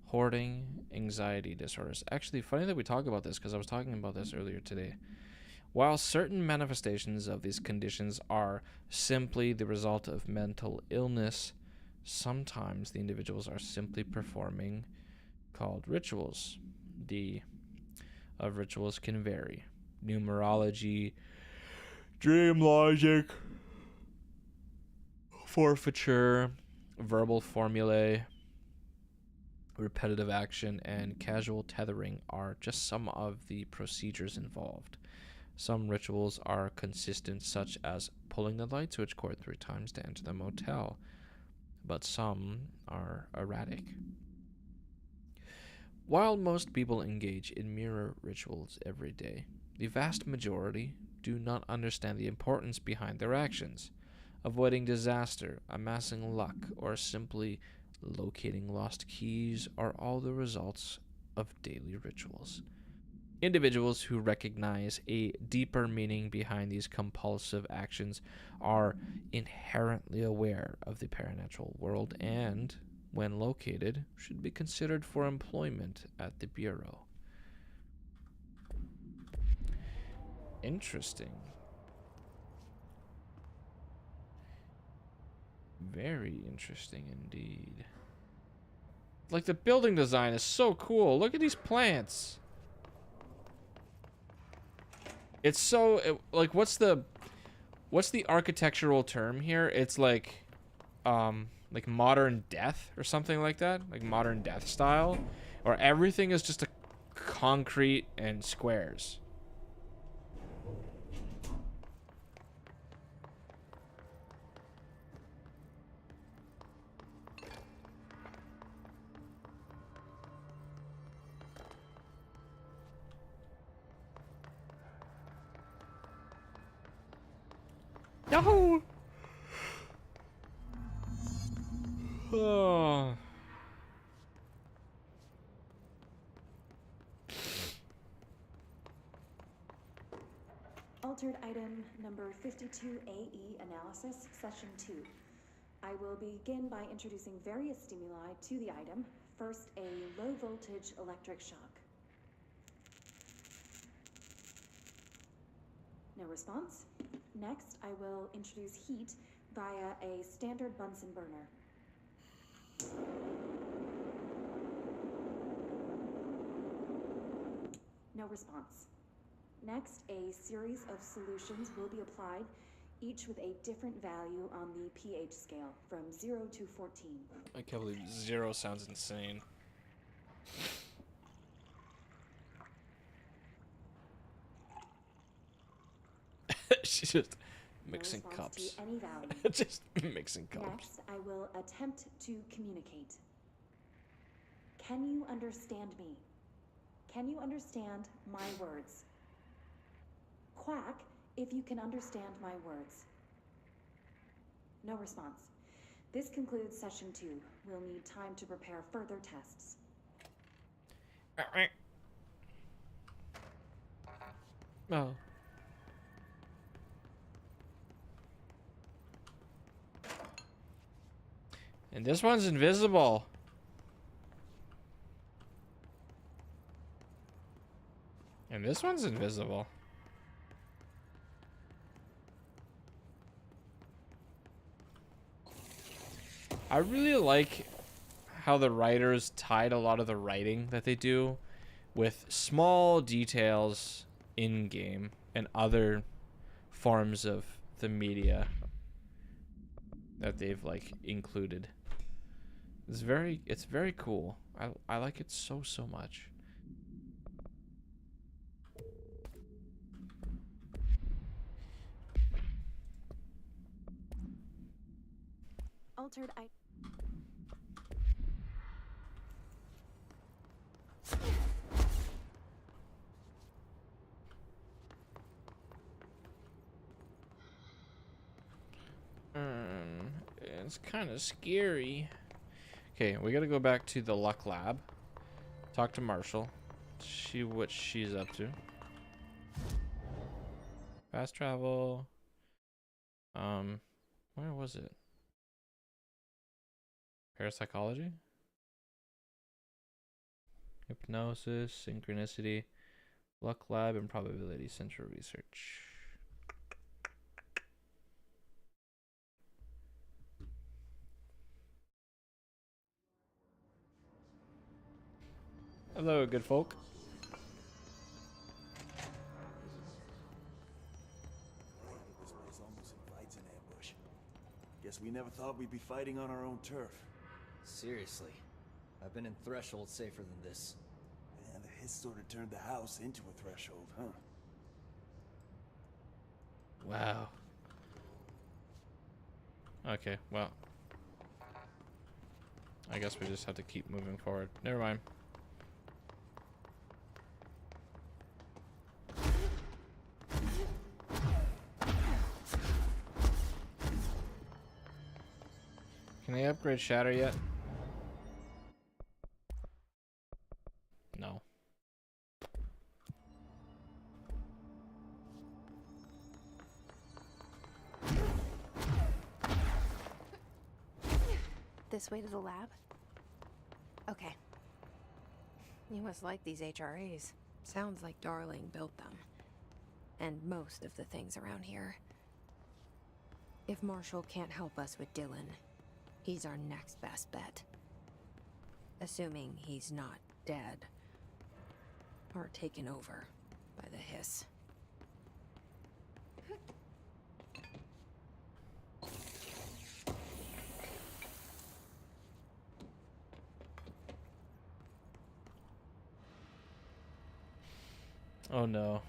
A: hoarding, anxiety disorders. Actually, funny that we talk about this because I was talking about this earlier today. While certain manifestations of these conditions are simply the result of mental illness, sometimes the individuals are simply performing called rituals. The of rituals can vary. Numerology, dream logic, forfeiture, verbal formulae, repetitive action, and casual tethering are just some of the procedures involved. Some rituals are consistent, such as pulling the light switch cord 3 times to enter the motel, but some are erratic. While most people engage in mirror rituals every day, the vast majority do not understand the importance behind their actions. Avoiding disaster, amassing luck, or simply locating lost keys are all the results of daily rituals. Individuals who recognize a deeper meaning behind these compulsive actions are inherently aware of the paranatural world and, when located, should be considered for employment at the Bureau. Interesting. Very interesting indeed. Like, the building design is so cool. Look at these plants. It's so like what's the architectural term here? It's like modern death or something like that, like modern death style, or everything is just a concrete and squares. No. Oh.
O: Altered item number 52AE analysis, session 2. I will begin by introducing various stimuli to the item. First, a low voltage electric shock. No response. Next, I will introduce heat via a standard Bunsen burner. No response. Next, a series of solutions will be applied, each with a different value on the pH scale, from 0 to 14.
A: I can't believe 0 sounds insane. She's just mixing cups.
O: To any value.
A: Just mixing cups.
O: Next, I will attempt to communicate. Can you understand me? Can you understand my words? Quack if you can understand my words. No response. This concludes session 2. We'll need time to prepare further tests.
A: Oh. And this one's invisible. And this one's invisible. I really like how the writers tied a lot of the writing that they do with small details in game and other forms of the media that they've like included. It's very cool. I like it so much.
O: Altered
A: It's kind of scary. Okay, we gotta go back to the Luck Lab. Talk to Marshall. See what she's up to. Fast travel. Where was it? Parapsychology? Hypnosis, synchronicity, Luck Lab, and probability central research. Hello, good folk.
N: This place almost invites an ambush. Guess we never thought we'd be fighting on our own turf.
M: Seriously, I've been in Threshold safer than this.
N: And the Hiss sort of turned the house into a threshold, huh?
A: Wow. Okay, well. I guess we just have to keep moving forward. Never mind. Can they upgrade Shatter yet? No.
C: This way to the lab? Okay. You must like these HRAs. Sounds like Darling built them. And most of the things around here. If Marshall can't help us with Dylan, he's our next best bet. Assuming he's not dead. Or taken over by the Hiss.
A: Oh no.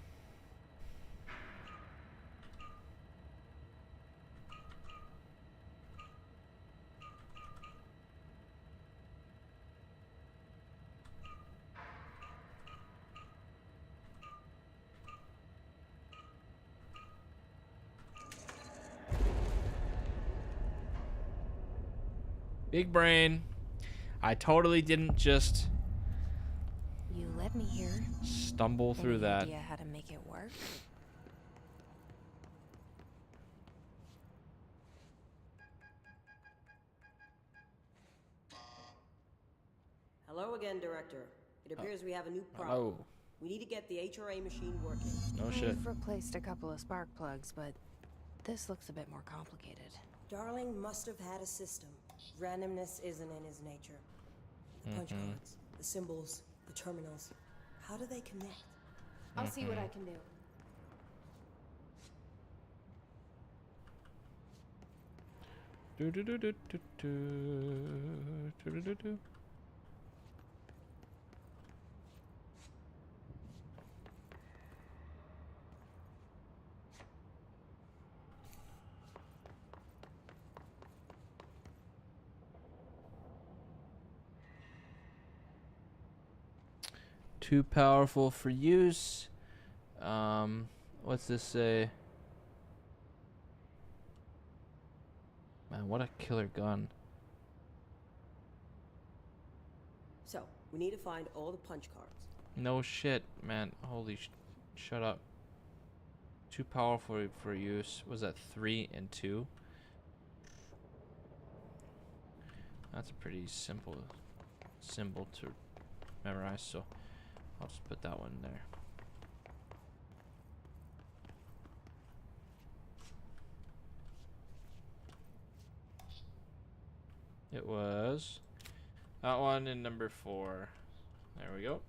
A: Big brain. I totally didn't just
C: You led me here.
A: stumble through
C: Any
A: that.
C: idea how to make it work?
L: Hello again, Director. It appears we have a new problem.
A: Hello.
L: We need to get the HRA machine working.
A: No shit.
C: We've replaced a couple of spark plugs, but this looks a bit more complicated.
L: Darling must have had a system. Randomness isn't in his nature. The punch cards, the symbols, the terminals. How do they connect?
J: I'll see what I can do.
A: Do do do do do do do do do do. Too powerful for use. What's this say? Man, what a killer gun.
L: So, we need to find all the punch cards.
A: No shit, man. Holy shut up. Too powerful for use. Was that 3 and 2? That's a pretty simple symbol to memorize, so I'll just put that one there. It was that one in number 4. There we go.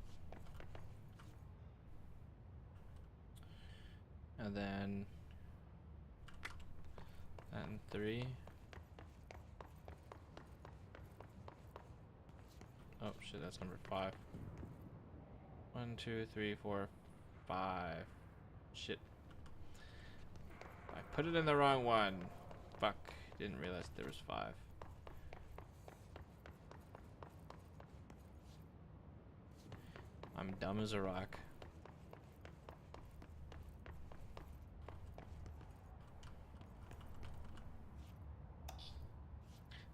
A: And then and 3. Oh shit, that's number 5. 1, 2, 3, 4, 5. Shit. I put it in the wrong one. Fuck. Didn't realize there was 5. I'm dumb as a rock.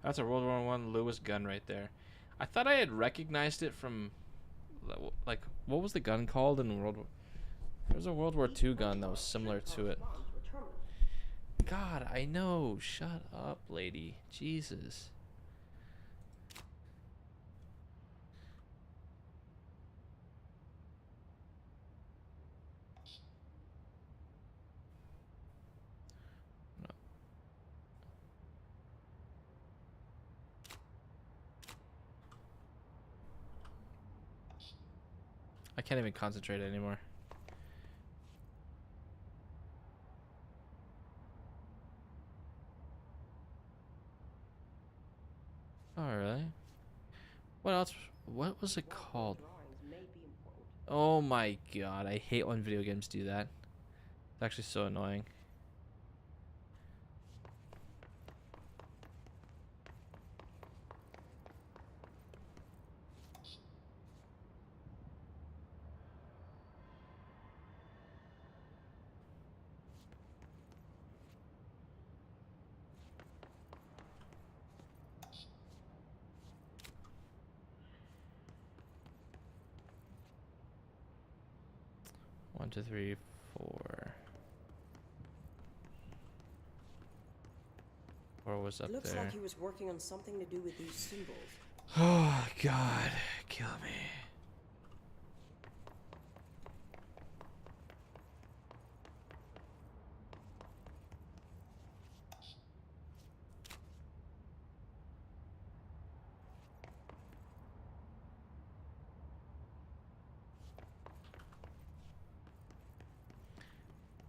A: That's a World War I Lewis gun right there. I thought I had recognized it from, like, what was the gun called in World War? There was a World War II gun that was similar to it. God, I know. Shut up, lady. Jesus. I can't even concentrate anymore. Oh, really? What else? What was it called? Oh my god, I hate when video games do that. It's actually so annoying. One, two, three, 4. 4 was up
L: It looks
A: there.
L: like he was working on something to do with these symbols.
A: Oh god, kill me.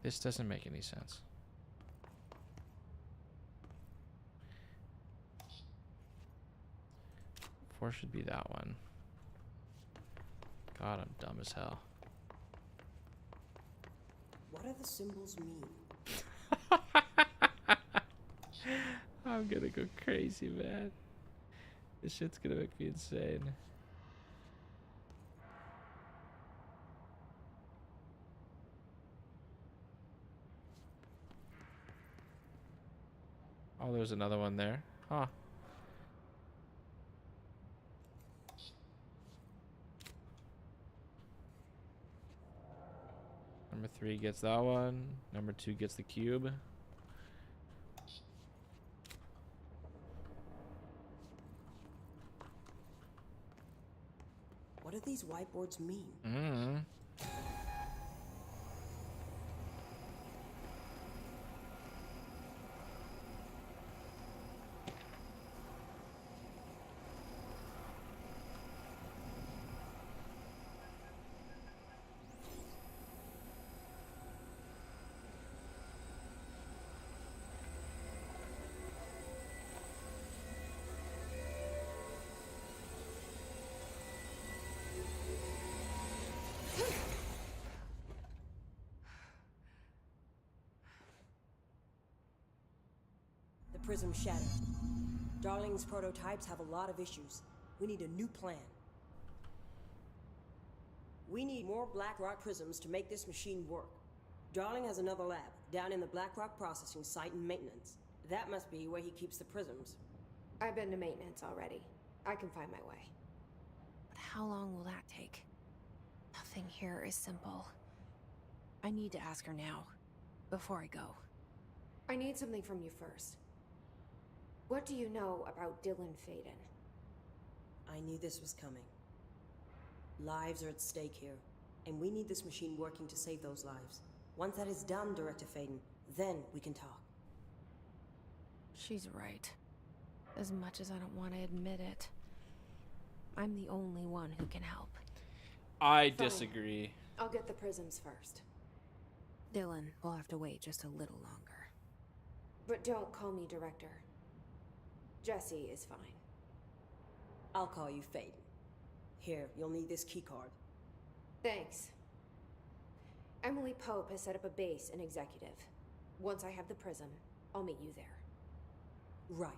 A: This doesn't make any sense. Four should be that one. God, I'm dumb as hell.
L: What do the symbols mean?
A: I'm gonna go crazy, man. This shit's gonna make me insane. Oh, there's another one there. Huh. Number 3 gets that one. Number 2 gets the cube.
L: What do these whiteboards mean? prism shattered. Darling's prototypes have a lot of issues. We need a new plan. We need more Blackrock prisms to make this machine work. Darling has another lab, down in the Blackrock processing site in maintenance. That must be where he keeps the prisms.
J: I've been to maintenance already. I can find my way.
C: But how long will that take? Nothing here is simple. I need to ask her now, before I go.
J: I need something from you first. What do you know about Dylan Faden?
L: I knew this was coming. Lives are at stake here, and we need this machine working to save those lives. Once that is done, Director Faden, then we can talk.
C: She's right. As much as I don't want to admit it. I'm the only one who can help.
A: I disagree.
J: I'll get the prisms first.
C: Dylan will have to wait just a little longer.
J: But don't call me Director. Jesse is fine.
L: I'll call you Faden. Here, you'll need this keycard.
J: Thanks. Emily Pope has set up a base in Executive. Once I have the prism, I'll meet you there.
L: Right.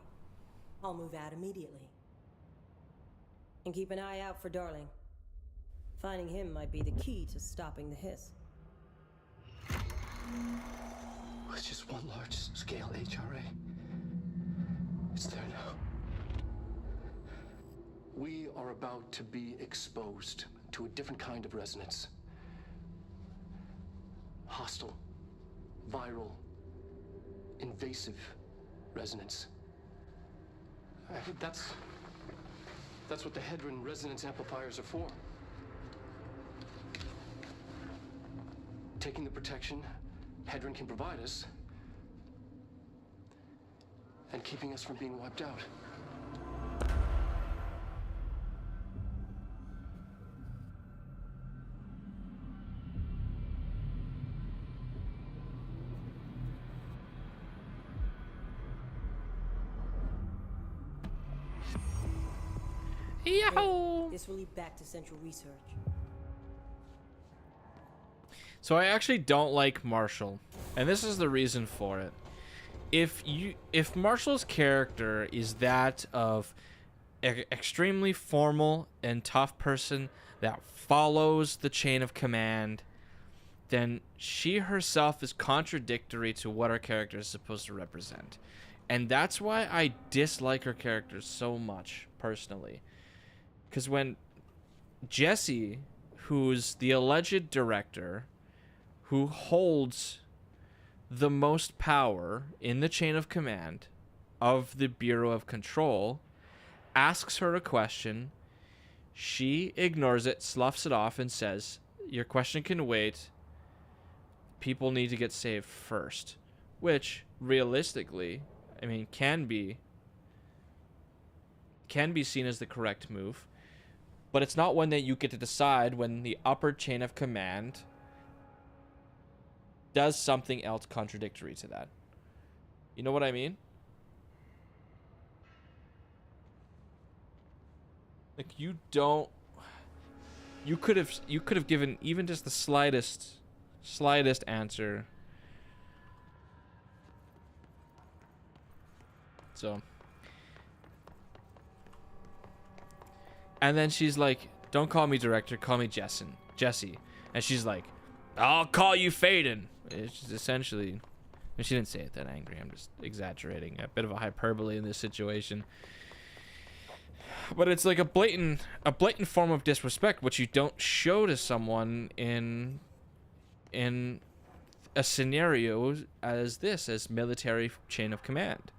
L: I'll move out immediately. And keep an eye out for Darling. Finding him might be the key to stopping the hiss.
E: It's just one large-scale HRA. It's there now. We are about to be exposed to a different kind of resonance. Hostile, viral, invasive resonance. That's what the Hedron resonance amplifiers are for. Taking the protection Hedron can provide us and keeping us from being wiped out.
A: Yahoo!
L: This will lead back to Central Research.
A: So I actually don't like Marshall, and this is the reason for it. If Marshall's character is that of an extremely formal and tough person that follows the chain of command, then she herself is contradictory to what her character is supposed to represent. And that's why I dislike her character so much, personally. Because when Jesse, who's the alleged director, who holds the most power in the chain of command of the Bureau of Control, asks her a question, she ignores it, sloughs it off, and says, "Your question can wait. People need to get saved first." Which, realistically, I mean, can be seen as the correct move. But it's not one that you get to decide when the upper chain of command does something else contradictory to that. You know what I mean? Like, you could have given even just the slightest answer. So, and then she's like, "Don't call me Director, call me Jesse." And she's like, "I'll call you Faden." It's just essentially, and she didn't say it that angry. I'm just exaggerating. A bit of a hyperbole in this situation. But it's like a blatant form of disrespect, which you don't show to someone in a scenario as this, as military chain of command.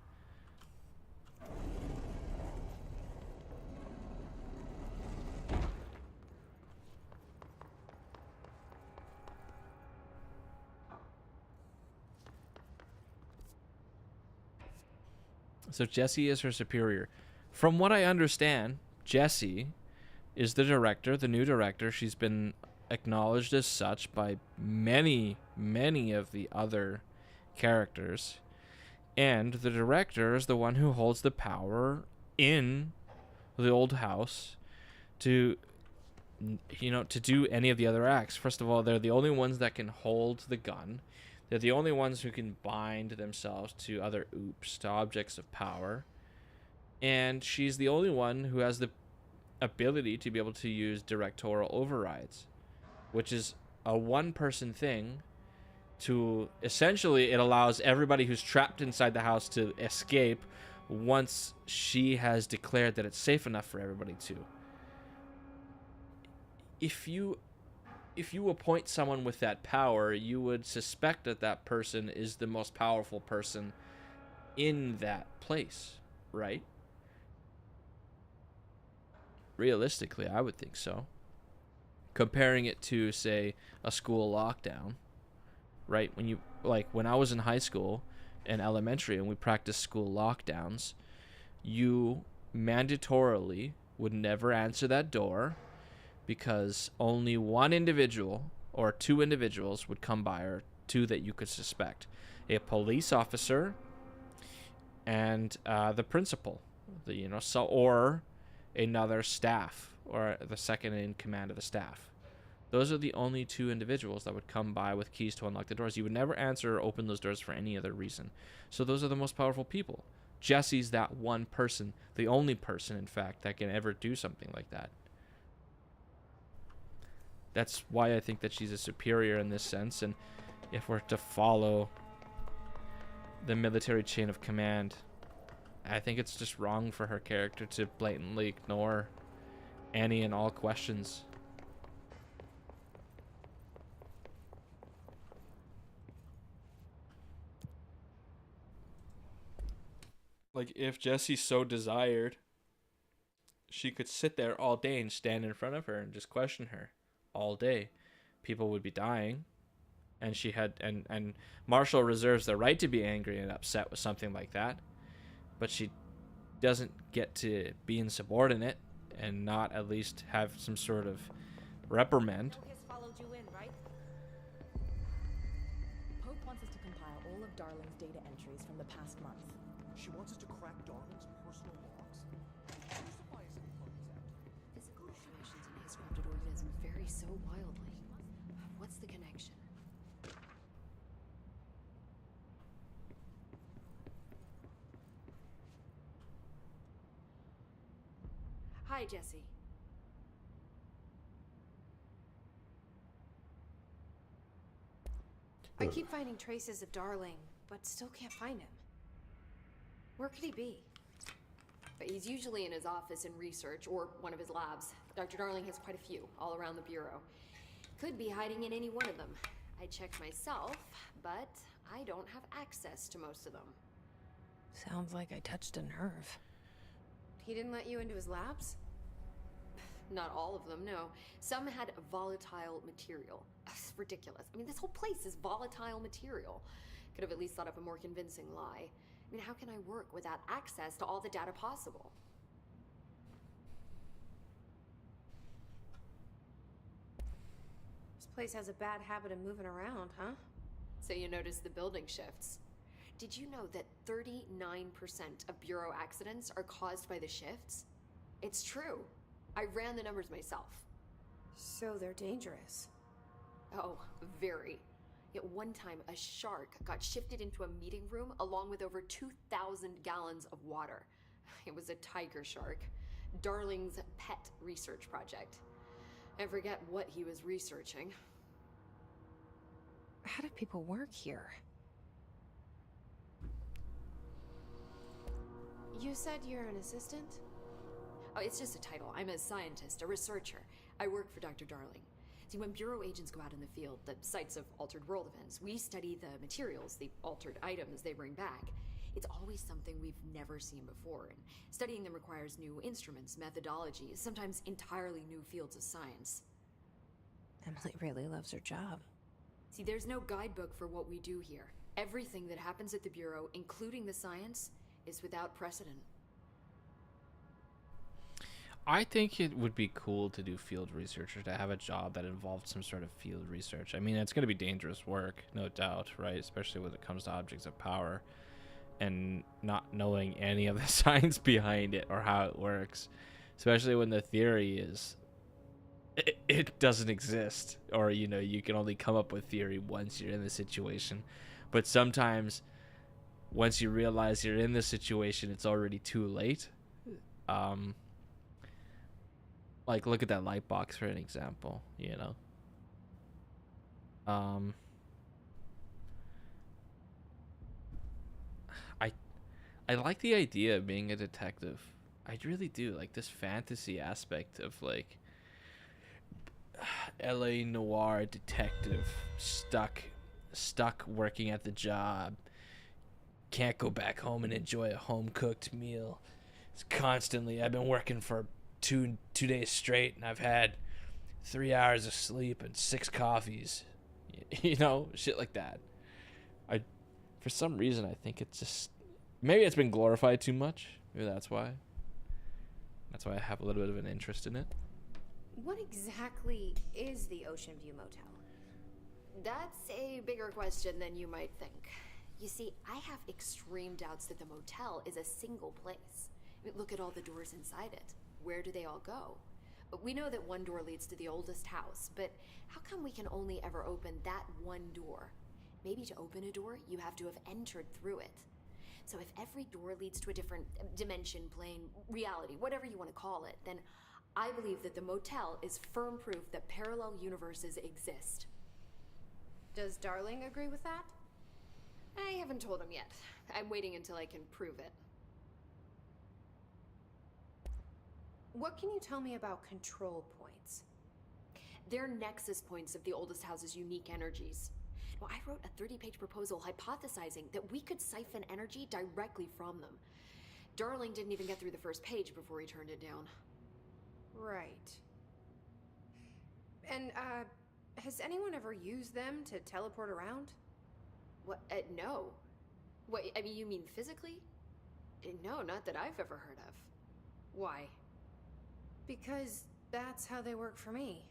A: So Jesse is her superior. From what I understand, Jesse is the director, the new director. She's been acknowledged as such by many, many of the other characters. And the director is the one who holds the power in the old house to, to do any of the other acts. First of all, they're the only ones that can hold the gun. They're the only ones who can bind themselves to other oops, to objects of power. And she's the only one who has the ability to be able to use directorial overrides, which is a one-person thing. To essentially, it allows everybody who's trapped inside the house to escape once she has declared that it's safe enough for everybody to. If you appoint someone with that power, you would suspect that that person is the most powerful person in that place, right? Realistically, I would think so. Comparing it to, say, a school lockdown, right? When I was in high school and elementary and we practiced school lockdowns, you mandatorily would never answer that door because only one individual or two individuals would come by, or two that you could suspect: a police officer and the principal, or another staff, or the second in command of the staff. Those are the only two individuals that would come by with keys to unlock the doors. You would never answer or open those doors for any other reason. So those are the most powerful people. Jesse's that one person, the only person, in fact, that can ever do something like that. That's why I think that she's a superior in this sense. And if we're to follow the military chain of command, I think it's just wrong for her character to blatantly ignore any and all questions. Like, if Jessie so desired, she could sit there all day and stand in front of her and just question her all day. People would be dying, and she had and Marshall reserves the right to be angry and upset with something like that, but she doesn't get to be insubordinate and not at least have some sort of reprimand.
P: Has followed you in, right? Pope wants us to compile all of Darling's data entries from the past month.
N: She wants us to crack Darling's personal logs?
C: Physical alterations in his corrupted organism vary so wildly. What's the connection?
J: Hi, Jesse. I keep finding traces of Darling, but still can't find him. Where could he be?
Q: But he's usually in his office in research or one of his labs. Dr. Darling has quite a few all around the Bureau. Could be hiding in any one of them. I checked myself, but I don't have access to most of them.
C: Sounds like I touched a nerve.
J: He didn't let you into his labs?
Q: Not all of them, no. Some had volatile material. It's ridiculous. I mean, this whole place is volatile material. Could have at least thought up a more convincing lie. I mean, how can I work without access to all the data possible?
J: This place has a bad habit of moving around, huh?
Q: So you notice the building shifts. Did you know that 39% of Bureau accidents are caused by the shifts? It's true. I ran the numbers myself.
J: So they're dangerous.
Q: Oh, very. At one time, a shark got shifted into a meeting room along with over 2,000 gallons of water. It was a tiger shark. Darling's pet research project. I forget what he was researching.
C: How do people work here?
J: You said you're an assistant?
Q: Oh, it's just a title. I'm a scientist, a researcher. I work for Dr. Darling. See, when Bureau agents go out in the field, the sites of altered world events, we study the materials, the altered items they bring back. It's always something we've never seen before, and studying them requires new instruments, methodologies, sometimes entirely new fields of science.
C: Emily really loves her job.
Q: See, there's no guidebook for what we do here. Everything that happens at the Bureau, including the science, is without precedent.
A: I think it would be cool to do field research, or to have a job that involved some sort of field research. I mean, it's going to be dangerous work, no doubt, right? Especially when it comes to objects of power and not knowing any of the science behind it or how it works. Especially when the theory is it doesn't exist, or you can only come up with theory once you're in the situation. But sometimes once you realize you're in this situation, it's already too late. Like, look at that light box for an example, I like the idea of being a detective. I really do like this fantasy aspect of like LA noir detective stuck working at the job, can't go back home and enjoy a home cooked meal. It's constantly, I've been working for two days straight and I've had 3 hours of sleep and 6 coffees, shit like that. For some reason I think it's just, maybe it's been glorified too much. Maybe that's why I have a little bit of an interest in it.
J: What exactly is the Ocean View Motel?
Q: That's a bigger question than you might think. You see, I have extreme doubts that the motel is a single place. I mean, look at all the doors inside it. Where do they all go? We know that one door leads to the oldest house, but how come we can only ever open that one door? Maybe to open a door, you have to have entered through it. So if every door leads to a different dimension, plane, reality, whatever you want to call it, then I believe that the motel is firm proof that parallel universes exist.
J: Does Darling agree with that?
Q: I haven't told him yet. I'm waiting until I can prove it.
J: What can you tell me about control points?
Q: They're nexus points of the oldest house's unique energies. Well, I wrote a 30-page proposal hypothesizing that we could siphon energy directly from them. Darling didn't even get through the first page before he turned it down.
J: Right. And, has anyone ever used them to teleport around?
Q: What? No. What, I mean, you mean physically? No, not that I've ever heard of. Why?
J: Because that's how they work for me.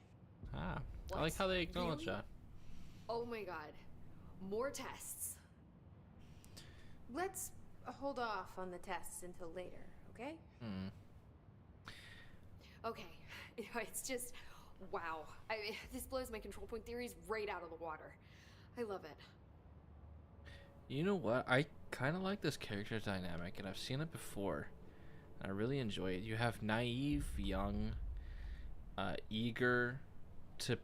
A: I
Q: What?
A: like how they acknowledge
Q: Really?
A: that.
Q: Oh my god. More tests.
J: Let's hold off on the tests until later, okay?
Q: Okay. It's just, wow. This blows my control point theories right out of the water. I love it.
A: You know what? I kind of like this character dynamic, and I've seen it before. I really enjoy it. You have naive, young, eager to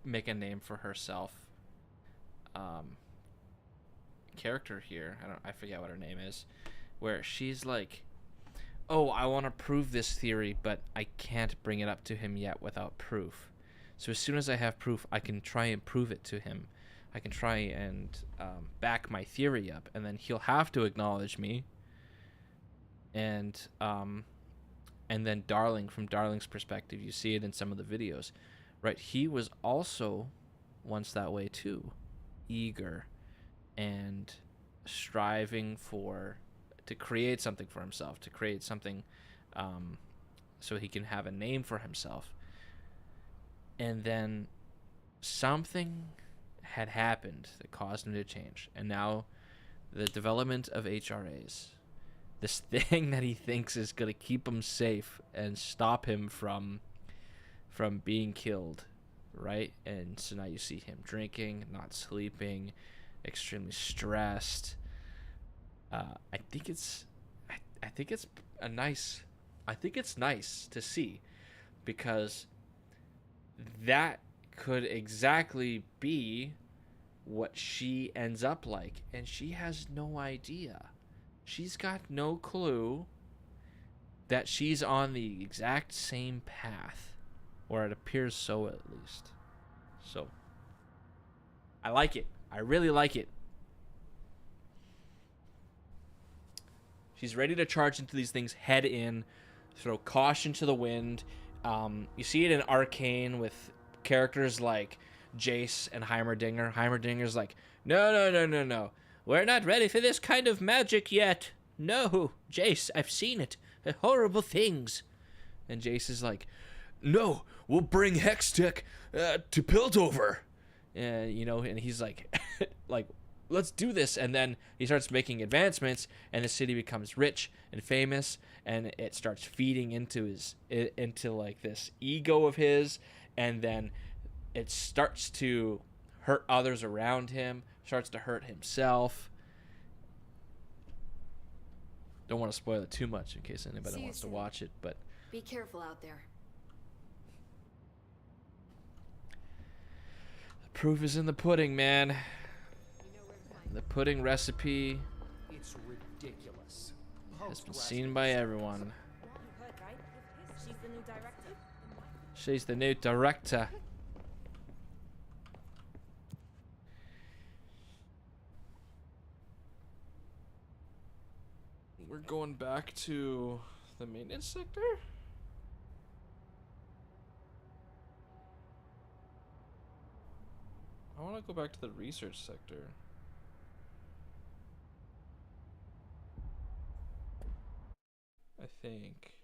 A: make a name for herself character here. I forget what her name is, where she's like, oh, I want to prove this theory, but I can't bring it up to him yet without proof. So as soon as I have proof, I can try and prove it to him. I can try and back my theory up, and then he'll have to acknowledge me. And then Darling, from Darling's perspective, you see it in some of the videos, right? He was also once that way too, eager and striving to create something for himself, to create something so he can have a name for himself. And then something had happened that caused him to change. And now the development of HRAs, this thing that he thinks is going to keep him safe and stop him from being killed, right? And so now you see him drinking, not sleeping, extremely stressed. I think it's nice to see, because that could exactly be what she ends up like, and she has no idea. She's got no clue that she's on the exact same path, or it appears so at least. So I like it. I really like it. She's ready to charge into these things head in, throw caution to the wind. You see it in Arcane with characters like Jace and Heimerdinger. Heimerdinger's like, no. We're not ready for this kind of magic yet. No, Jace, I've seen it. Horrible things. And Jace is like, no, we'll bring Hextech to Piltover. And he's like, let's do this. And then he starts making advancements, and the city becomes rich and famous, and it starts feeding into like this ego of his, and then it starts to hurt others around him, starts to hurt himself. Don't want to spoil it too much in case anybody wants to watch it, but
Q: Be careful out there.
A: the proof is in the pudding, man. The pudding recipe
R: It's ridiculous.
A: has been seen by everyone.
L: You heard, right? She's the new director.
A: She's the new director.
D: We're going back to the maintenance sector? I want to go back to the research sector. I think.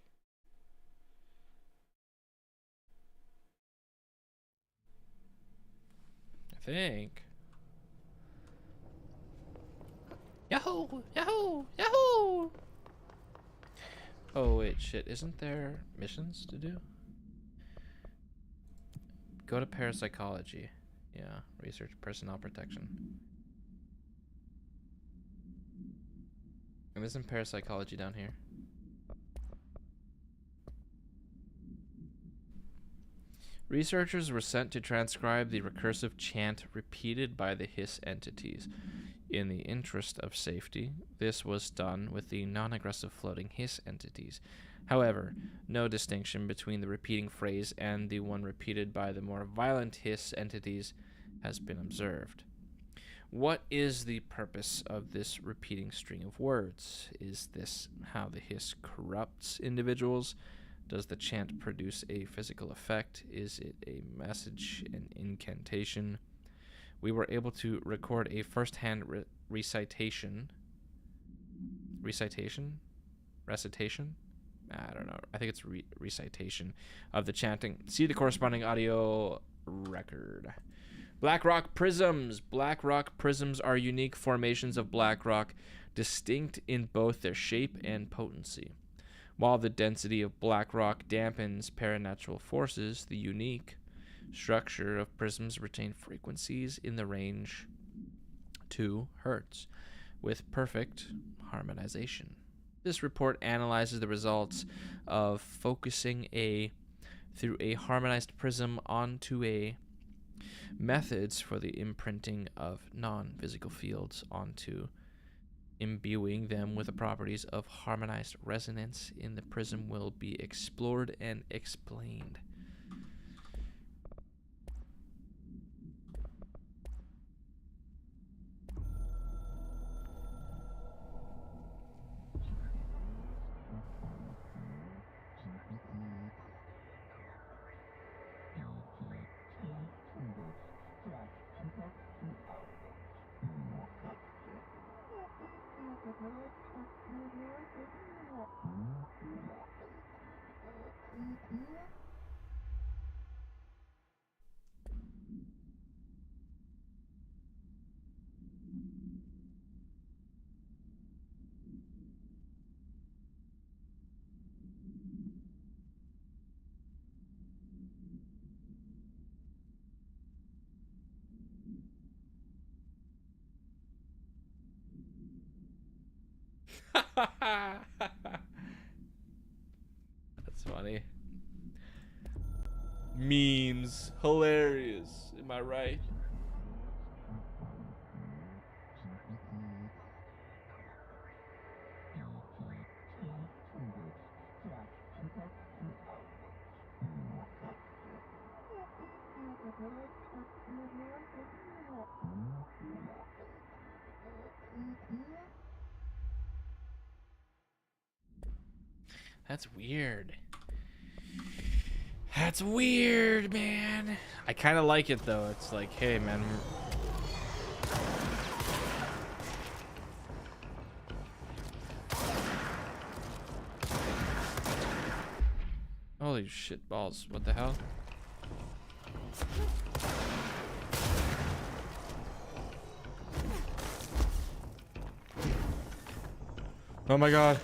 A: Yahoo! Yahoo! Yahoo! Oh wait, shit. Isn't there missions to do? Go to parapsychology. Yeah, research personnel protection. And isn't parapsychology down here? Researchers were sent to transcribe the recursive chant repeated by the hiss entities. In the interest of safety, this was done with the non-aggressive floating hiss entities. However, no distinction between the repeating phrase and the one repeated by the more violent hiss entities has been observed. What is the purpose of this repeating string of words? Is this how the hiss corrupts individuals? Does the chant produce a physical effect? Is it a message, an incantation? We were able to record a first-hand recitation? I don't know. I think it's recitation of the chanting. See the corresponding audio record. Black rock prisms. Black rock prisms are unique formations of black rock, distinct in both their shape and potency. While the density of black rock dampens paranatural forces, the unique structure of prisms retain frequencies in the range 2 Hz with perfect harmonization. This report analyzes the results of focusing through a harmonized prism onto a methods for the imprinting of non-physical fields onto imbuing them with the properties of harmonized resonance in the prism will be explored and explained. That's funny. Memes. Hilarious. Am I right? That's weird. That's weird, man. I kind of like it, though. It's like, hey, man. Holy shit balls. What the hell? Oh my god.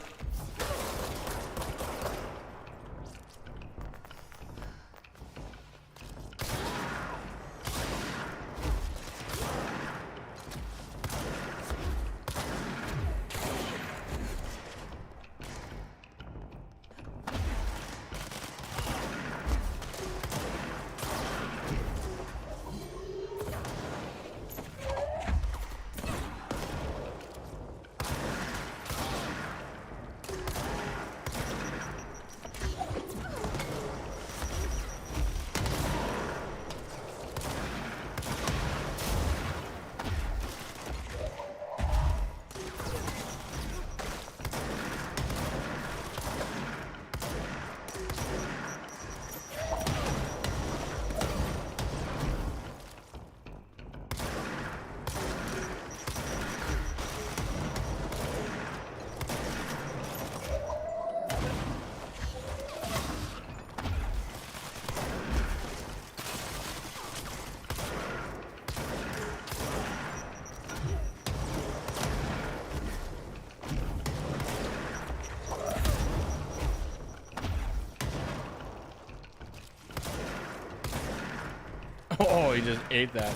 A: he just ate that.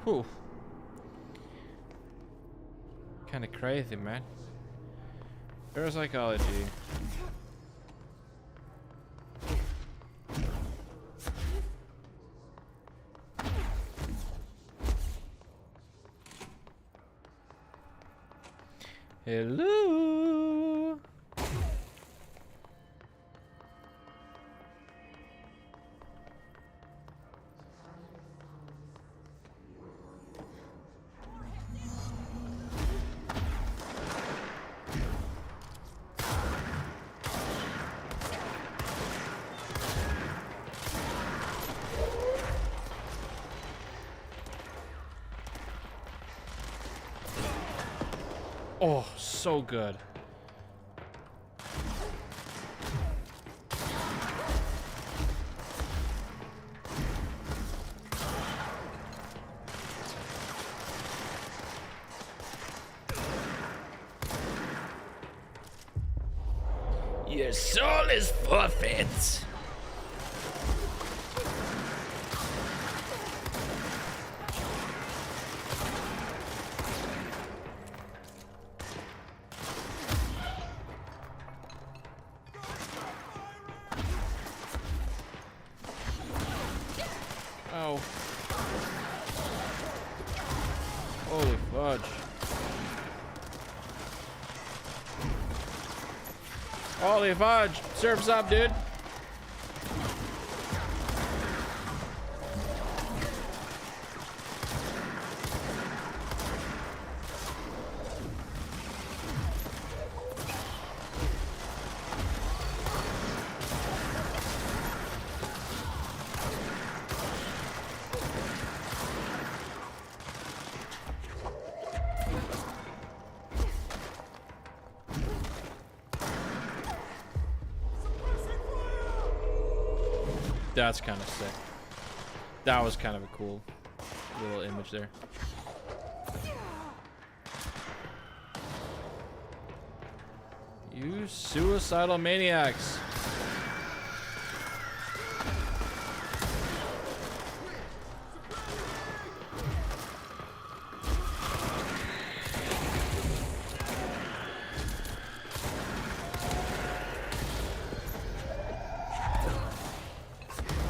A: Whew. Kind of crazy, man. Parapsychology. Hello. Oh, so good.
H: Your soul is forfeit.
A: Oh. Holy fudge. Holy fudge. Surf's up, dude. That's kind of sick. That was kind of a cool little image there. You suicidal maniacs.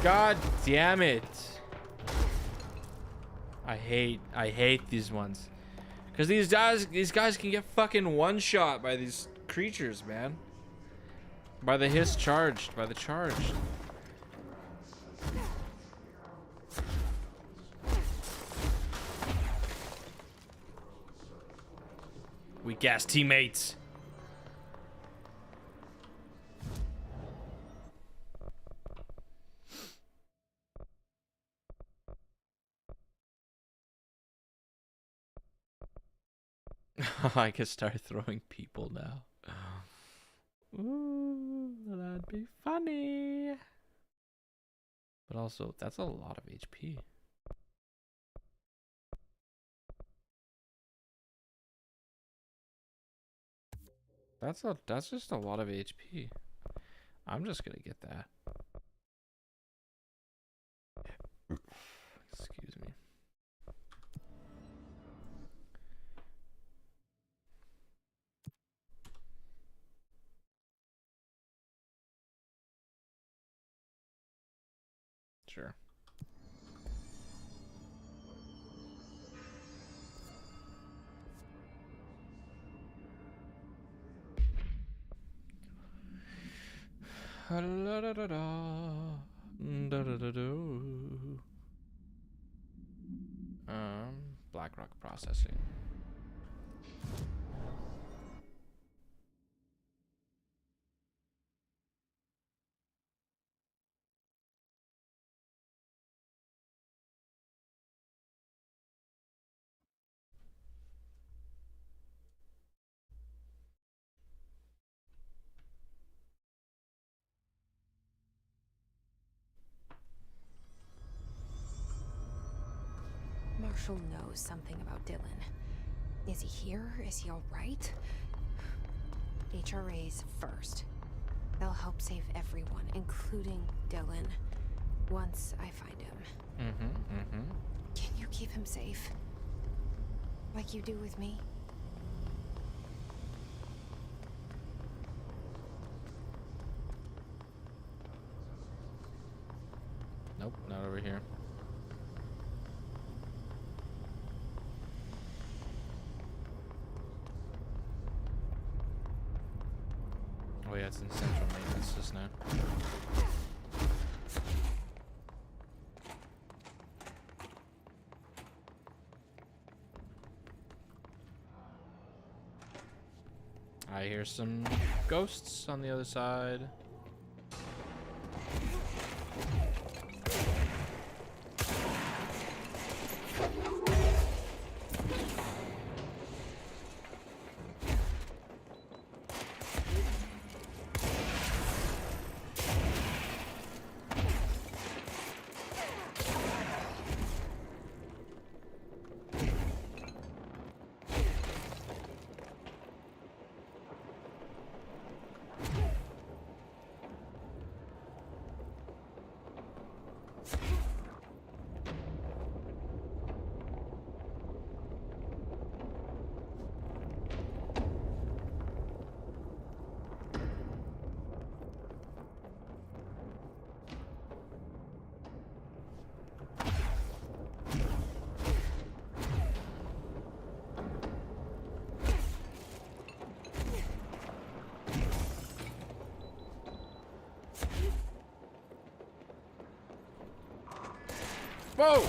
A: God damn it. I hate these ones. Cause these guys can get fucking one shot by these creatures, man. By the hiss charged, by the charge. Weak ass teammates. I can start throwing people now. Ooh, that'd be funny. But also, that's a lot of HP. That's just a lot of HP. I'm just gonna get that. Excuse me. Sure. Blackrock processing.
C: Marshall knows something about Dylan. Is he here? Is he all right? HRAs first. They'll help save everyone, including Dylan, once I find him. Can you keep him safe? Like you do with me?
A: Nope, not over here. Oh yeah, it's in central maintenance just now. I hear some ghosts on the other side. Whoa!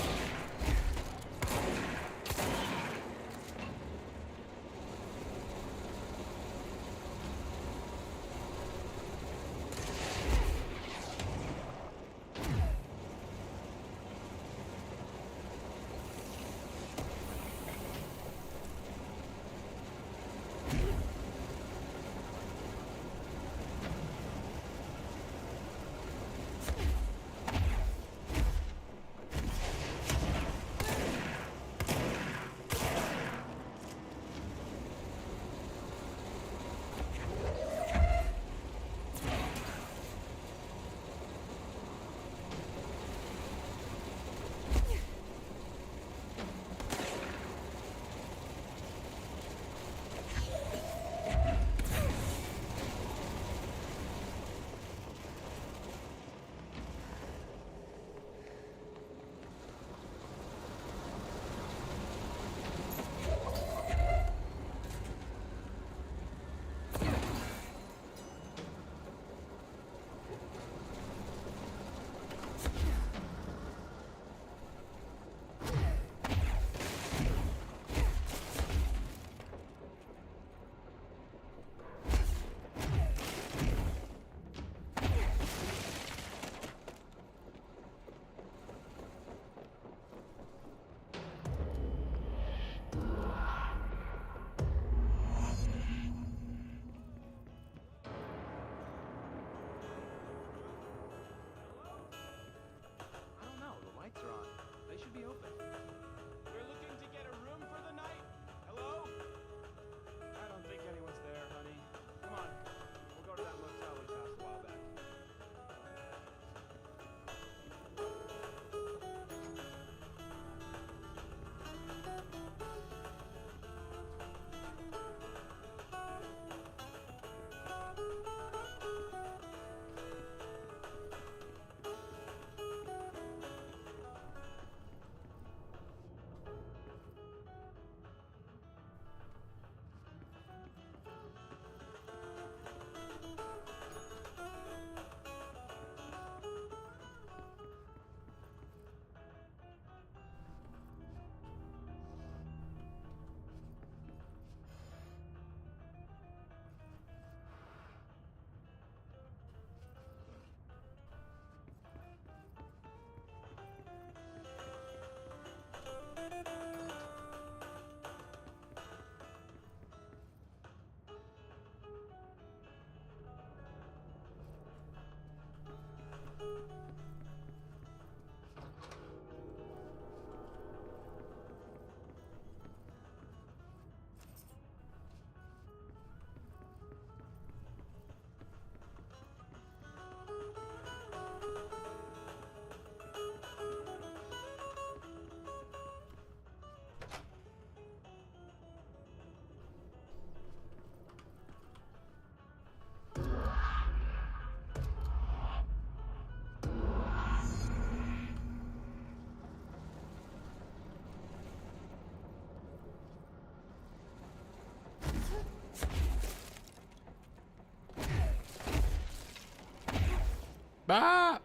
A: Ah!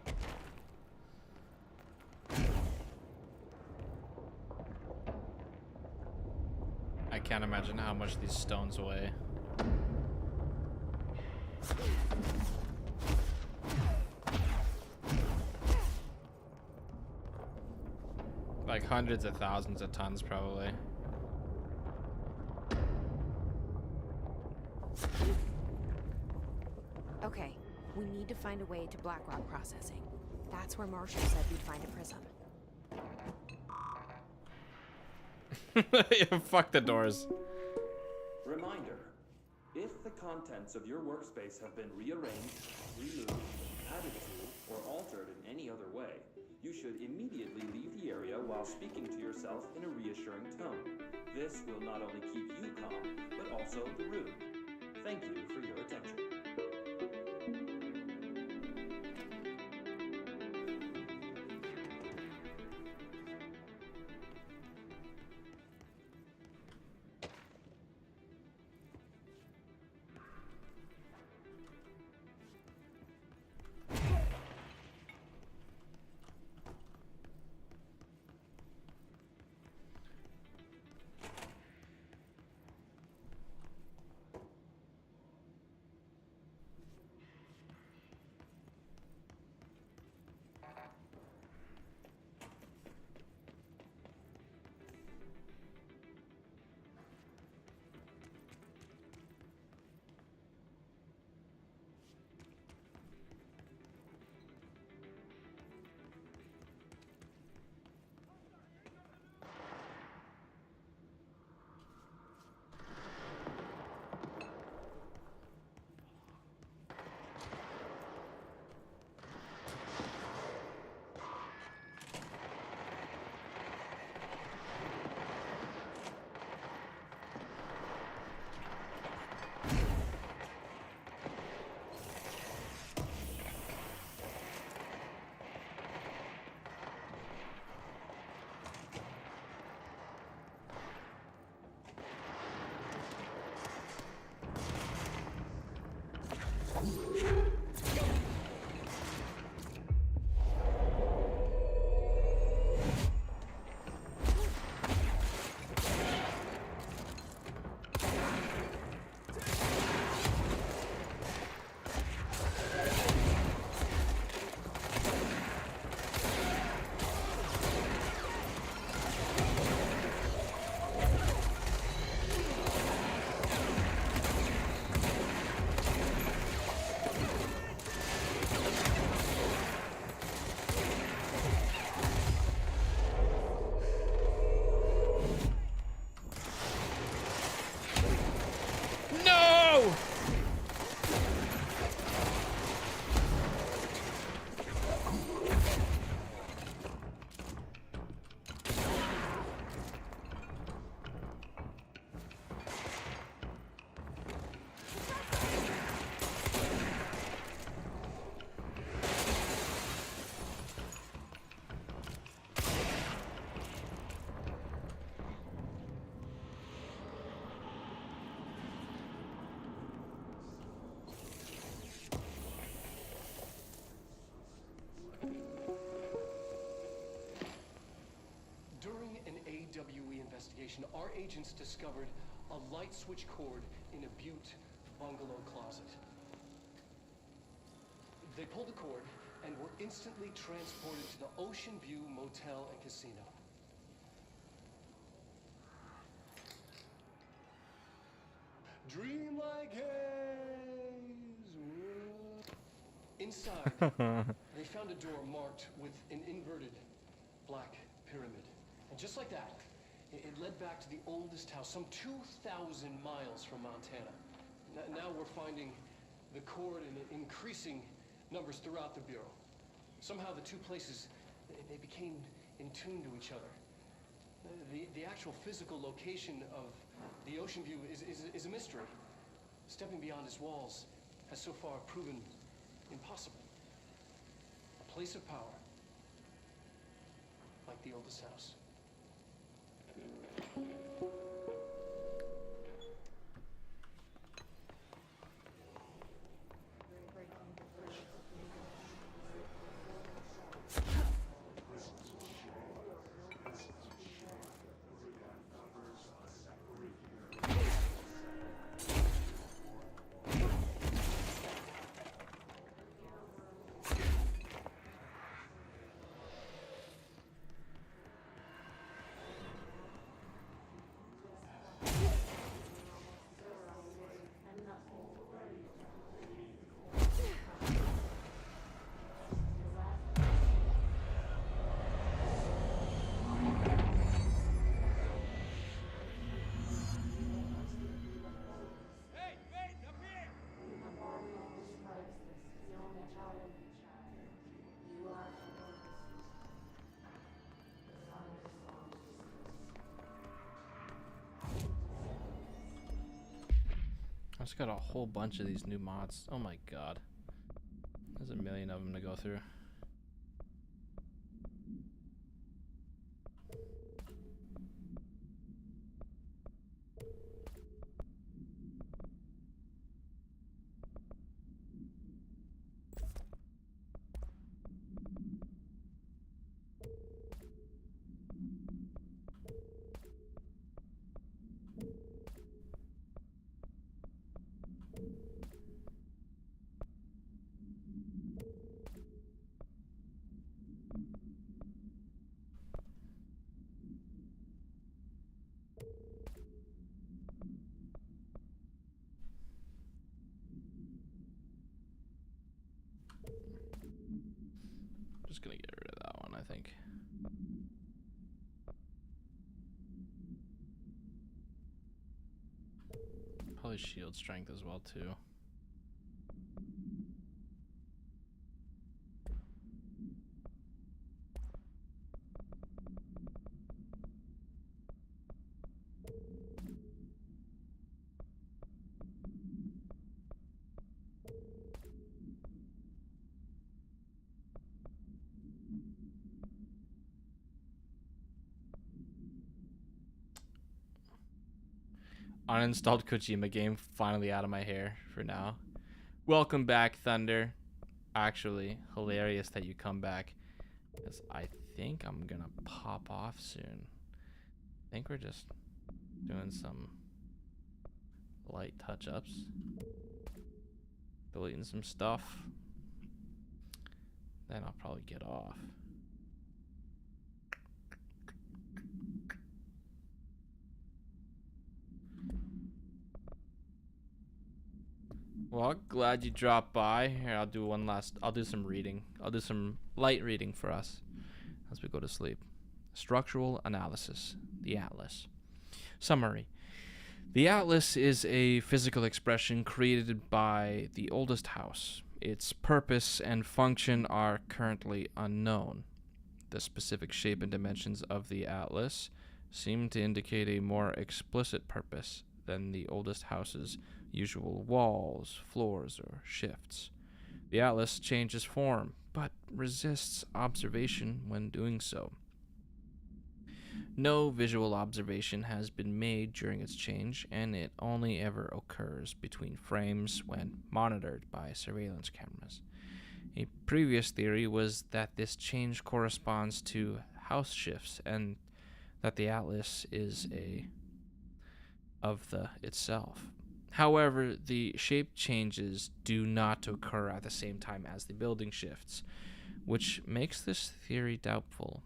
A: I can't imagine how much these stones weigh. Like hundreds of thousands of tons, probably.
C: Okay, we need to find a way to Blackrock processing. That's where Marshall said we'd find a prism.
A: Yeah, fuck the doors.
S: Reminder, if the contents of your workspace have been rearranged, removed, added to, or altered in any other way, you should immediately leave the area while speaking to yourself in a reassuring tone. This will not only keep you calm, but also the room. Thank you for your attention.
E: AWE investigation, our agents discovered a light switch cord in a Butte bungalow closet. They pulled the cord and were instantly transported to the Ocean View Motel and Casino. Dream like haze. Inside, they found a door marked with an inverted black pyramid. And just like that, it led back to the oldest house, some 2,000 miles from Montana. Now we're finding the cord in increasing numbers throughout the Bureau. Somehow the two places, they became in tune to each other. The actual physical location of the Ocean View is a mystery. Stepping beyond its walls has so far proven impossible. A place of power, like the oldest house.
A: It's got a whole bunch of these new mods. Oh my god. There's a million of them to go through. Just gonna get rid of that one, I think. Probably shield strength as well too. Uninstalled Kojima game, finally out of my hair for now. Welcome back, Thunder. Actually, hilarious that you come back, because I think I'm gonna pop off soon. I think we're just doing some light touch-ups, deleting some stuff, then I'll probably get off. Well, glad you dropped by. Here, I'll do some reading. I'll do some light reading for us as we go to sleep. Structural analysis, the Atlas. Summary. The Atlas is a physical expression created by the oldest house. Its purpose and function are currently unknown. The specific shape and dimensions of the Atlas seem to indicate a more explicit purpose than the oldest house's usual walls, floors, or shifts. The Atlas changes form, but resists observation when doing so. No visual observation has been made during its change, and it only ever occurs between frames when monitored by surveillance cameras. A previous theory was that this change corresponds to house shifts, and that the Atlas is itself. However, the shape changes do not occur at the same time as the building shifts, which makes this theory doubtful.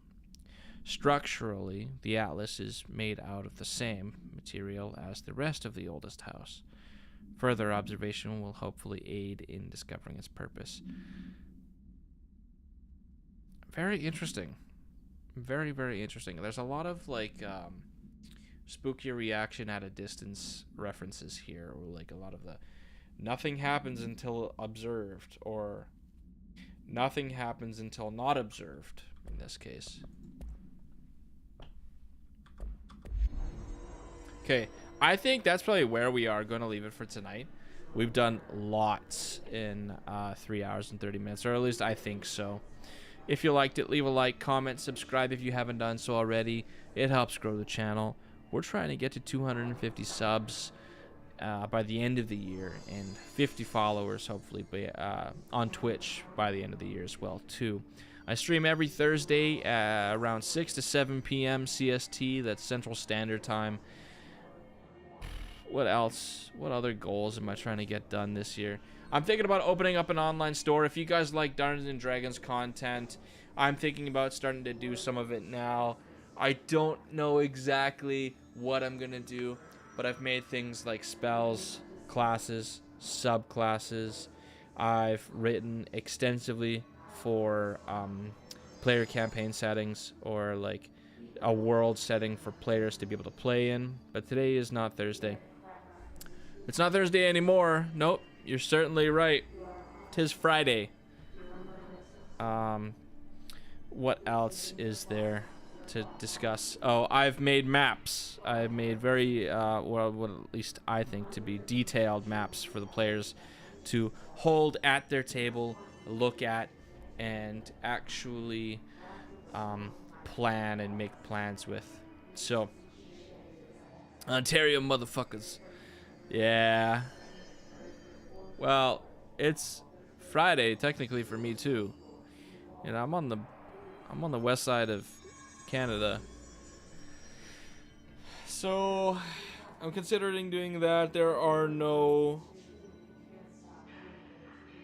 A: Structurally, the Atlas is made out of the same material as the rest of the oldest house. Further observation will hopefully aid in discovering its purpose. Very interesting. Very, very interesting. There's a lot of spooky reaction at a distance references here, or like a lot of the nothing happens until observed, or nothing happens until not observed in this case. Okay, I think that's probably where we are going to leave it for tonight. We've done lots in 3 hours and 30 minutes, or at least I think so. If you liked it, leave a like, comment, subscribe if you haven't done so already. It helps grow the channel. We're trying to get to 250 subs by the end of the year, and 50 followers hopefully on Twitch by the end of the year as well too. I stream every Thursday around 6 to 7 p.m. CST, that's Central Standard Time. What else? What other goals am I trying to get done this year? I'm thinking about opening up an online store. If you guys like Dungeons & Dragons content, I'm thinking about starting to do some of it now. I don't know exactly what I'm going to do, but I've made things like spells, classes, subclasses. I've written extensively for player campaign settings, or like a world setting for players to be able to play in. But today is not Thursday. It's not Thursday anymore. Nope, you're certainly right. 'Tis Friday. What else is there? to discuss. Oh, I've made maps. I've made very, well, what at least I think to be detailed maps for the players to hold at their table, look at, and actually plan and make plans with. So, Ontario motherfuckers. Yeah. Well, it's Friday technically for me too. And I'm on the west side of Canada. So, I'm considering doing that. There are no,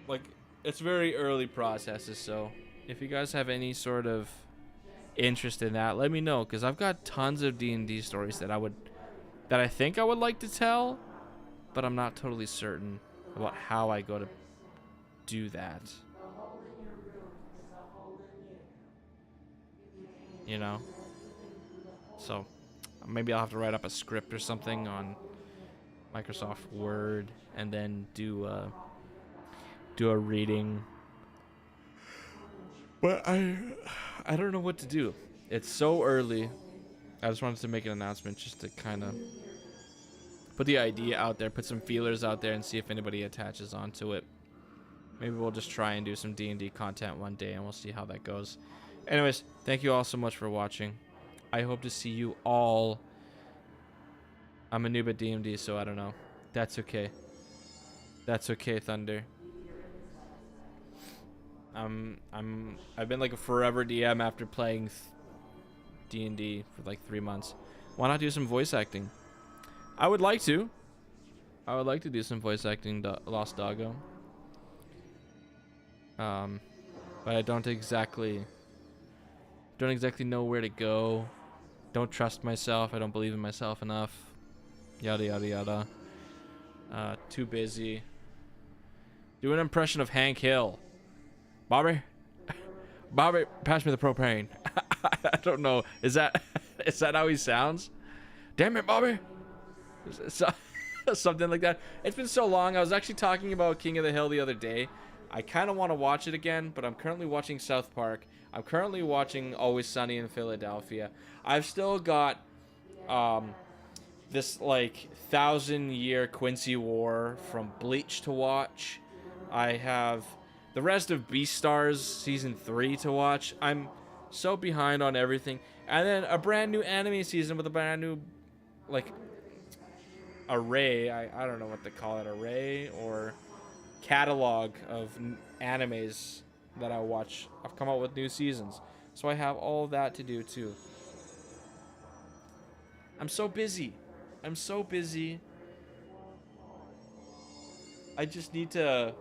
A: like, it's very early processes, so if you guys have any sort of interest in that, let me know, because I've got tons of D&D stories that I think I would like to tell, but I'm not totally certain about how I go to do that. You know? So, maybe I'll have to write up a script or something on Microsoft Word and then do a reading. But I don't know what to do. It's so early. I just wanted to make an announcement just to kind of put the idea out there, put some feelers out there, and see if anybody attaches onto it. Maybe we'll just try and do some D&D content one day, and we'll see how that goes. Anyways, thank you all so much for watching. I hope to see you all. I'm a noob at D&D, so I don't know. That's okay. That's okay, Thunder. I've been like a forever DM after playing D&D for like 3 months. Why not do some voice acting? I would like to do some voice acting, Lost Doggo. But I don't exactly know where to go. Don't trust myself. I don't believe in myself enough. Yada yada yada. Too busy. Do an impression of Hank Hill. Bobby, pass me the propane. I don't know. Is that how he sounds? Damn it, Bobby. Something like that. It's been so long. I was actually talking about King of the Hill the other day. I kind of want to watch it again, but I'm currently watching South Park. I'm currently watching Always Sunny in Philadelphia. I've still got this like 1,000-year Quincy War from Bleach to watch. I have the rest of Beastars season 3 to watch. I'm so behind on everything. And then a brand new anime season with a brand new, like, array. I don't know what to call it, array or catalog of animes that I watch. I've come out with new seasons. So I have all that to do too. I'm so busy. I'm so busy. I just need to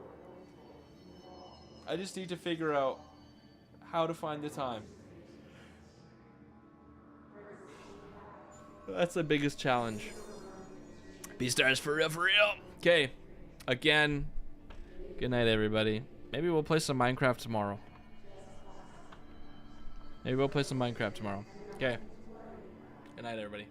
A: figure out how to find the time. That's the biggest challenge. Beastars for real, for real. Okay. Again, good night, everybody. Maybe we'll play some Minecraft tomorrow. Okay. Good night, everybody.